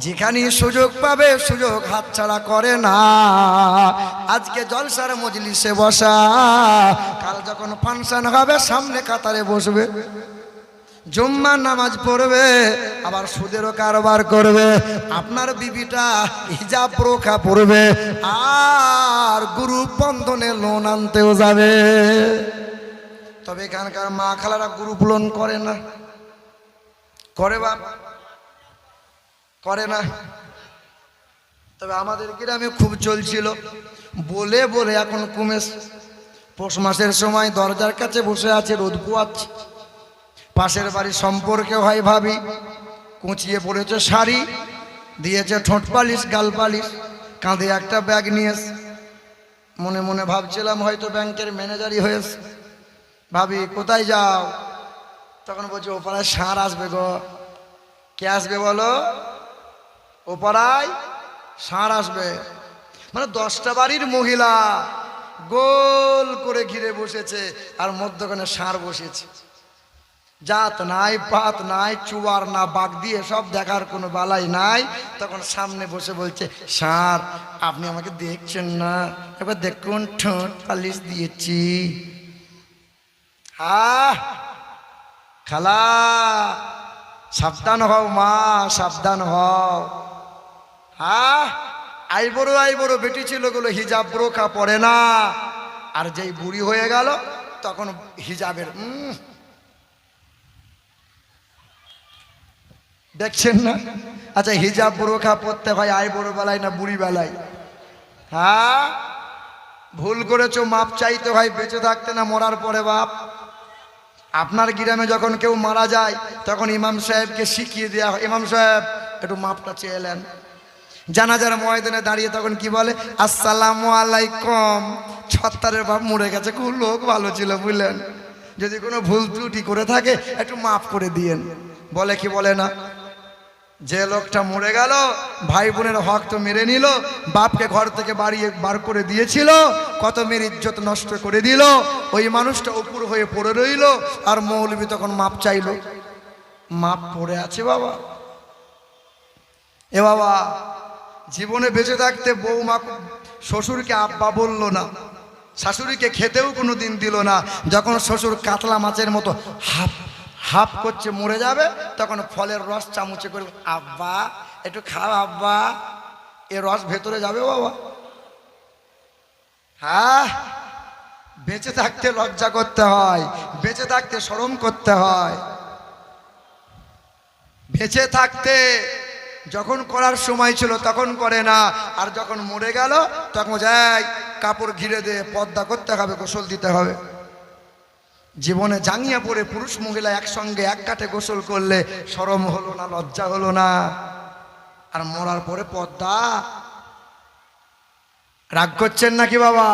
যেখানে সুযোগ পাবে সুযোগ হাতছাড়া করে না। আজকে জলসার মজলিসে বসা, কাল যখন ফাংশন হবে সামনে কাতারে বসবে, জুম্মার নামাজ পড়বে, আবার সুদেরও কারবার করবে। আপনার বিবিটা হিজাব বোরকা পড়বে, আর গ্রুপ বন্ধনে লোন আনতেও যাবে। তবে এখানকার মা খালারা গ্রুপ লোন করে না? করে বাপ? করে না? তবে আমাদের গ্রামে খুব চলছিল, বলে বলে এখন কমেছে। পৌষ মাসের সময় দরজার কাছে বসে আছে, রোদ পোয়াচ্ছে। পাশের বাড়ির সম্পর্কে হয় ভাবি, কুঁচিয়ে পড়েছে শাড়ি, দিয়েছে ঠোঁট পালিশ, গাল পালিশ, কাঁধে একটা ব্যাগ নিয়েছে। মনে মনে ভাবছিলাম হয়তো ব্যাংকের ম্যানেজারই হয়েছে। ভাবি কোথায় যাও? তখন বলছে ও পাড়ায় ষাঁড় আসবে গো। কে আসবে বলো? ও পাড়ায় ষাঁড় আসবে। মানে 10টা বাড়ির মহিলা গোল করে ঘিরে বসেছে, আর মধ্যখানে ষাঁড় বসেছে। জাত নাই, পাত নাই, চুয়ার না বাগ দিয়ে সব দেখার কোনো বালাই নাই। তখন সামনে বসে বলছে, ষাঁড় আপনি আমাকে দেখছেন না? এবার দেখুন ঠোঁট পালিশ দিয়েছি। খালা সাবধান হও, মা সাবধান হও। আইবড়ো বেটি ছিল গুলো হিজাব বোরকা পরে না, আর যেই বুড়ি হয়ে গেল তখন হিজাবের দেখছেন না? আচ্ছা, হিজাব বোরকা পরতে হয় আইবড়ো বেলায় না বুড়ি বেলায়? ভুল করেছো, মাপ চাইতে হয় বেঁচে থাকতে না মরার পরে বাপ। আপনার গ্রামে যখন কেউ মারা যায় তখন ইমাম সাহেবকে শিখিয়ে দেওয়া হয়, ইমাম সাহেব একটু মাপটা চেয়ে এলেন। জানাজার ময়দানে দাঁড়িয়ে তখন কি বলে? আসসালামু আলাইকুম। ছত্তারের বাপ মরে গেছে, খুব লোক ভালো ছিল বুঝলেন, যদি কোনো ভুল ত্রুটি করে থাকে একটু মাফ করে দিয়েন। বলে কি বলে না? যে লোকটা মরে গেল, ভাই বোনের হক তো মেরে নিল, বাপকে ঘর থেকে বার করে দিয়েছিল, কত মেয়ের ইজ্জত নষ্ট করে দিল, ওই মানুষটা উপর হয়ে পড়ে রইল, আর মৌলবি তখন মাপ চাইল। মাপ পড়ে আছে বাবা। এ বাবা, জীবনে বেঁচে থাকতে বৌমা শ্বশুরকে আব্বা বলল না, শাশুড়িকে খেতেও কোনো দিন দিল না। যখন শ্বশুর কাতলা মাছের মতো হাফ হাফ করছে মরে যাবে, তখন ফলের রস চামচে করে, আব্বা একটু খাও আব্বা, এ রস ভেতরে যাবে বাবা। বেঁচে থাকতে লজ্জা করতে হয়, বেঁচে থাকতে শরম করতে হয়। বেঁচে থাকতে যখন করার সময় ছিল তখন করে না, আর যখন মরে গেল তখন যাই কাপড় ঘিরে দিয়ে পর্দা করতে হবে, গোসল দিতে হবে। জীবনে জাঙ্গিয়া পরে পুরুষ মহিলা একসঙ্গে এক কাঠে গোসল করলে শরম হলো না, লজ্জা হলো না? আর মরার পরে পর্দা। রাগ করছেন নাকি বাবা?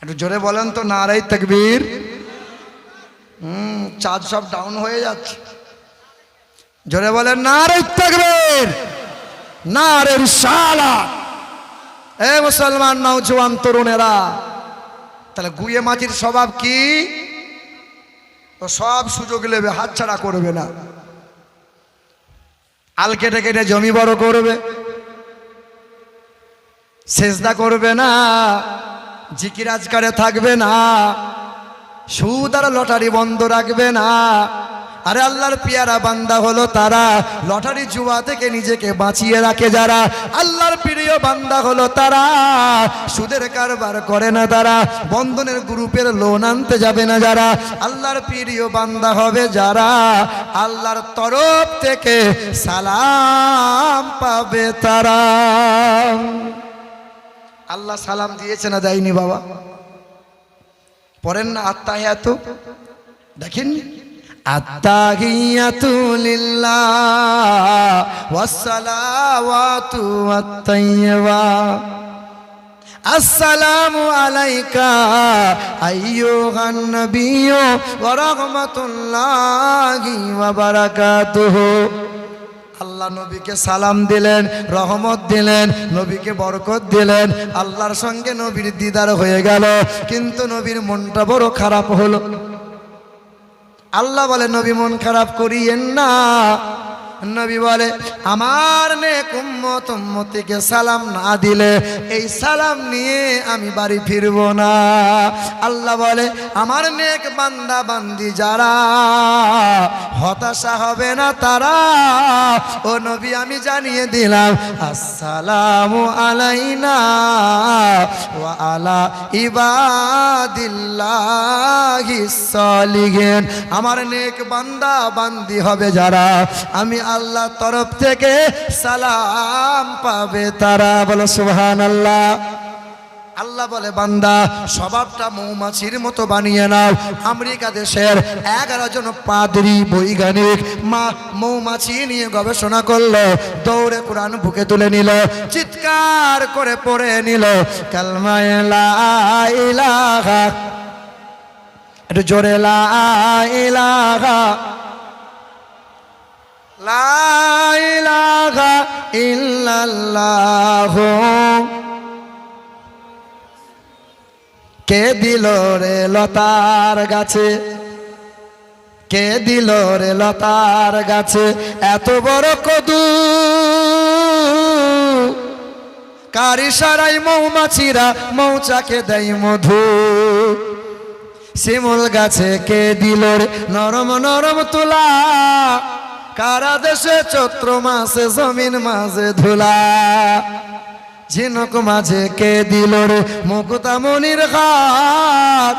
একটু জোরে বলেন তো, নারায়ে তাকবীর। চাঁদ সব ডাউন হয়ে যাচ্ছে। জোরে বলেন নারায়ে তাকবীর, নারে রিসালাত। এ মুসলমান নওজোয়ান তরুণেরা, তাহলে গুয়ে মাঝির স্বভাব কি? ও সব সুযোগ নেবে, হাতছাড়া করবে না। আল কেটে কেটে জমি বড় করবে, সেজদা করবে না, জিকির আজকারে থাকবে না, সুদ আর লটারি বন্ধ রাখবে না। আরে আল্লাহর পিয়ারা বান্দা হলো তারা লটারি জুয়া থেকে নিজেকে বাঁচিয়ে রাখে যারা। আল্লাহর প্রিয় বান্দা হলো তারা সুদের কারবার করে না, তারা বন্ধনের গ্রুপের লোন আনতে যাবে না যারা। আল্লাহর প্রিয় বান্দা হবে যারা আল্লাহর তরফ থেকে সালাম পাবে তারা। আল্লাহ সালাম দিয়েছে না দেয়নি বাবা? পড়েন না আত্তাহিয়াতু, দেখেননি? আত্তাহিয়াতু লিল্লাহ ওয়াসসালাওয়াতু ওয়াত-তাইয়্যিবা, আসসালামু আলাইকা আইয়ুহান নাবিয়্যু ওয়া রাহমাতুল্লাহি ওয়া বারাকাতুহু। আল্লাহ নবীকে সালাম দিলেন, রহমত দিলেন, নবীকে বরকত দিলেন, আল্লাহর সঙ্গে নবীর দিদার হয়ে গেল। কিন্তু নবীর মনটা বড় খারাপ হলো। আল্লাহ বলে নবী মন খারাপ করিয়েন না। নবী বলে আমার নেক উম্মত উম্মতিকে সালাম না দিলে এই সালাম নিয়ে আমি বাড়ি ফিরবো না। আল্লাহ বলে আমার নেক বান্দা বান্দি যারা হতাশা হবে না তারা, ও নবী আমি জানিয়ে দিলাম আসসালামু আলাইনা ওয়া আলা ইবাদিল্লাহিস সালিহিন। আমার নেক বান্দা বান্দি হবে যারা, আমি আল্লাহ তরফ থেকে সালাম পাবে তারা। বলো সুবহানাল্লাহ। আল্লাহ বলে বান্দা স্বভাবটা মৌমাছির মতো বানিয়ে নাও। আমেরিকা দেশের 11 জন পাদ্রী বৈজ্ঞানিক মৌমাছি নিয়ে গবেষণা করলো, দৌড়ে কোরআন বুকে তুলে নিল, চিৎকার করে পড়ে নিল কালমা লা ইলাহা, একটু জোরে লা ইলাহা লা ইলাহা ইল্লাল্লাহ। কে দিল রে লতার গাছে, কে দিল রে লতার গাছে এত বড় কদু, কার ইশারায় মৌমাছিরা মৌচাকে দেয় মধু। শিমুল গাছে কে দিল রে নরম নরম তুলা, কারা দেশে চৈত্র মাসে জমিন মাঝে ধুলা। ঝিনুক মাঝে কে দিল রে মুক্তামণির হাত,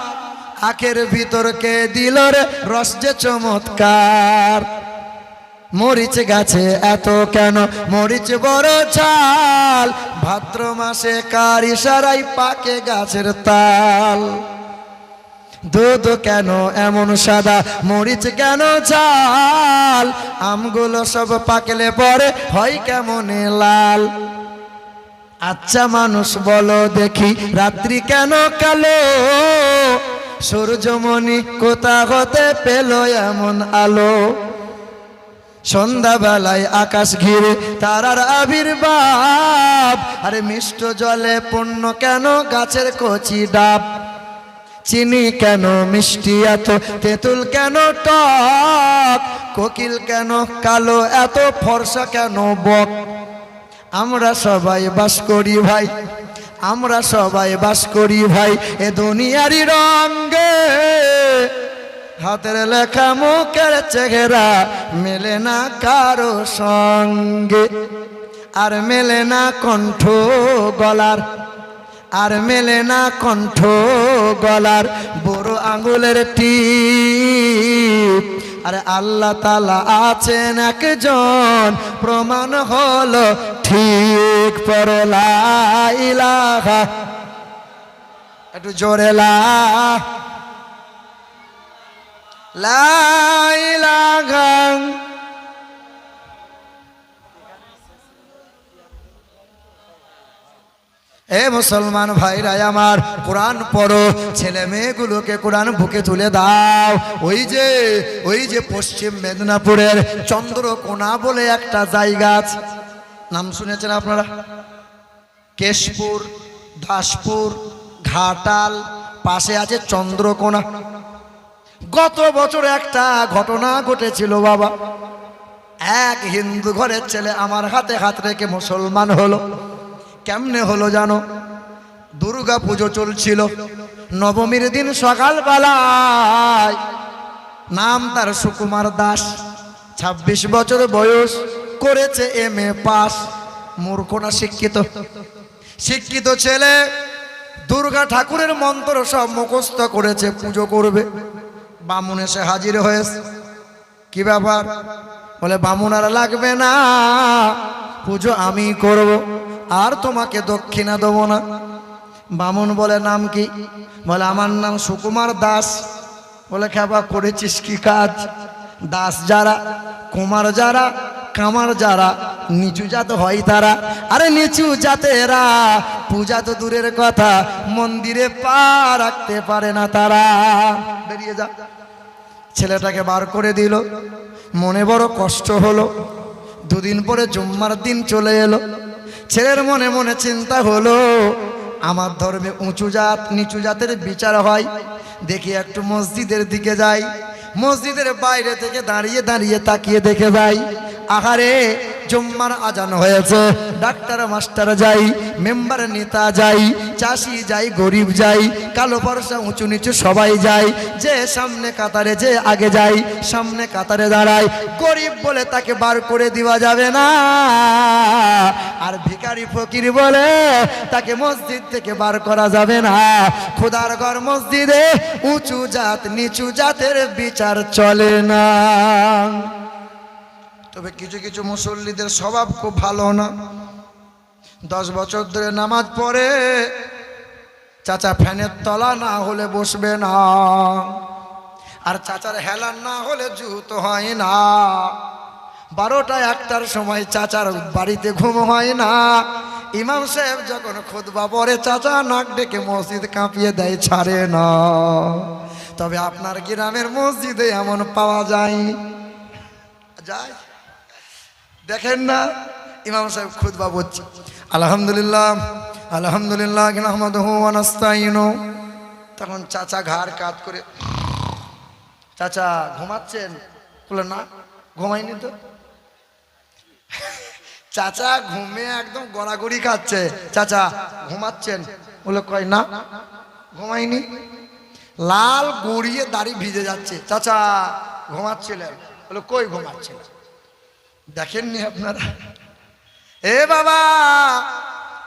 আখের ভিতর কে দিল রে রস যে চমৎকার। মরিচ গাছে এত কেন মরিচ বড় ঝাল, ভাদ্র মাসে কার ইশারায় পাকে গাছের তাল। দুধ কেন এমন সাদা, মরিচ কেন ঝাল, আমগুলো সব পাকলে পরে হয় কেমনে লাল। আচ্ছা মানুষ বলো দেখি রাত্রি কেন কালো, সূর্যমণি কোথা হতে পেল এমন আলো। সন্ধ্যাবেলায় আকাশ ঘিরে তারার আবির্ভাব, আরে মিষ্ট জলে পূর্ণ কেন গাছের কচি ডাব। চিনি কেন মিষ্টি এত, তেঁতুল কেন টক, কোকিল কেন কালো এত, ফর্সা কেন বক। আমরা সবাই বাস করি ভাই, আমরা সবাই বাস করি ভাই এ দুনিয়ারই রঙে। হাতের লেখা মুখের চেহারা মেলে না কারো সঙ্গে, আর মেলে না কণ্ঠ গলার, আর মেলে না কণ্ঠ গলার বড় আঙ্গুলের টিপ। আরে আল্লাহ তাআলা আছেন একজন, প্রমাণ হলো ঠিক। পড়ো লা ইলাহা, একটু জোরে লা ইলাহা এ মুসলমান ভাইরা আমার, কোরআন পড়ো, ছেলে মেয়েগুলোকে কোরআন বুকে তুলে দাও। ওই যে পশ্চিম মেদিনীপুরের চন্দ্রকোনা বলে একটা জায়গা আছে, নাম শুনেছেন আপনারা? কেশপুর, দাসপুর, ঘাটাল, পাশে আছে চন্দ্রকোনা। গত বছর একটা ঘটনা ঘটেছিল বাবা। এক হিন্দু ঘরের ছেলে আমার হাতে হাত রেখে মুসলমান হলো। কেমনে হলো জানো? দুর্গা পুজো চলছিল, নবমীর দিন সকালবেলায়, নাম তার সুকুমার দাস, 26 বছর বয়স, করেছে MA পাস। মূর্খ না শিক্ষিত? শিক্ষিত ছেলে দুর্গা ঠাকুরের মন্ত্র সব মুখস্থ করেছে, পুজো করবে। বামুন এসে হাজির হয়েছে। কি ব্যাপার? বলে বামুন আর লাগবে না, পুজো আমি করব, আর তোমাকে দক্ষিণা দেবো না। বামুন বলে নাম কি? বলে আমার নাম সুকুমার দাস। বলে খেপা করেছিস কি কাজ? দাস যারা, কুমার যারা, কামার যারা, নিচু জাত হয় তারা। আরে নিচু জাতেরা পূজা তো দূরের কথা, মন্দিরে পা রাখতে পারে না তারা। বেরিয়ে যা। ছেলেটাকে বার করে দিল। মনে বড় কষ্ট হলো। দুদিন পরে জুম্মার দিন চলে এলো। ছেলের মনে মনে চিন্তা হলো, আমার ধর্মে উঁচু জাত নিচু জাতের বিচার হয়, দেখি একটু মসজিদের দিকে যাই। মসজিদের বাইরে থেকে দাঁড়িয়ে দাঁড়িয়ে তাকিয়ে দেখে যাই, আহারে জুম্মার আজান হয়েছে। ডাক্তার মাস্টার যাই, মেম্বার নেতা যাই, চাষি যাই, গরিব যাই, কালো পয়সা উঁচু নিচু সবাই যাই। যে সামনে কাতারে, যে আগে যাই, সামনে কাতারে দাঁড়াই। গরিব বলে তাকে বার করে দেওয়া যাবে না, আর ভিখারি ফকির বলে তাকে মসজিদ থেকে বার করা যাবে না। খোদার ঘর মসজিদে উঁচু জাত নিচু জাতের বিচার চলে না। তবে কিছু কিছু মুসল্লিদের স্বভাব খুব ভালো না। 10 বছর ধরে নামাজ পড়ে, চাচা ফ্যানের তলা না হলে বসবে না, আর চাচার হেলান না হলে জুতো হয় না। 12টা 1টার সময় চাচার বাড়িতে ঘুম হয় না। ইমাম সাহেব যখন খুতবা পড়ে, চাচা নাক ডেকে মসজিদ কাঁপিয়ে দেয়, ছাড়ে না। তবে আপনার গ্রামের মসজিদে এমন পাওয়া যায়নি। যায় দেখেন না, ইমাম সাহেব খুতবা বলছে, আলহামদুলিল্লাহ আলহামদুলিল্লাহ নাহমাদুহু ওয়া নাস্তাইনু। তখন চাচা ঘাড় কাত করে, চাচা ঘুমাচ্ছেন? বলে না, ঘুমাইনি তো। চাচা ঘুমে একদম গড়াগড়ি খাচ্ছে। চাচা ঘুমাচ্ছেন? বলে কয় না, ঘুমাইনি। লাল গড়িয়ে দাড়ি ভিজে যাচ্ছে। চাচা ঘুমাচ্ছিলেন? বলে কই ঘুমাচ্ছিলেন? দেখেননি আপনারা? এ বাবা,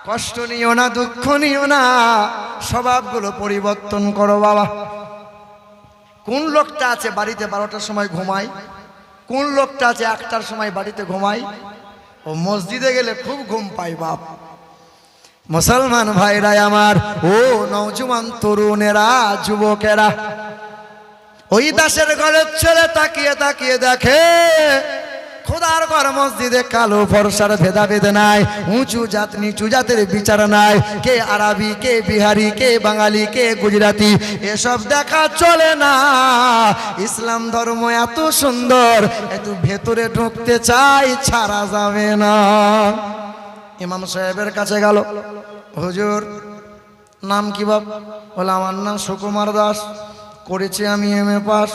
কষ্ট নিও না, দুঃখ নিও না, স্বভাবগুলো পরিবর্তন করো বাবা। কোন লোকটা আছে বাড়িতে 12টার সময় ঘুমায়? কোন লোকটা আছে 1টার সময় বাড়িতে ঘুমায়? ও মসজিদে গেলে খুব ঘুম পায় বাপ। মুসলমান ভাইরা আমার, ও নওজোয়ান তরুণেরা, যুবকেরা, ওই দাসের ঘরের ছেলে তাকিয়ে তাকিয়ে দেখে, খোদার ঘর মসজিদে কালো ফর্সার ভেদাভেদ নাই, উঁচু জাত নিচু জাতের বিচার নাই, কে আরবি, কে বিহারি, কে বাঙালি, কে গুজরাটি, এসব দেখা চলে না। ইসলাম ধর্ম এত সুন্দর, এত ভেতরে ঢুকতে চাই, ছাড়া যাবে না। ইমাম সাহেবের কাছে গেল, হুজুর নাম কি বাপ? বলে আমার নাম সুকুমার দাস, করেছি আমি MA পাস।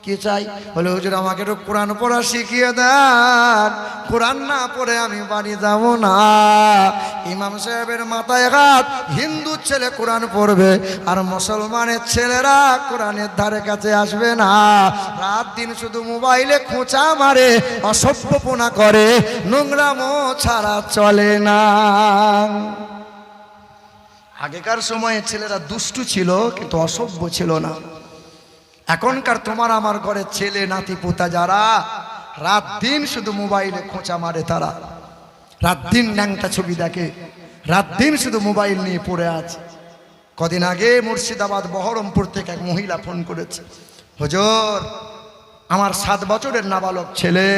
কি চাই? বলে হুজুর আমাকে একটু কোরআন পড়া শিখিয়ে দেন, কোরআন না পড়ে আমি বাড়ি যাব না। ইমাম সাহেবের মাথায় হাত। হিন্দু ছেলে কোরআন পড়বে, আর মুসলমানের ছেলেরা কোরআনের ধারে কাছে আসবে না। রাত দিন শুধু মোবাইলে খোঁচা মারে, অসভ্যপনা করে, নোংরামো ছাড়া চলে না। আগেকার সময়ে ছেলেরা দুষ্টু ছিল, কিন্তু অসভ্য ছিল না। এখনকার তোমার আমার ঘরের ছেলে নাতি পোতা যারা, রাত দিন শুধু মোবাইলে খোঁচা মারে, তারা রাত দিন ন্যাংটা ছবি দেখে, রাত দিন শুধু মোবাইল নিয়ে পড়ে আছে। কদিন আগে মুর্শিদাবাদ বহরমপুর থেকে এক মহিলা ফোন করেছে, হুজুর আমার 7 বছরের নাবালক ছেলে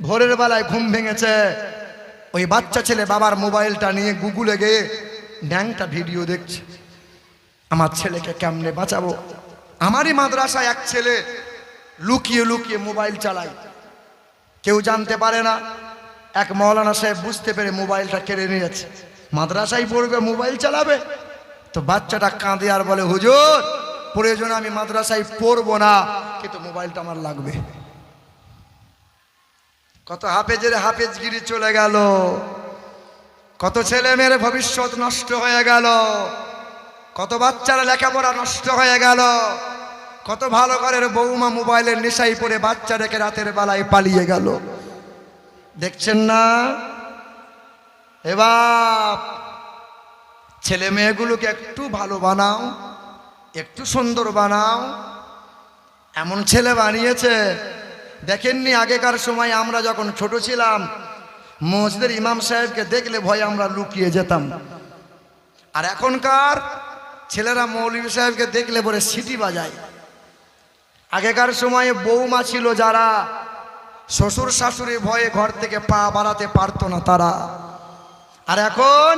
ভোরের বেলায় ঘুম ভেঙেছে, ওই বাচ্চা ছেলে বাবার মোবাইলটা নিয়ে গুগলে গিয়ে ন্যাংটা ভিডিও দেখছে, আমার ছেলেকে কেমনে বাঁচাবো। আমারই মাদ্রাসায় এক ছেলে লুকিয়ে লুকিয়ে মোবাইল চালায়, কেউ জানতে পারে না। এক মৌলানা সাহেব বুঝতে পেরে মোবাইলটা কেড়ে নিয়েছে। মাদ্রাসায় পড়বে, মোবাইল চালাবে। তো বাচ্চাটা কাঁদে আর বলে, হুজুর প্রয়োজনে আমি মাদ্রাসায় পড়বো না, কিন্তু মোবাইলটা আমার লাগবে। কত হাফেজের হাফেজগিরি চলে গেল, কত ছেলে মেয়ের ভবিষ্যৎ নষ্ট হয়ে গেল, কত বাচ্চারা লেখাপড়া নষ্ট হয়ে গেল, কত ভালো ঘরের বৌমা মোবাইলের নেশায় পড়ে বাচ্চা রেখে রাতের বেলায় পালিয়ে গেল। দেখছেন না? এবার ছেলে মেয়েগুলোকে একটু ভালো বানাও, একটু সুন্দর বানাও। এমন ছেলে বানিয়েছে, দেখেননি আগেকার সময় আমরা যখন ছোট ছিলাম, মসজিদের ইমাম সাহেবকে দেখলে ভয়ে আমরা লুকিয়ে যেতাম। আর এখনকার ছেলেরা মৌলভী সাহেবকে দেখলে পরে সিটি বাজায়। আগেকার সময়ে বৌমা ছিল যারা শ্বশুর শাশুড়ি ভয়ে ঘর থেকে পা বাড়াতে পারতো না তারা, আর এখন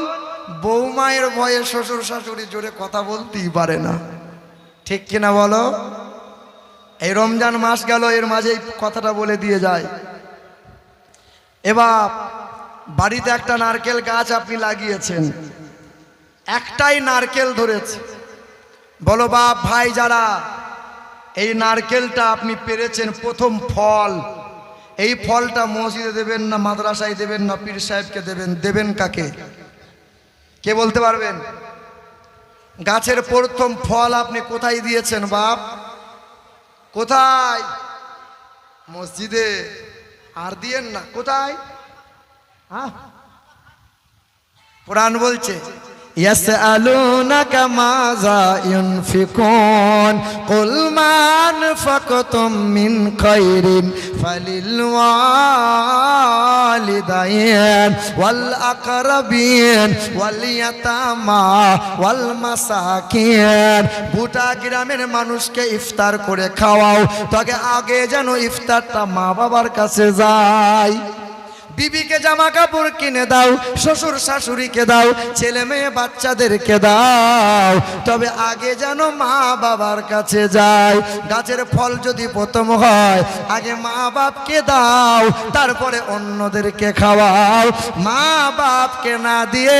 বৌমায়ের ভয়ে শ্বশুর শাশুড়ি জোরে কথা বলতেই পারে না। ঠিক কিনা বলো? এই রমজান মাস গেল, এর মাঝেই কথাটা বলে দিয়ে যায়। এবার বাড়িতে একটা নারকেল গাছ আপনি লাগিয়েছেন, একটাই নারকেল ধরেছে। বলো বাপ ভাই যারা, এই নারকেলটা আপনি পেরেছেন, প্রথম ফল, এই ফলটা মসজিদে দেবেন না মাদ্রাসায় দেবেন না পীর সাহেবকে দেবেন? দেবেন কাকে? কে বলতে পারবেন? গাছের প্রথম ফল আপনি কোথায় দিয়েছেন বাপ? কোথায়? মসজিদে। আর দিয়েন না কোথায়? কোরআন বলছে, ইয়াসআলুনাকা মাযা ইউনফিকুন কুল মা আনফাকতুম মিন খায়রিন ফালিল ওয়ালিদাইন ওয়াল আকরাবিন ওয়াল ইয়াতামা ওয়াল মাসাকিন। গোটা গ্রামের মানুষকে ইফতার করে খাওয়াও, তবে আগে যেন ইফতারটা মা বাবার কাছে যায়। বিবিকে জামা কাপড় কিনে দাও, শ্বশুর শাশুড়িকে দাও, ছেলে মেয়ে বাচ্চাদেরকে দাও, তবে আগে যেন মা বাবার কাছে যায়। গাছের ফল যদি প্রথম হয়, আগে মা বাপকে দাও, তারপরে অন্যদেরকে খাওয়াও। মা বাপকে না দিয়ে,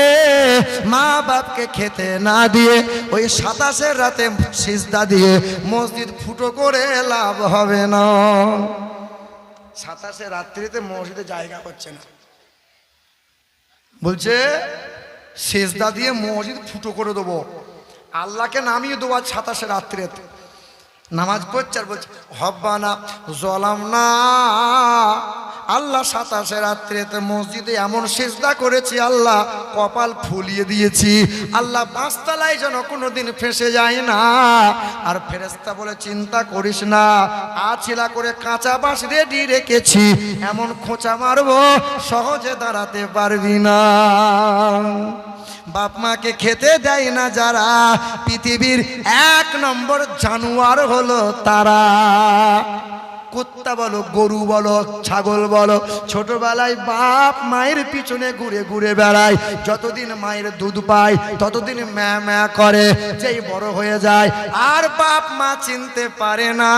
মা বাপকে খেতে না দিয়ে, ওই 27 রাতে সিজদা দিয়ে মসজিদ ফুটো করে লাভ হবে না। 27 রাত্রিতে মসজিদে জায়গা হচ্ছে না, বলছে সিজদা দিয়ে মসজিদ ফুটো করে দেবো, আল্লাহকে নামিয়ে দেবো। 27 রাত্রিতে নামাজ পড়ছে আর বলছে হব্বানা জলামনা, আল্লাহ 27 রাত্রিতে মসজিদে এমন সিজদা করেছি, আল্লাহ কপাল ফুলিয়ে দিয়েছি, আল্লাহ 5 তলায় যেন কোনোদিন ফেঁসে যায় না। আর ফেরেশতা বলে চিন্তা করিস না, আছিলা করে কাঁচা বাঁশ রেডি রেখেছি, এমন খোঁচা মারবো সহজে দাঁড়াতে পারবি না। বাপ মাকে খেতে দেয় না যারা, পৃথিবীর 1 নম্বর জানোয়ার হলো তারা। কুত্তা বলো, গরু বলো, ছাগল বলো, ছোটবেলায় বাপ মায়ের পিছনে ঘুরে ঘুরে বেড়ায়, যতদিন মায়ের দুধ পায় ততদিন ম্যা ম্যা করে, যেই বড় হয়ে যায় আর বাপ মা চিনতে পারে না,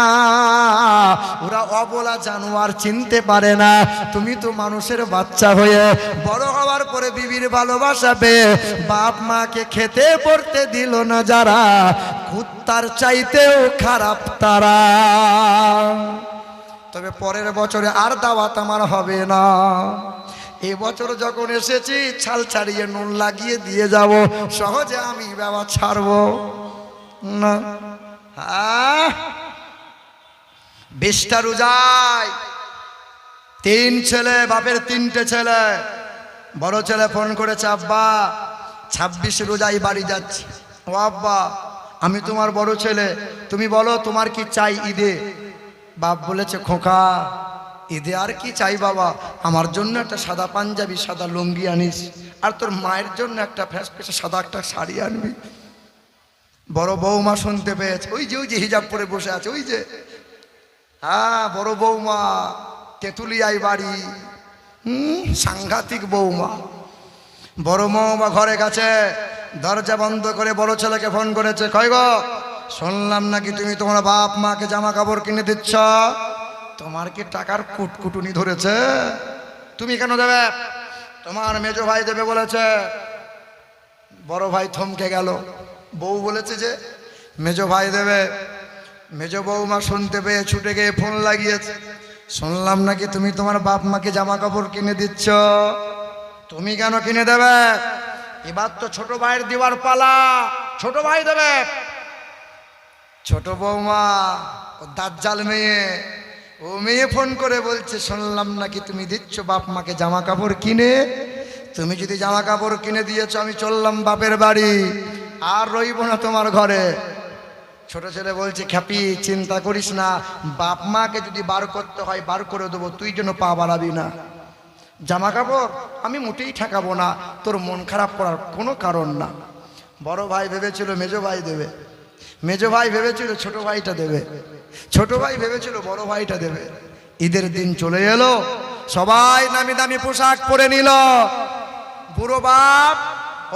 ওরা অবলা জানোয়ার, চিনতে পারে না। তুমি তো মানুষের বাচ্চা হয়ে বড় হওয়ার পরে বিবির ভালোবাসা পেয়ে বাপ মাকে খেতে পড়তে দিল না যারা, কুত্তার চাইতেও খারাপ তারা। তবে পরের বছরে আর দাওয়াত আমার হবে না। এবছর যখন এসেছি ছাল ছাড়িয়ে নুন লাগিয়ে দিয়ে যাব, সহজে আমি বাবা ছাড়ব না। 20টা রোজায় 3 ছেলে, বাপের 3টে ছেলে। বড় ছেলে ফোন করেছে, আব্বা 26 রোজায় বাড়ি যাচ্ছি। ও আব্বা, আমি তোমার বড় ছেলে, তুমি বলো তোমার কি চাই ঈদে? বাপ বলেছে, খোকা ঈদে আর কি চাই বাবা, আমার জন্য একটা সাদা পাঞ্জাবি, সাদা লুঙ্গি আনিস, আর তোর মায়ের জন্য একটা ফ্যাসফ্যাসে সাদা একটা শাড়ি আনবি। বড় বৌমা শুনতে পেয়েছে, ওই যে হিজাব পরে বসে আছে, ওই যে, হ্যাঁ বড় বৌমা, তেঁতুলিয়ায় বাড়ি, সাংঘাতিক বৌমা। বড় বৌমা ঘরে গেছে, দরজা বন্ধ করে বড় ছেলেকে ফোন করেছে, কই গো, শুনলাম নাকি তুমি তোমার বাপ মাকে জামা কাপড় কিনে দিচ্ছ, তোমার কি টাকার কুটকুটুনি ধরেছে? তুমি কেন দেবে? তোমার মেজো ভাই দেবে বলেছে। বড় ভাই থমকে গেল। বউ বলেছে যে মেজো ভাই দেবে। মেজো বৌমা শুনতে পেয়ে ছুটে গিয়ে ফোন লাগিয়েছে, শুনলাম নাকি তুমি তোমার বাপ মাকে জামা কাপড় কিনে দিচ্ছ, তুমি কেন কিনে দেবে? এবার তো ছোট ভাইয়ের দেওয়ার পালা, ছোট ভাই দেবে। ছোট বৌমা ও দাজ্জাল মেয়ে, ও মেয়ে ফোন করে বলছে, শুনলাম নাকি তুমি দিচ্ছ বাপ মাকে জামা কাপড় কিনে, তুমি যদি জামা কাপড় কিনে দিয়েছো আমি চললাম বাপের বাড়ি, আর রইব না তোমার ঘরে। ছোট ছেলে বলছে, খ্যাপি চিন্তা করিস না, বাপ মাকে যদি বার করতে হয় বার করে দেবো, তুই যেন পা বাড়াবি না। জামা কাপড় আমি মোটেই ঠেকাবো না, তোর মন খারাপ করার কোনো কারণ না। বড় ভাই ভেবেছিল মেজো ভাই দেবে, মেজো ভাই ভেবেছিল ছোট ভাইটা দেবে, ছোট ভাই ভেবেছিল বড় ভাইটা দেবে। ঈদের দিন চলে এলো, সবাই নামি দামি পোশাক পরে নিল। বুড়ো বাপ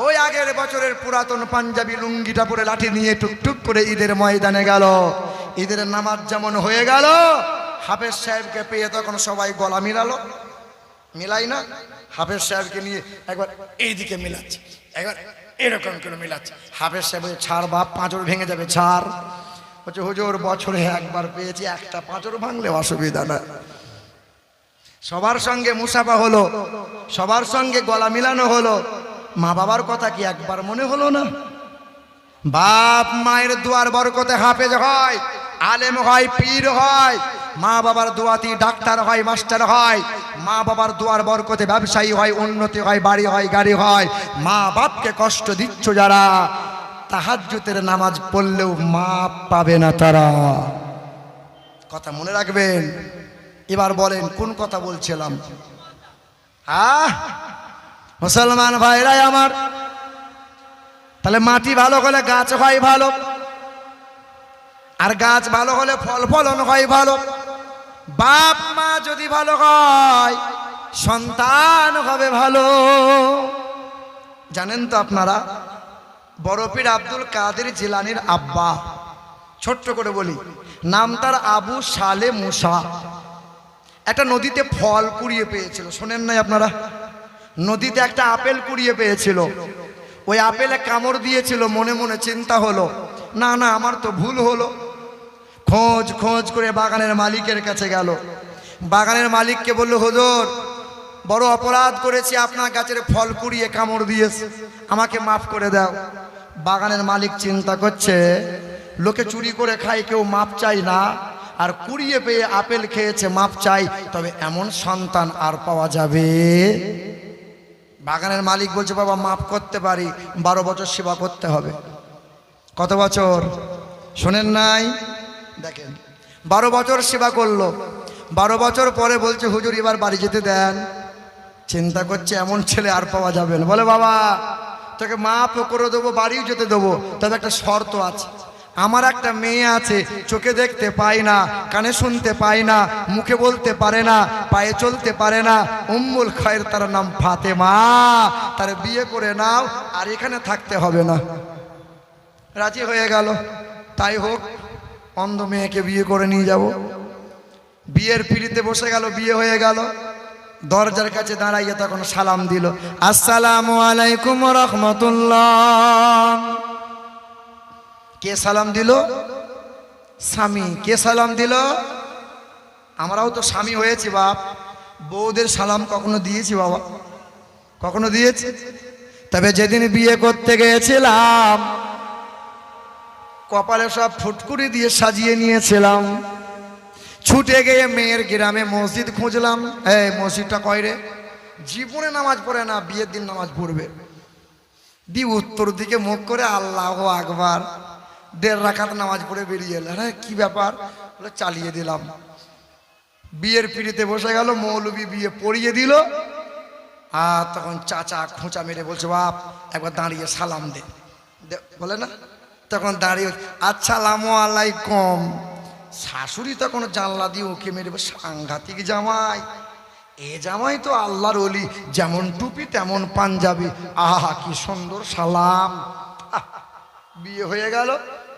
ওই আগের বছরের পুরাতন পাঞ্জাবি লুঙ্গিটা পরে লাঠি নিয়ে টুকটুক করে ঈদের ময়দানে গেল। ঈদের নামাজ যেমন হয়ে গেল, হাফেজ সাহেবকে পেয়ে তখন সবাই গলা মিলালো, মিলাই না, হাফেজ সাহেবকে নিয়ে একবার এইদিকে মিলাচ্ছে, একবার এরকম করে মিলাচ্ছে। হাফেজ সাহেব ছাড় বাপ, পাঁচর ভেঙে যাবে, ছাড়। বলছে, হুজুর বছরে একবার পেয়েছি, একটা পাঁচর ভাঙলে অসুবিধা না। সবার সঙ্গে মুসাফা হলো, সবার সঙ্গে গলা মিলানো হলো। মা বাবার কথা কি একবার মনে হলো না? বাপ মায়ের দুয়ার বরকতে হাফেজ হয়, আলেম হয়, পীর হয়। মা বাবার দোয়াতি ডাক্তার হয়, মাস্টার হয়। মা বাবার দুয়ার বরকতে ব্যবসায়ী হয়, উন্নতি হয়, বাড়ি হয়, গাড়ি হয়। মা বাপকে কষ্ট দিচ্ছ যারা, তাহাজ্জুদের নামাজ পড়লেও মাপ পাবে না তারা। কথা মনে রাখবেন। এবার বলেন কোন কথা বলছিলাম? মুসলমান ভাইরাই আমার, তাহলে মাটি ভালো হলে গাছ হয় ভালো, আর গাছ ভালো হলে ফল ফলন হয় ভালো। বাপ মা যদি ভালো হয়, সন্তান হবে ভালো। জানেন তো আপনারা, বড় পীর আব্দুল কাদের জিলানীর আব্বা, ছোট্ট করে বলি, নাম তার আবু সালে মুসা, একটা নদীতে ফল কুড়িয়ে পেয়েছিল। শোনেন নাই আপনারা? নদীতে একটা আপেল কুড়িয়ে পেয়েছিল। ওই আপেলে কামড় দিয়েছিল। মনে মনে চিন্তা হলো, না না আমার তো ভুল হলো। খোঁজ খোঁজ করে বাগানের মালিকের কাছে গেল। বাগানের মালিককে বলল, হুজুর বড় অপরাধ করেছি, আপনার গাছের ফল কুড়িয়ে কামড় দিয়েছে, আমাকে মাফ করে দাও। বাগানের মালিক চিন্তা করছে, লোকে চুরি করে খায়, কেউ মাপ চাই না, আর কুড়িয়ে পেয়ে আপেল খেয়েছে, মাপ চাই, তবে এমন সন্তান আর পাওয়া যাবে? বাগানের মালিক বলছে, বাবা মাফ করতে পারি, 12 বছর সেবা করতে হবে। কত বছর? শোনেন নাই? দেখেন, 12 বছর সেবা করলো। 12 বছর পরে বলছে, হুজুর এবার বাড়ি যেতে দেন। চিন্তা করছে, এমন ছেলে আর পাওয়া যাবে না। বলে, বাবা তোকে মাফ করে দেবো, বাড়িও যেতে দেবো, তবে একটা শর্ত আছে। আমার একটা মেয়ে আছে, চোখে দেখতে পায় না, কানে শুনতে পায় না, মুখে বলতে পারে না, পায়ে চলতে পারে না, উম্মুল খায়ের, তার নাম ফাতেমা, তার বিয়ে করে নাও, আর এখানে থাকতে হবে না। রাজি হয়ে গেল। তাই হোক, অন্ধ মেয়েকে বিয়ে করে নিয়ে যাব। বিয়ের পিড়িতে বসে গেল, বিয়ে হয়ে গেল। দরজার কাছে দাঁড়াইয়ে তখন সালাম দিল, আসসালামু আলাইকুম রাহমাতুল্লাহ। কে সালাম দিল? স্বামী। কে সালাম দিল? আমরাও তো স্বামী হয়েছি বাপ, বউদের সালাম কখনো দিয়েছি বাবা? কখনো দিয়েছি? তবে যেদিন বিয়ে করতে গিয়েছিলাম, কপালে সব ফুটকুরি দিয়ে সাজিয়ে নিয়েছিলাম। ছুটে গিয়ে মেয়ের গ্রামে মসজিদ খুঁজলাম। এই মসজিদটা কয় রে? জীবনে নামাজ পড়ে না, বিয়ের দিন নামাজ পড়বে। দি উত্তর দিকে মুখ করে আল্লাহু আকবার, 1.5 রাকাত নামাজ পড়ে বেরিয়ে এলো। হ্যাঁ কি ব্যাপার? বলে চালিয়ে দিলাম। বিয়ের পিড়িতে বসে গেল, মৌলবি বিয়ে পড়িয়ে দিল। আর তখন চাচা খোঁচা মেরে বলছে, বাপ একবার দাঁড়িয়ে সালাম দে। বলে না, তখন দাঁড়িয়ে আসসালামু আলাইকুম। শাশুড়ি তখন জানলা দিয়ে ওকে মেরে, সাংঘাতিক জামাই, এ জামাই তো আল্লাহর ওলি, যেমন টুপি তেমন পাঞ্জাবি, আহা কি সুন্দর সালাম। বিয়ে হয়ে গেল।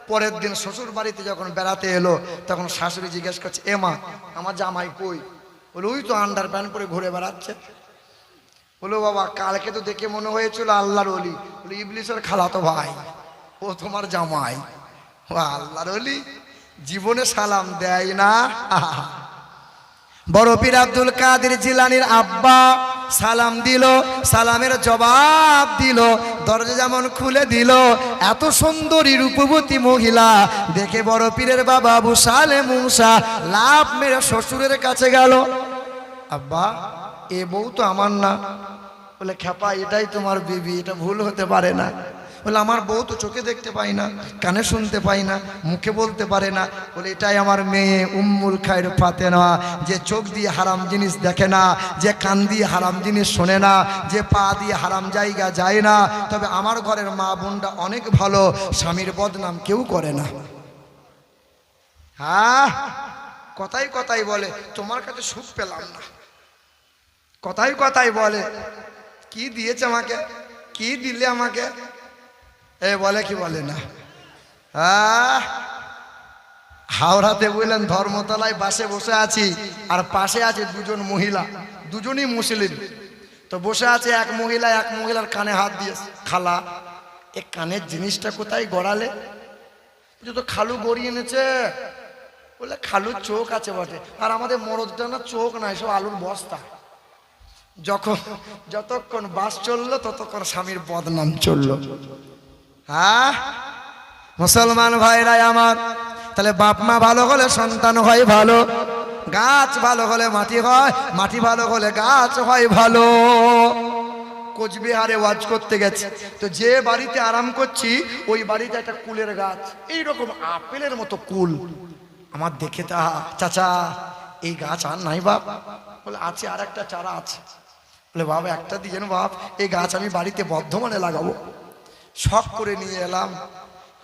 পরের দিন শ্বশুর বাড়িতে যখন বেড়াতে এলো, তখন শাশুড়ি জিজ্ঞেস করছে, এ মা, আমার জামাই কই? বলে, ওই তো আন্ডার প্যান্ট পরে ঘুরে বেড়াচ্ছে। বলো, বাবা কালকে তো দেখে মনে হয়েছিল আল্লাহর ওলি। বলে, ইবলিসের খালাতো ভাই, ও তোমার জামাই। ও আল্লাহর ওলি, জীবনে সালাম দেয় না। বড় পীর আব্দুল কাদের জিলানীর আব্বা সালাম দিল, সালামের জবাব দিল, দরজা যেমন খুলে দিল, এত সুন্দরী রূপবতী মহিলা দেখে বড় পীরের বাবা আবু সালে মুসা লাভ মেরে শ্বশুরের কাছে গেল। আব্বা, এ বউ তো আমার না। বলে, খেপা এটাই তোমার বিবি, এটা ভুল হতে পারে না। বলে, আমার বউ তো চোখে দেখতে পাই না, কানে শুনতে পাই না, মুখে বলতে পারে না। বলে, এটাই আমার মেয়ে উম্মুল খায়র ফাতেমা, যে চোখ দিয়ে হারাম জিনিস দেখে না, যে কান দিয়ে হারাম জিনিস শোনে না, যে পা দিয়ে হারাম জায়গা যায় না। তবে আমার ঘরের মা বোনটা অনেক ভালো, স্বামীর বদনাম কেউ করে না। হ্যাঁ, কথাই কথাই বলে তোমার কাছে সুখ পেলাম না, কথাই কথাই বলে কি দিয়েছে আমাকে, কি দিলে আমাকে, এ বলে কি বলে না। হাওড়াতে বললেন ধর্মতলায় বাসে বসে আছি, আর পাশে আছে দুজন মহিলা, দুজনই মুসলিম। তো বসে আছে এক মহিলা, এক মহিলার কানে হাত দিয়ে, খালা এ কানের জিনিসটা কোথায় গড়ালে? তো খালু গড়িয়ে এনেছে। বলে, খালুর চোখ আছে বটে, আর আমাদের মরদটা না চোখ নাই, সব আলুর বস্তা। যতক্ষণ বাস চললো ততক্ষণ স্বামীর বদনাম চললো। হ্যাঁ মুসলমান ভাইরা আমার, তাহলে বাপ মা ভালো হলে সন্তান হয় ভালো, গাছ ভালো হলে মাটি হয়, মাটি ভালো হলে গাছ হয় ভালো। কোচবিহারে ওয়াজ করতে গেছে, তো যে বাড়িতে আরাম করছি ওই বাড়িতে একটা কুলের গাছ, এইরকম আপেলের মতো কুল। আমার দেখে তা, চাচা এই গাছ আর নাই বাপ? বলে, আছে, আর একটা চারা আছে। বলে, বাবা একটা দিয়েন বাপ, এই গাছ আমি বাড়িতে বর্ধমানে লাগাবো। শখ করে নিয়ে এলাম,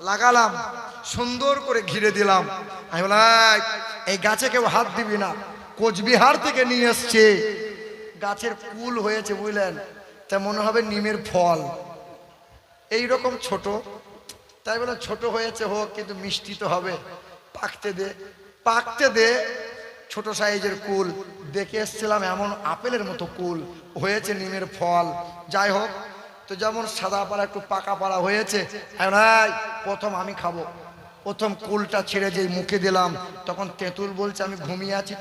লাগালাম, সুন্দর করে ঘিরে দিলাম। আমি বললাম, এই গাছে কেউ হাত দিবি না, কোচবিহার থেকে নিয়ে এসছে। গাছের কুল হয়েছে বুঝলেন, তা মনে হবে নিমের ফল, এইরকম ছোট। তাই বলে ছোট হয়েছে হোক, কিন্তু মিষ্টি তো হবে, পাকতে দে, পাকতে দে। ছোট সাইজের কুল দেখে এসছিলাম, এমন আপেলের মতো কুল হয়েছে, নিমের ফল। যাই হোক, তো যেমন সাদা পাড়া একটু পাকা পাড়া হয়েছে, প্রথম আমি খাবো। প্রথম কুলটা ছেড়ে যেই মুখে দিলাম, তখন তেঁতুল বলছে, আমি ঘুমিয়ে আছি,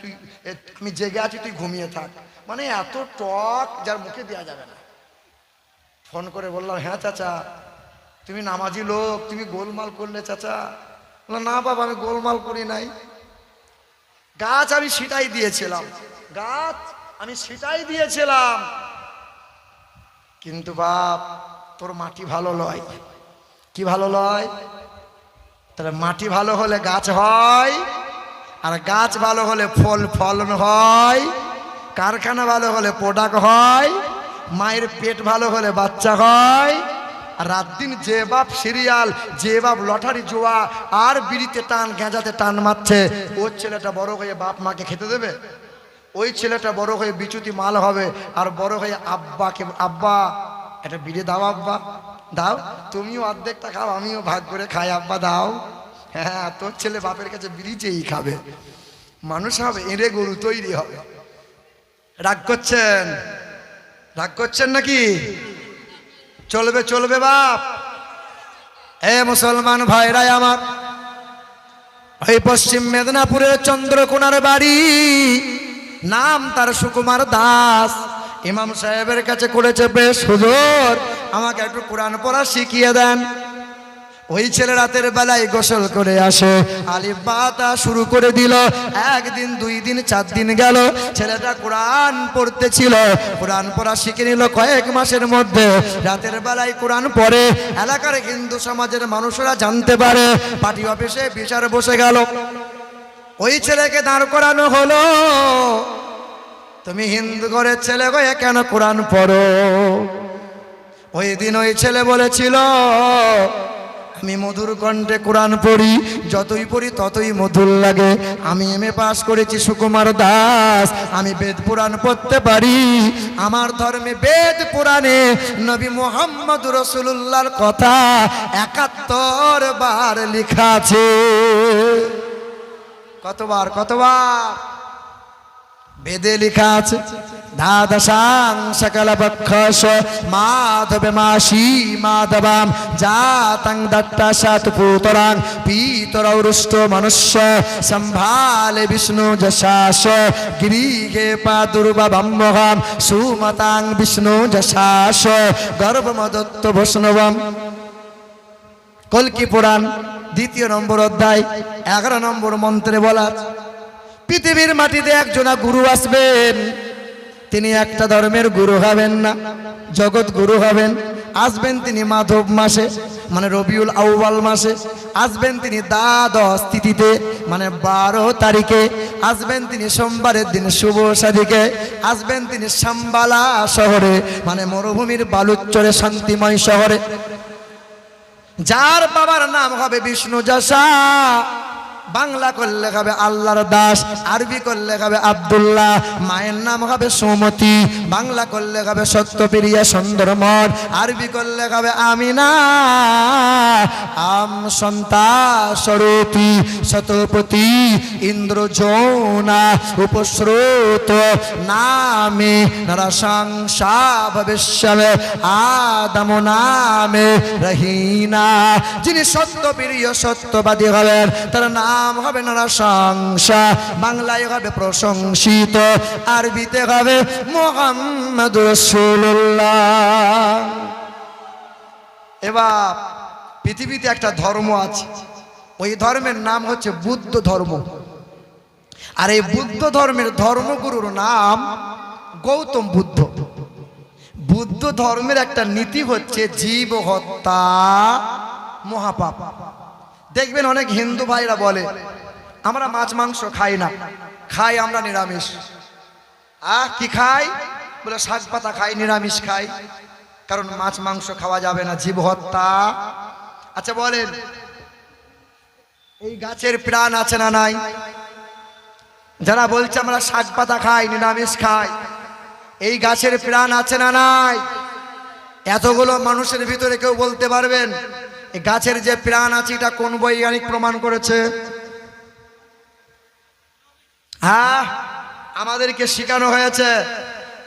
আমি জেগে আছি, তুই ঘুমিয়ে থাক। মানে এত টক, যার মুখে দেওয়া যাবে না। ফোন করে বললাম, হ্যাঁ চাচা তুমি নামাজি লোক, তুমি গোলমাল করলে চাচা? বললাম, না বাবা আমি গোলমাল করি নাই, গাছ আমি সিটাই দিয়েছিলাম, গাছ আমি সিটাই দিয়েছিলাম, কিন্তু বাপ তোর মাটি ভালো লয়। কি ভালো লয়? তাহলে মাটি ভালো হলে গাছ হয়, আর গাছ ভালো হলে ফলন হয়, কারখানা ভালো হলে প্রোডাক্ট হয়, মায়ের পেট ভালো হলে বাচ্চা হয়। আর রাত দিন যে বাপ সিরিয়াল, যে বাপ লটারি জোয়া আর বিড়িতে টান, গেঁজাতে টান মারছে, ওর ছেলেটা বড় হয়ে বাপ মাকে খেতে দেবে? ওই ছেলেটা বড় হয়ে বিচুতি মাল হবে, আর বড় হয়ে আব্বাকে, আব্বা এটা বিড়ি দাও, আব্বা দাও, তুমিও অর্ধেকটা খাও, আমিও ভাগ করে খাই, আব্বা দাও। হ্যাঁ, তোর ছেলে বাপের কাছে বিড়ি চেয়েই খাবে, মানুষ হবে, এঁড়ে গরু তৈরি হবে। রাগ করছেন? রাগ করছেন নাকি? চলবে চলবে বাপ। এ মুসলমান ভাইরাই আমার, এই পশ্চিম মেদিনীপুরের চন্দ্রকোনার বাড়ি, নাম তার সুকুমার দাস। ইমাম সাহেবের কাছে করেছে বেশ, হুজুর আমাকে একটু কোরআন পড়া শিখিয়ে দেন। ওই ছেলে রাতের বেলায় গোসল করে আসে, আলিফ বা তা শুরু করে দিল। একদিন, 2 দিন, 4 দিন গেল, ছেলেটা কোরআন পড়তেছিল, কোরআন পড়া শিখে নিল কয়েক মাসের মধ্যে। রাতের বেলায় কোরআন পড়ে, এলাকার হিন্দু সমাজের মানুষরা জানতে পারে, পার্টি অফিসে বিচার বসে গেল। ওই ছেলেকে দাঁড় করানো হলো, তুমি হিন্দু ঘরের ছেলে হয়ে কেন কোরআন পড়ো? ওই দিন ওই ছেলে বলেছিল, আমি মধুর কণ্ঠে কোরআন পড়ি, যতই পড়ি ততই মধুর লাগে। আমি এমএ পাস করেছি সুকুমার দাস, আমি বেদ পুরাণ পড়তে পারি। আমার ধর্মে বেদ পুরাণে নবী মুহাম্মদ রাসূলুল্লাহর কথা ৭১ বার লেখা আছে। কতবার বেদে লেখা আছে। দ্বাদশাং সকল বক্ষস মাধবে মাসি মাধবাম জাতং দত্তাশাত পুতরাং পিতরৌরুষ্ট মনুষ্য সম্ভালে বিষ্ণু যশাস গিরিহে পাদুর্বাভম্মহম সুমতাং বিষ্ণু যশাস গর্ভমদত্ত বৈষ্ণবম। কল্কি পুরাণ ২য় নম্বর অধ্যায় ১১ নম্বর মন্ত্রে বলা, পৃথিবীর মাটিতে একজনা গুরু আসবেন, তিনি একটা ধর্মের গুরু হবেন না, জগৎ গুরু হবেন। আসবেন তিনি মাধব মাসে মানে রবিউল আউয়াল মাসে, আসবেন তিনি দ্বাদশ তিথিতে মানে ১২ তারিখে, আসবেন তিনি সোমবারের দিন শুভ সাদিকে, আসবেন তিনি সাম্বালা শহরে মানে মরুভূমির বালুচরে শান্তিময় শহরে। যার বাবার নাম হবে বিষ্ণু যশা, বাংলা করলে হবে আল্লাহর দাস, আরবি করলে হবে আব্দুল্লাহ। মায়ের নাম হবে সুমতি, বাংলা করলে হবে সত্যপ্রিয়া সুন্দরমন, আরবি করলে হবে আমিনা। আম সন্তা স্বরূপী শতপতি ইন্দ্রজৌনা উপস্রোত নামে নরসংসা ভবিষ্যবে আদম নামে রহিনা। যিনি সত্যপ্রিয় সত্যবাদী হবেন তার নাম হবে নরসংসা, বাংলায় হবে প্রশংসিত, আরবিতে হবে মুহাম্মদ রাসূলুল্লাহ। এবার পৃথিবীতে একটা ধর্ম আছে, ওই ধর্মের নাম হচ্ছে বুদ্ধ ধর্ম। আর এই বুদ্ধ ধর্মের ধর্মগুরুর নাম গৌতম বুদ্ধ। বুদ্ধ ধর্মের একটা নীতি হচ্ছে জীব হত্যা মহাপাপ। দেখবেন অনেক হিন্দু ভাইরা বলে আমরা মাছ মাংস খাই না, খাই আমরা নিরামিষ। কি খাই বলে শাক পাতা খাই, নিরামিষ খাই, কারণ মাছ মাংস খাওয়া যাবে না, জীব হত্যা। আচ্ছা বলেন এই গাছের প্রাণ আছে না নাই? যারা বলছে আমরা শাক পাতা খাই নিরামিষ খাই, এই গাছের প্রাণ আছে না নাই? এতগুলো মানুষের ভিতরে কেউ বলতে পারবেন এই গাছের যে প্রাণ আছে এটা কোন বৈজ্ঞানিক প্রমাণ করেছে? হ্যাঁ, আমাদেরকে শেখানো হয়েছে,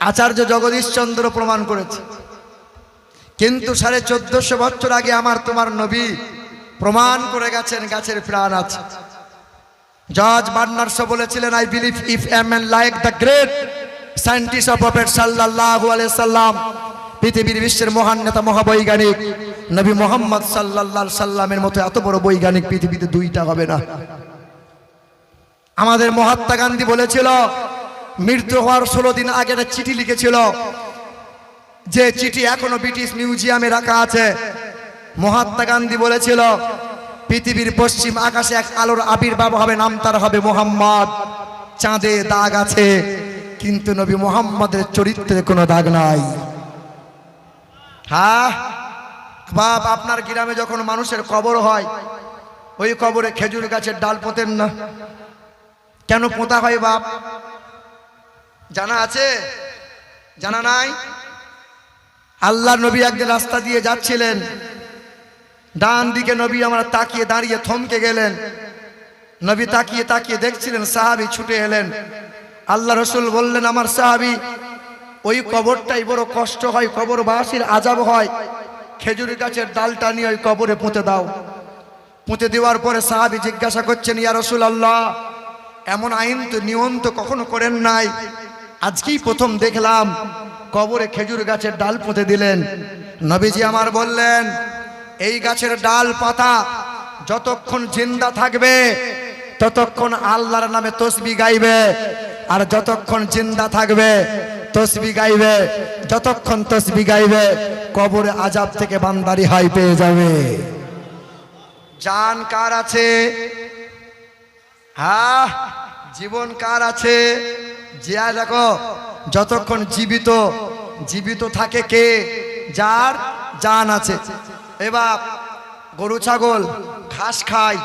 আচার্য জগদীশ চন্দ্র প্রমাণ করেছে। কিন্তু 1450 বছর আগে আমার তোমার নবী প্রমাণ করে গেছেন গাছের প্রাণ আছে। জর্জ বার্নার্ড শো বলেছিলেন, I believe if a man like the great scientist of prophet সাল্লাল্লাহু আলাইহি সাল্লাম, পৃথিবীর বিশ্বের মহান নেতা মহাবৈজ্ঞানিক নবী মুহাম্মদ সাল্লাল্লাহু আলাইহি সাল্লামের মতো এত বড় বৈজ্ঞানিক পৃথিবীতে দুইটা হবে না। আমাদের মহাত্মা গান্ধী বলেছিল, মৃত্যু হওয়ার 16 দিন আগে একটা চিঠি লিখেছিল, যে চিঠি এখনো ব্রিটিশ মিউজিয়ামে রাখা আছে। মহাত্মা গান্ধী বলেছিল পৃথিবীর পশ্চিম আকাশে এক আলোর আবির্ভাব হবে, নাম তার হবে মুহাম্মদ। চাঁদে দাগ আছে কিন্তু নবী মুহাম্মদের চরিত্রে কোনো দাগ নাই। হ্যাঁ বাপ, আপনার গ্রামে যখন মানুষের কবর হয় ওই কবরে খেজুর গাছের ডাল পোতেন না? কেন পোতা হয় বাপ? জানা আছে? জানা নাই? আল্লাহ নবী একদিন রাস্তা দিয়ে যাচ্ছিলেন, ডান দিকে নবী আমার তাকিয়ে দাঁড়িয়ে থমকে গেলেন। নবী তাকিয়ে তাকিয়ে দেখছিলেন, সাহাবী ছুটে এলেন। আল্লাহ রসুল বললেন, আমার সাহাবী, ওই কবরটাই বড় কষ্ট হয়, কবরবাসীর আযাব হয়, খেজুর গাছের ডালটা নিয়ে ওই কবরে পুঁতে দাও। পুঁতে দেওয়ার পরে সাহাবী জিজ্ঞাসা করছেন, ইয়া রাসূলুল্লাহ, এমন আইন তো নিয়ম তো কখনো করেন নাই, আজকেই প্রথম দেখলাম কবরে খেজুর গাছের ডাল পুঁতে দিলেন। নবীজি আমার বললেন, এই গাছের ডাল পাতা যতক্ষণ জিন্দা থাকবে ততক্ষণ আল্লাহর নামে তসবিহ গাইবে, আর যতক্ষণ জিন্দা থাকবে তসবিহ গাইবে, যতক্ষণ তসবিহ গাইবে কবরে আযাব থেকে বান্দা রেহাই পেয়ে যাবে। জান কার আছে? হ্যাঁ, জীবন কার আছে? জিয়া দেখো, যতক্ষণ জীবিত থাকে কে? যার জান আছে। এবার গরু ছাগল ঘাস খায়,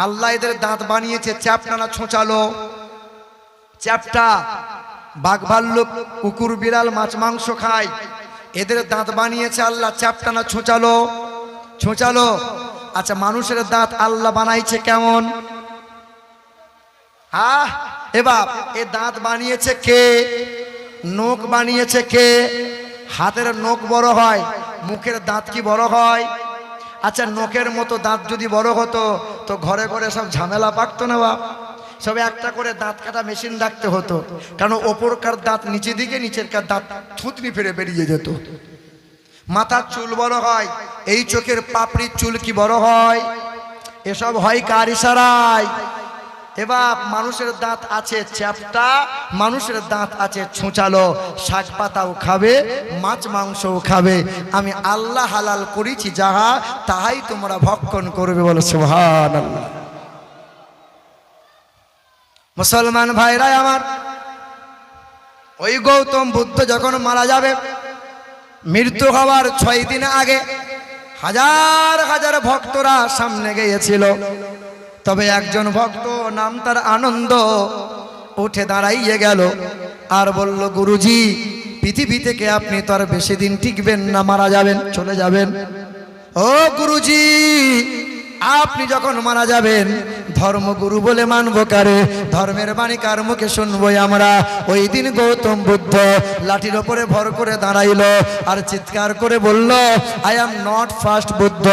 আল্লাহ এদের দাঁত বানিয়েছে চ্যাপ্টা না ছোঁচালো, চ্যাপ্টা। বাঘ ভাল্লুক কুকুর বিড়াল মাছ মাংস খায়, এদের দাঁত বানিয়েছে আল্লাহ চ্যাপ্টা না ছোঁচালো? ছোঁচালো। আচ্ছা, মানুষের দাঁত আল্লাহ বানাইছে কেমন? হ্যাঁ এবার এ দাঁত বানিয়েছে কে? নখ বানিয়েছে কে? হাতের নখ বড় হয়, মুখের দাঁত কি বড় হয়? আচ্ছা, নখের মতো দাঁত যদি বড় হতো তো ঘরে ঘরে সব ঝামেলা পাকতো না বাপ? সবে একটা করে দাঁত কাটা মেশিন রাখতে হতো, কারণ ওপরকার দাঁত নিচে দিকে, নিচেরকার দাঁত থুতনি ফিরে বেরিয়ে যেত। মাথার চুল বড় হয়, এই চোখের পাপড়ির চুল কি বড় হয়? এসব হয় কার ইশারায়? এবার মানুষের দাঁত আছে চ্যাপ্টা, মানুষের দাঁত আছে ছোঁচালো। শাক পাতাও খাবে, মাছ মাংসও খাবে। আমি আল্লাহ হালাল করেছি যাহা, তাহাই তোমরা ভক্ষণ করবে। বলো সুবহানাল্লাহ। মুসলমান ভাইরা আমার, ওই গৌতম বুদ্ধ যখন মারা যাবে, মৃত্যু হওয়ার 6 দিন আগে হাজার হাজার ভক্তরা সামনে গিয়েছিল। তবে একজন ভক্ত, নাম তার আনন্দ, উঠে দাঁড়াইয়ে গেল আর বলল, গুরুজি, পৃথিবী থেকে আপনি তো আর বেশি দিন টিকবেন না, মারা যাবেন, চলে যাবেন। ও গুরুজি, আপনি যখন মারা যাবেন, ধর্মগুরু বলে মানবো কারে? ধর্মের বাণী কার মুখে শুনবো আমরা? ওই দিন গৌতম বুদ্ধ লাঠির ওপরে ভর করে দাঁড়াইলো আর চিৎকার করে বলল, I am not first Buddha,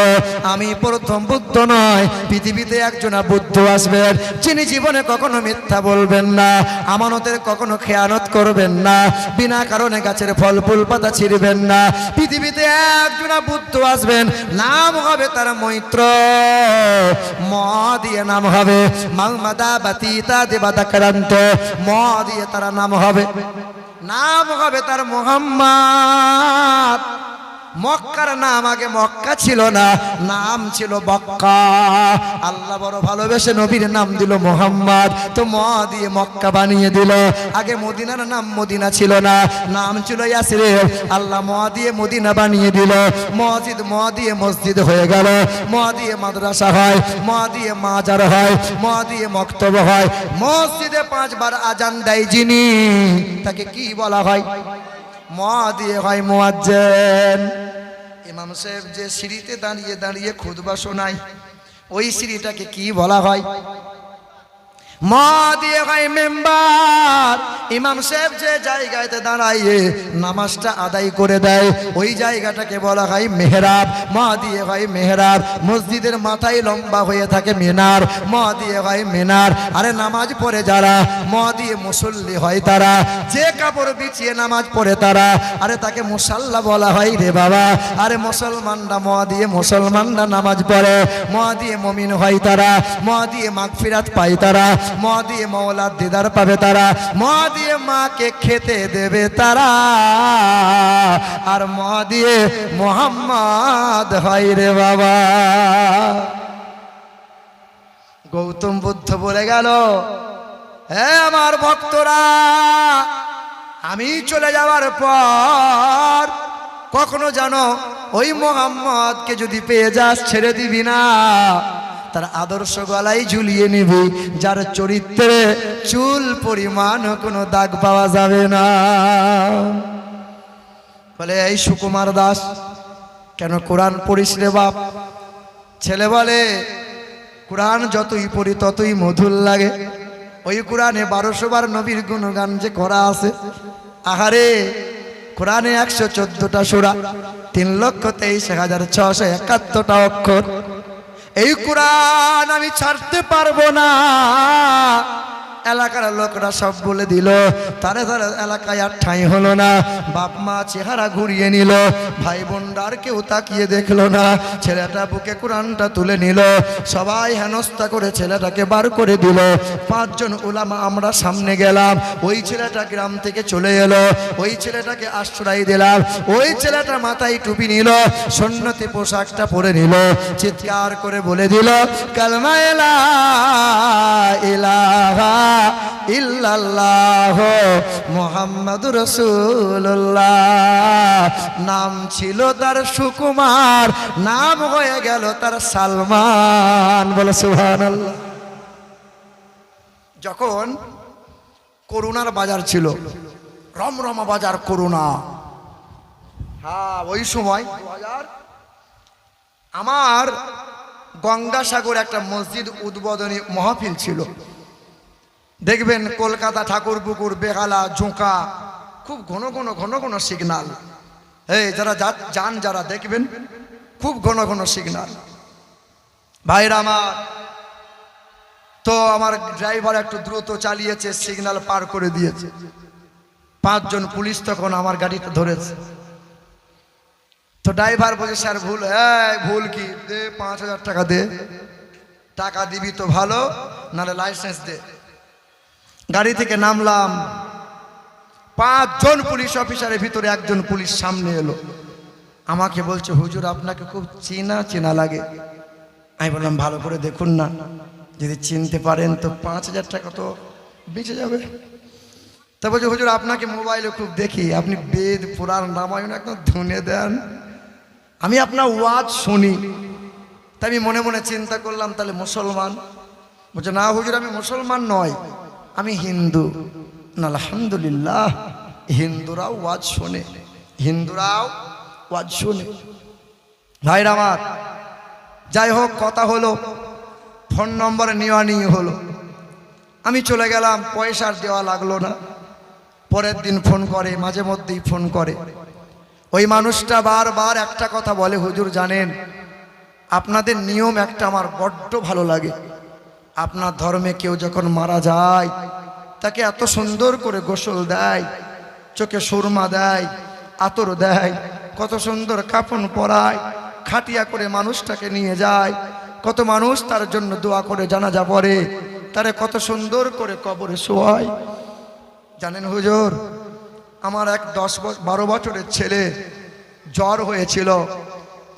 আমি প্রথম বুদ্ধ নয়, পৃথিবীতে একজন বুদ্ধ আসবেন, যিনি জীবনে কখনো মিথ্যা বলবেন না, আমানতের কখনো খেয়ানত করবেন না, বিনা কারণে গাছের ফল ফুল পাতা ছিঁড়বেন না। পৃথিবীতে একজন বুদ্ধ আসবেন, নাম হবে তার মৈত্র, ম দিয়ে নাম হবে, মালমাদা বাতিতা দেবাদাক্রান্ত, ম দিয়ে তার নাম হবে, নাম হবে তার মুহাম্মদ। মক্কার নাম আগে মক্কা ছিল না, নাম ছিল বক্কা। আল্লাহ বড় ভালোবেসে নবীর নাম দিল মুহাম্মদ, তো ম দিয়ে মক্কা বানিয়ে দিল। আগে মদিনার নাম মদিনা ছিল না, নাম ছিল ইয়াসরিব। আল্লাহ ম দিয়ে মদিনা বানিয়ে দিল। মসজিদ ম দিয়ে মসজিদ হয়ে গেল, ম দিয়ে মাদ্রাসা হয়, ম দিয়ে মাজার হয়, ম দিয়ে মক্তব হয়। মসজিদে 5 বার আজান দেয় যিনি, তাকে কি বলা হয়? ম দিয়ে হয় মুয়াজ্জিন। ইমাম সাহেব যে সিঁড়িতে দাঁড়িয়ে দাঁড়িয়ে খুতবা শোনায়, ওই সিঁড়িটাকে কি বলা হয়? ম দিয়ে হয় মেম্বার। ইমাম সাহেব যে জায়গাতে দাঁড়াইয়ে নামাজটা আদায় করে দেয়, ওই জায়গাটাকে বলা হয় মেহরাব। ম দিয়ে হয় মেহরাব। মসজিদের মাথায় লম্বা হয়ে থাকে মিনার, ম দিয়ে হয় মিনার। আরে নামাজ পড়ে যারা, ম দিয়ে মুসল্লি হয় তারা, যে কাপড় বিছিয়ে নামাজ পড়ে তারা, আরে তাকে মুসাল্লা বলা হয় রে বাবা। আরে মুসলমানরা ম দিয়ে মুসলমানরা নামাজ পড়ে, ম দিয়ে মুমিন হয় তারা, ম দিয়ে মাগফিরাত পায় তারা, ম দিয়ে মওলার দিদার পাবে তারা, ম দিয়ে মাকে খেতে দেবে তারা, আর ম দিয়ে মুহাম্মদ হয় রে বাবা। গৌতম বুদ্ধ বলে গেল, হে আমার ভক্তরা, আমি চলে যাওয়ার পর কখনো জানো ওই মুহাম্মদকে যদি পেয়ে যাস, ছেড়ে দিবি না, তার আদর্শ গলায় ঝুলিয়ে নিবি, যার চরিত্রে চুল পরিমাণ কোনো দাগ পাওয়া যাবে না। বলে, এই সুকুমার দাস, কেন কোরআন পড়িস রে বাপ? ছেলে বলে, কোরআন যতই পড়ি ততই মধুর লাগে। ওই কোরআনে 1200 বার নবীর গুণগান যে করা আছে। আহারে, কোরআনে 114টা সূরা, 3,23,671টা অক্ষর। এই কোরআন আমি ছাড়তে পারবো না। এলাকার লোকরা সব বলে দিল, তারে তারে এলাকায় আর ঠাঁই হলো না। বাপ মা চেহারা ঘুরিয়ে নিল, ভাই বোনরা আর কেউ তাকিয়ে দেখলো না। ছেলেটা বুকে কোরআনটা তুলে নিল, সবাই হেনস্থা করে ছেলেটাকে বার করে দিল। 5 জন উলামা আমরা সামনে গেলাম, ওই ছেলেটা গ্রাম থেকে চলে এলো, ওই ছেলেটাকে আশ্রয় দিলাম। ওই ছেলেটা মাথায় টুপি নিল, সুন্নতি পোশাকটা পরে নিল, চিৎকার করে বলে দিল, কালমা লা ইলাহা ইল্লাল্লাহ মুহাম্মাদুর রাসূলুল্লাহ। নাম ছিল তার সুকুমার, নাম হয়ে গেল তার সালমান। বলো সুবহানাল্লাহ। যখন করুণার বাজার ছিল, রমরমা বাজার করুণা, হ্যাঁ ওই সময় আমার গঙ্গাসাগর একটা মসজিদ উদ্বোধনী মাহফিল ছিল। দেখবেন কলকাতা ঠাকুরপুকুর বেহালা জোঁকা খুব ঘন ঘন সিগনাল, এই যারা যান যারা দেখবেন খুব ঘন ঘন সিগনাল। ভাইরা আমার, তো আমার ড্রাইভার একটু দ্রুত চালিয়েছে, সিগন্যাল পার করে দিয়েছে। 5 জন পুলিশ তখন আমার গাড়িটা ধরেছে। তো ড্রাইভার বলছে স্যার ভুল। হ্যাঁ ভুল কি? দে 5000 টাকা দে, টাকা দিবি তো ভালো, নাহলে লাইসেন্স দে। গাড়ি থেকে নামলাম, 5 জন পুলিশ অফিসারের ভিতরে একজন পুলিশ সামনে এলো, আমাকে বলছে হুজুর আপনাকে খুব চেনা চেনা লাগে। আমি বললাম ভালো করে দেখুন না, যদি চিনতে পারেন তো 5000 টাকা তো বেঁচে যাবে। তা বলছে হুজুর আপনাকে মোবাইলে খুব দেখি, আপনি বেদ পুরাণ রামায়ণ একদম ধুনে দেন, আমি আপনার ওয়াজ শুনি। তাই আমি মনে মনে চিন্তা করলাম তাহলে মুসলমান। বলছে না হুজুর আমি মুসলমান নয়, আমি হিন্দু। না আলহামদুলিল্লাহ, হিন্দুরাও ওয়াজ শোনে, হিন্দুরাও ওয়াজ শোনে। ভাইরা আমার, যাই হোক কথা হলো, ফোন নম্বর নেওয়া নিয়ে হলো। আমি চলে গেলাম, পয়সার দেওয়া লাগলো না। পরের দিন ফোন করে, মাঝে মধ্যেই ফোন করে। ওই মানুষটা বারবার একটা কথা বলে, হুজুর জানেন আপনাদের নিয়ম একটা আমার বড্ড ভালো লাগে। আপনার ধর্মে কেউ যখন মারা যায় তাকে এত সুন্দর করে গোসল দেয়, চোখে সুরমা দেয়, আতর দেয়, কত সুন্দর কাফন পরায়, খাটিয়া করে মানুষটাকে নিয়ে যায়, কত মানুষ তার জন্য দোয়া করে জানাজা পড়ে, তারে কত সুন্দর করে কবরে শোয়ায়। জানেন হুজুর, আমার এক 10-12 বছরের ছেলে জ্বর হয়েছিল,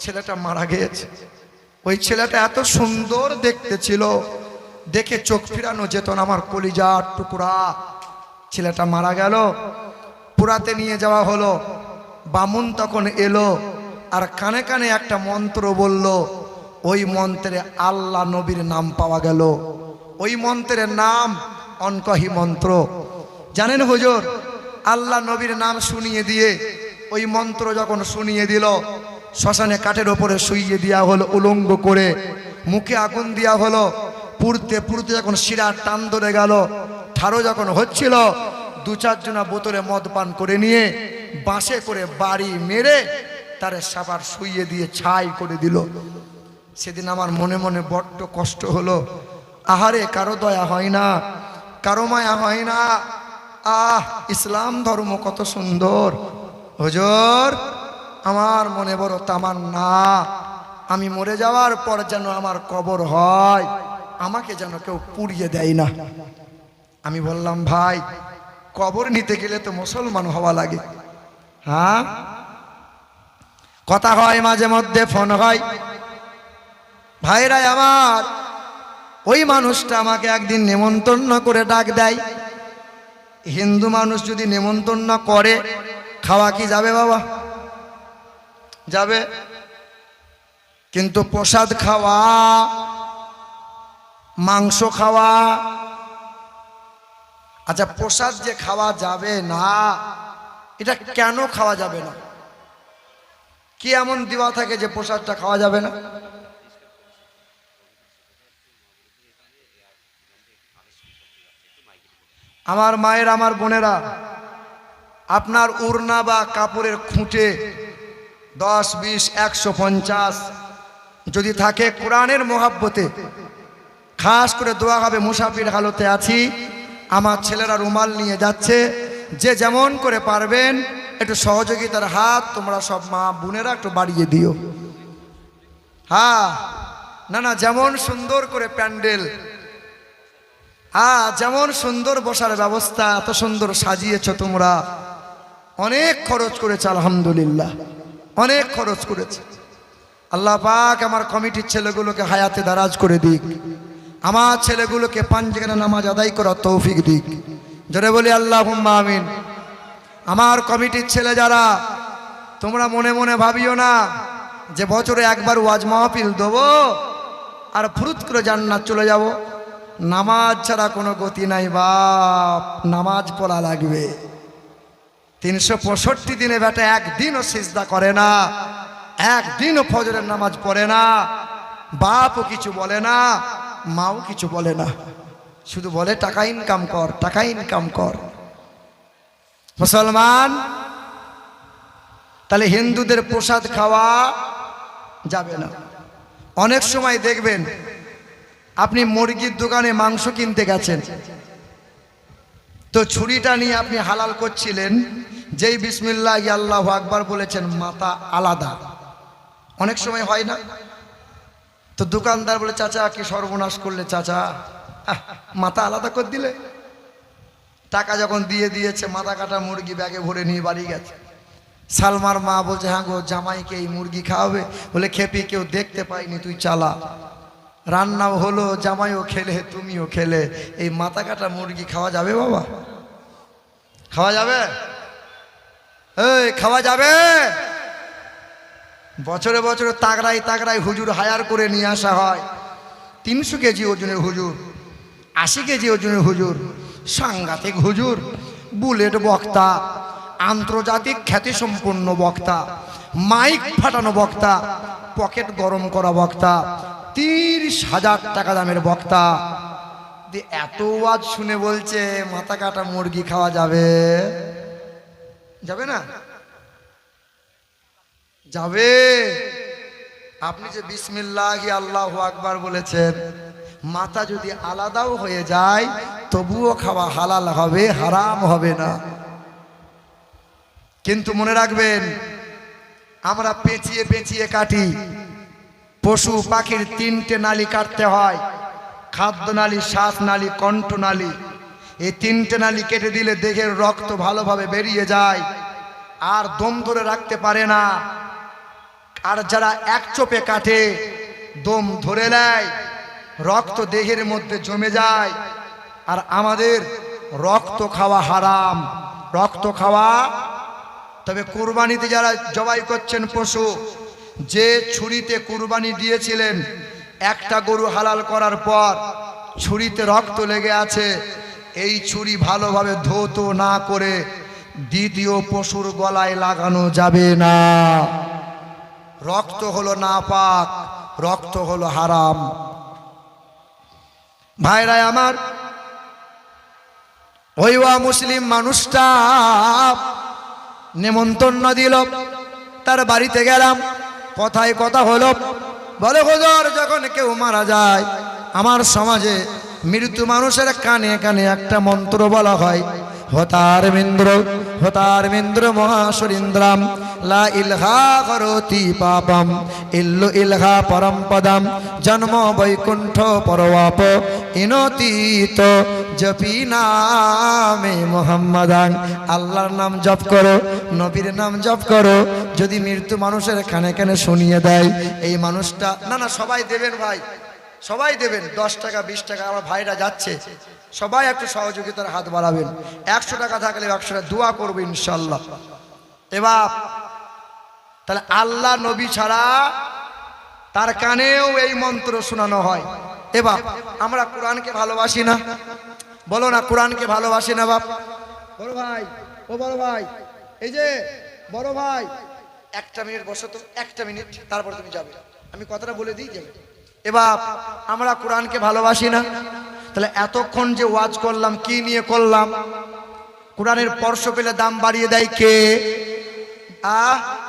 ছেলেটা মারা গিয়েছে। ওই ছেলেটা এত সুন্দর দেখতে ছিল, দেখে চোখ ফিরানো যেত না, আমার কলিজার টুকরা। ছেলেটা মারা গেল, পুরাতে নিয়ে যাওয়া হলো। বামুন তখন এলো আর কানে কানে একটা মন্ত্র বলল, ওই মন্ত্রে আল্লাহ নবীর নাম পাওয়া গেল। ওই মন্ত্রের নাম অনকহি মন্ত্র। জানেন হুজুর, আল্লাহ নবীর নাম শুনিয়ে দিয়ে ওই মন্ত্র যখন শুনিয়ে দিল, শ্মশানে কাঠের ওপরে শুইয়ে দেওয়া হলো উলঙ্গ করে, মুখে আগুন দেওয়া হলো। পুড়তে পুড়তে যখন শিরা টান ধরে গেল, ঠাড়ো যখন হচ্ছিল, 2-4 জনা বোতলে মদ পান করে নিয়ে বাঁশে করে বাড়ি মেরে তারে সাবার শুইয়ে দিয়ে ছাই করে দিল। সেদিন আমার মনে মনে বড্ড কষ্ট হলো। আহারে, কারো দয়া হয় না, কারো মায়া হয় না। ইসলাম ধর্ম কত সুন্দর। হুজুর, আমার মনে বড় তামান্না, আমি মরে যাওয়ার পর যেন আমার কবর হয়, আমাকে যেন কেউ পুড়িয়ে দেয় না। আমি বললাম ভাই, কবর নিতে গেলে তো মুসলমান হওয়া লাগে। হ্যাঁ, কথা হয়, মাঝে মধ্যে ফোন হয়। ভাইরাই আমার, ওই মানুষটা আমাকে একদিন নেমন্তন্ন করে ডাক দেয়। হিন্দু মানুষ যদি নেমন্তন্ন করে, খাওয়া কি যাবে বাবা? যাবে। কিন্তু প্রসাদ খাওয়া, মাংস খাওয়া, আচ্ছা প্রসাদ যে খাওয়া যাবে না, এটা কেন খাওয়া যাবে না? কি এমন দেওয়া থাকে যে প্রসাদটা খাওয়া যাবে না? আমার মায়ের, আমার বোনেরা, আপনার উড়না বা কাপড়ের খুঁটে 10, 20, 150 যদি থাকে, কোরআনের মোহাব্বতে খাস করে দোয়া হবে, মুসাফির হালতে আছি, আমার ছেলেরা রুমাল নিয়ে যাচ্ছে, যে যেমন করে পারবেন একটু সহযোগিতার হাত তোমরা সব মা বোনেরা একটু বাড়িয়ে দিও। হ্যাঁ, না যেমন সুন্দর করে প্যান্ডেল, যেমন সুন্দর বসার ব্যবস্থা, এত সুন্দর সাজিয়েছ তোমরা, অনেক খরচ করেছে আলহামদুলিল্লাহ, অনেক খরচ করেছে। আল্লাহ পাক আমার কমিটির ছেলেগুলোকে হায়াতে দারাজ করে দিক, আমার ছেলেগুলোকে 5 জায়গায় নামাজ আদায় করার তৌফিক দিক। জোরে বলি আল্লাহুম্মা আমিন। আমার কমিটির ছেলে যারা, তোমরা মনে মনে ভাবিও না যে বছরে একবার ওয়াজ মাহফিল দেবো আর ফুরুত করে জান্নাত চলে যাব। নামাজ ছাড়া কোনো গতি নাই বাপ, নামাজ পড়া লাগবে। 365 দিনে বেটা একদিনও সিজদা করে না, একদিনও ফজরের নামাজ পড়ে না, বাপও কিছু বলে না, মাও কিছু বলে না, শুধু বলে টাকা ইনকাম কর, টাকা ইনকাম কর। মুসলমান, তাহলে হিন্দুদের প্রসাদ খাওয়া যাবে না। অনেক সময় দেখবেন আপনি মুরগির দোকানে মাংস কিনতে গেছেন, তো ছুরিটা নিয়ে আপনি হালাল করছিলেন, যেই বিসমিল্লাহ আল্লাহু আকবার বলেছেন মাথা আলাদা। অনেক সময় হয় না? তো দোকানদার বলে চাচা কি সর্বনাশ করলে চাচা, মাথা আলাদা করে দিলে। টাকা যখন দিয়ে দিয়েছে, মাথা কাটা মুরগি ব্যাগে ভরে নিয়ে বাড়ি গেছে। সালমার মা বলছে হ্যাঁ গো, জামাইকে এই মুরগি খাওয়াবে? বলে খেপি কেউ দেখতে পাইনি, তুই চালা। রান্নাও হলো, জামাইও খেলে, তুমিও খেলে, এই মাথা কাটা মুরগি খাওয়া যাবে বাবা? খাওয়া যাবে? এই খাওয়া যাবে? বছরে বছরে তাগড়াই তাগড়াই হুজুর হায়ার করে নিয়ে আসা হয়। 300 কেজি ওজনের হুজুর, 80 কেজি ওজনের হুজুর, সাংঘাতিক হুজুর, বুলেট বক্তা, আন্তর্জাতিক খ্যাতিসম্পন্ন বক্তা, মাইক ফাটানো বক্তা, পকেট গরম করা বক্তা, 30,000 টাকা দামের বক্তা। এত ওয়াজ শুনে বলছে মাথা কাটা মুরগি খাওয়া যাবে? যাবে না? যাবে। আপনি যে বিসমিল্লাহি আল্লাহু আকবার বলেছেন, মাথা যদি আলাদাও হয়ে যায় তবুও খাওয়া হালাল হবে, হারাম হবে না। কিন্তু মনে রাখবেন, আমরা পেঁচিয়ে পেঁচিয়ে কাটি। পশু পাখির 3টে নালী কাটতে হয়, খাদ্য নালী, শ্বাস নালী, কণ্ঠ নালী। এই 3টে নালী কেটে দিলে দেহের রক্ত ভালোভাবে বেরিয়ে যায়, আর দম ধরে রাখতে পারে না। আর যারা এক চোপে কাটে, দম ধরে নেয়, রক্ত দেহের মধ্যে জমে যায়। আর আমাদের রক্ত খাওয়া হারাম, রক্ত খাওয়া। তবে কুরবানিতে যারা জবাই করছেন পশু, যে ছুরিতে কুরবানি দিয়েছিলেন, একটা গরু হালাল করার পর ছুরিতে রক্ত লেগে আছে, এই ছুরি ভালোভাবে ধৌত না করে দ্বিতীয় পশুর গলায় লাগানো যাবে না। রক্ত হলো নাপাক, রক্ত হলো হারাম। ভাইরা আমার, ওইওয়া মুসলিম মানুষটা নেমন্তন্ন দিল, তার বাড়িতে গেলাম। কথায় কথা হলো, বলে হুজুর যখন কেউ মারা যায় আমার সমাজে মৃত্যু মানুষের কানে কানে একটা মন্ত্র বলা হয়, হতার মিন্দ্র, হতার মিন্দ্র মহাসুরিন্দ্রাম, লা ইলহা করতি পাপম ইল্লু ইলহা পরম পদম, জন্ম বৈকুণ্ঠ পরবাপ ইনতীত জপি নামে মুহাম্মাদান। আল্লাহর নাম জপ করো, নবীর নাম জপ করো। যদি মৃত্যু মানুষের কানে কানে শুনিয়ে দেয়, এই মানুষটা, না না সবাই দেবেন ভাই, সবাই দেবেন, 10 টাকা 20 টাকা। আমার ভাইরা যাচ্ছে, সবাই একটু সহযোগিতার হাত বাড়াবেন। 100 টাকা থাকলে 100 টাকা দোয়া করবো ইনশাল্লাহ। এবার তাহলে আল্লাহ নবী ছাড়া তার কানেও এই মন্ত্র শোনানো হয়। এবার আমরা কোরআনকে ভালোবাসি না? বলো না, কোরআনকে ভালোবাসি না বাপ? বড় ভাই, ও বড় ভাই, এই যে বড় ভাই, 1 মিনিট বসো তো, 1 মিনিট, তারপর তুমি যাবে, আমি কথাটা বলে দিই যাবে। এবার আমরা কোরআনকে ভালোবাসি না? তাহলে এতক্ষণ যে ওয়াজ করলাম, কি নিয়ে করলাম? কোরআনের স্পর্শ পেলে দাম বাড়িয়ে দেয় কে?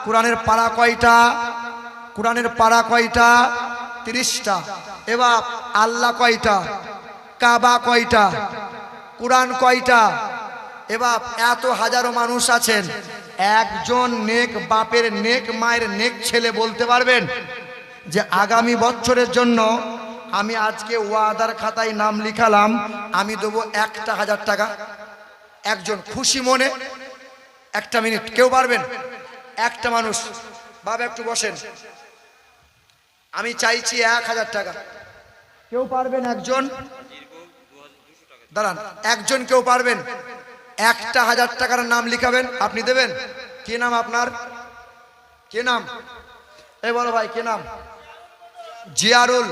কোরআনের পারা কয়টা? কোরআনের পারা কয়টা? 30টা। এবার আল্লাহ কয়টা? কাবা কয়টা? কোরআন কয়টা? এবার এত হাজারো মানুষ আছেন, একজন নেক বাপের, নেক মায়ের, নেক ছেলে বলতে পারবেন যে আগামী বছরের জন্য আমি আজকে ওয়াদার খাতায় নাম লিখালাম, আমি দেবো 1,000 টাকা? একজন খুশি মনে? 1 মিনিট, কেউ পারবেন? একটা মানুষ, বাবা একটু বসেন, আমি চাইছি 1,000 টাকা। কেউ পারবেন একজন? দাঁড়ান, একজন কেউ পারবেন? 1000 টাকার নাম লিখাবেন, আপনি দেবেন? কি নাম আপনার? কি নাম? এই বলো ভাই, কি নাম? জিয়ারুল।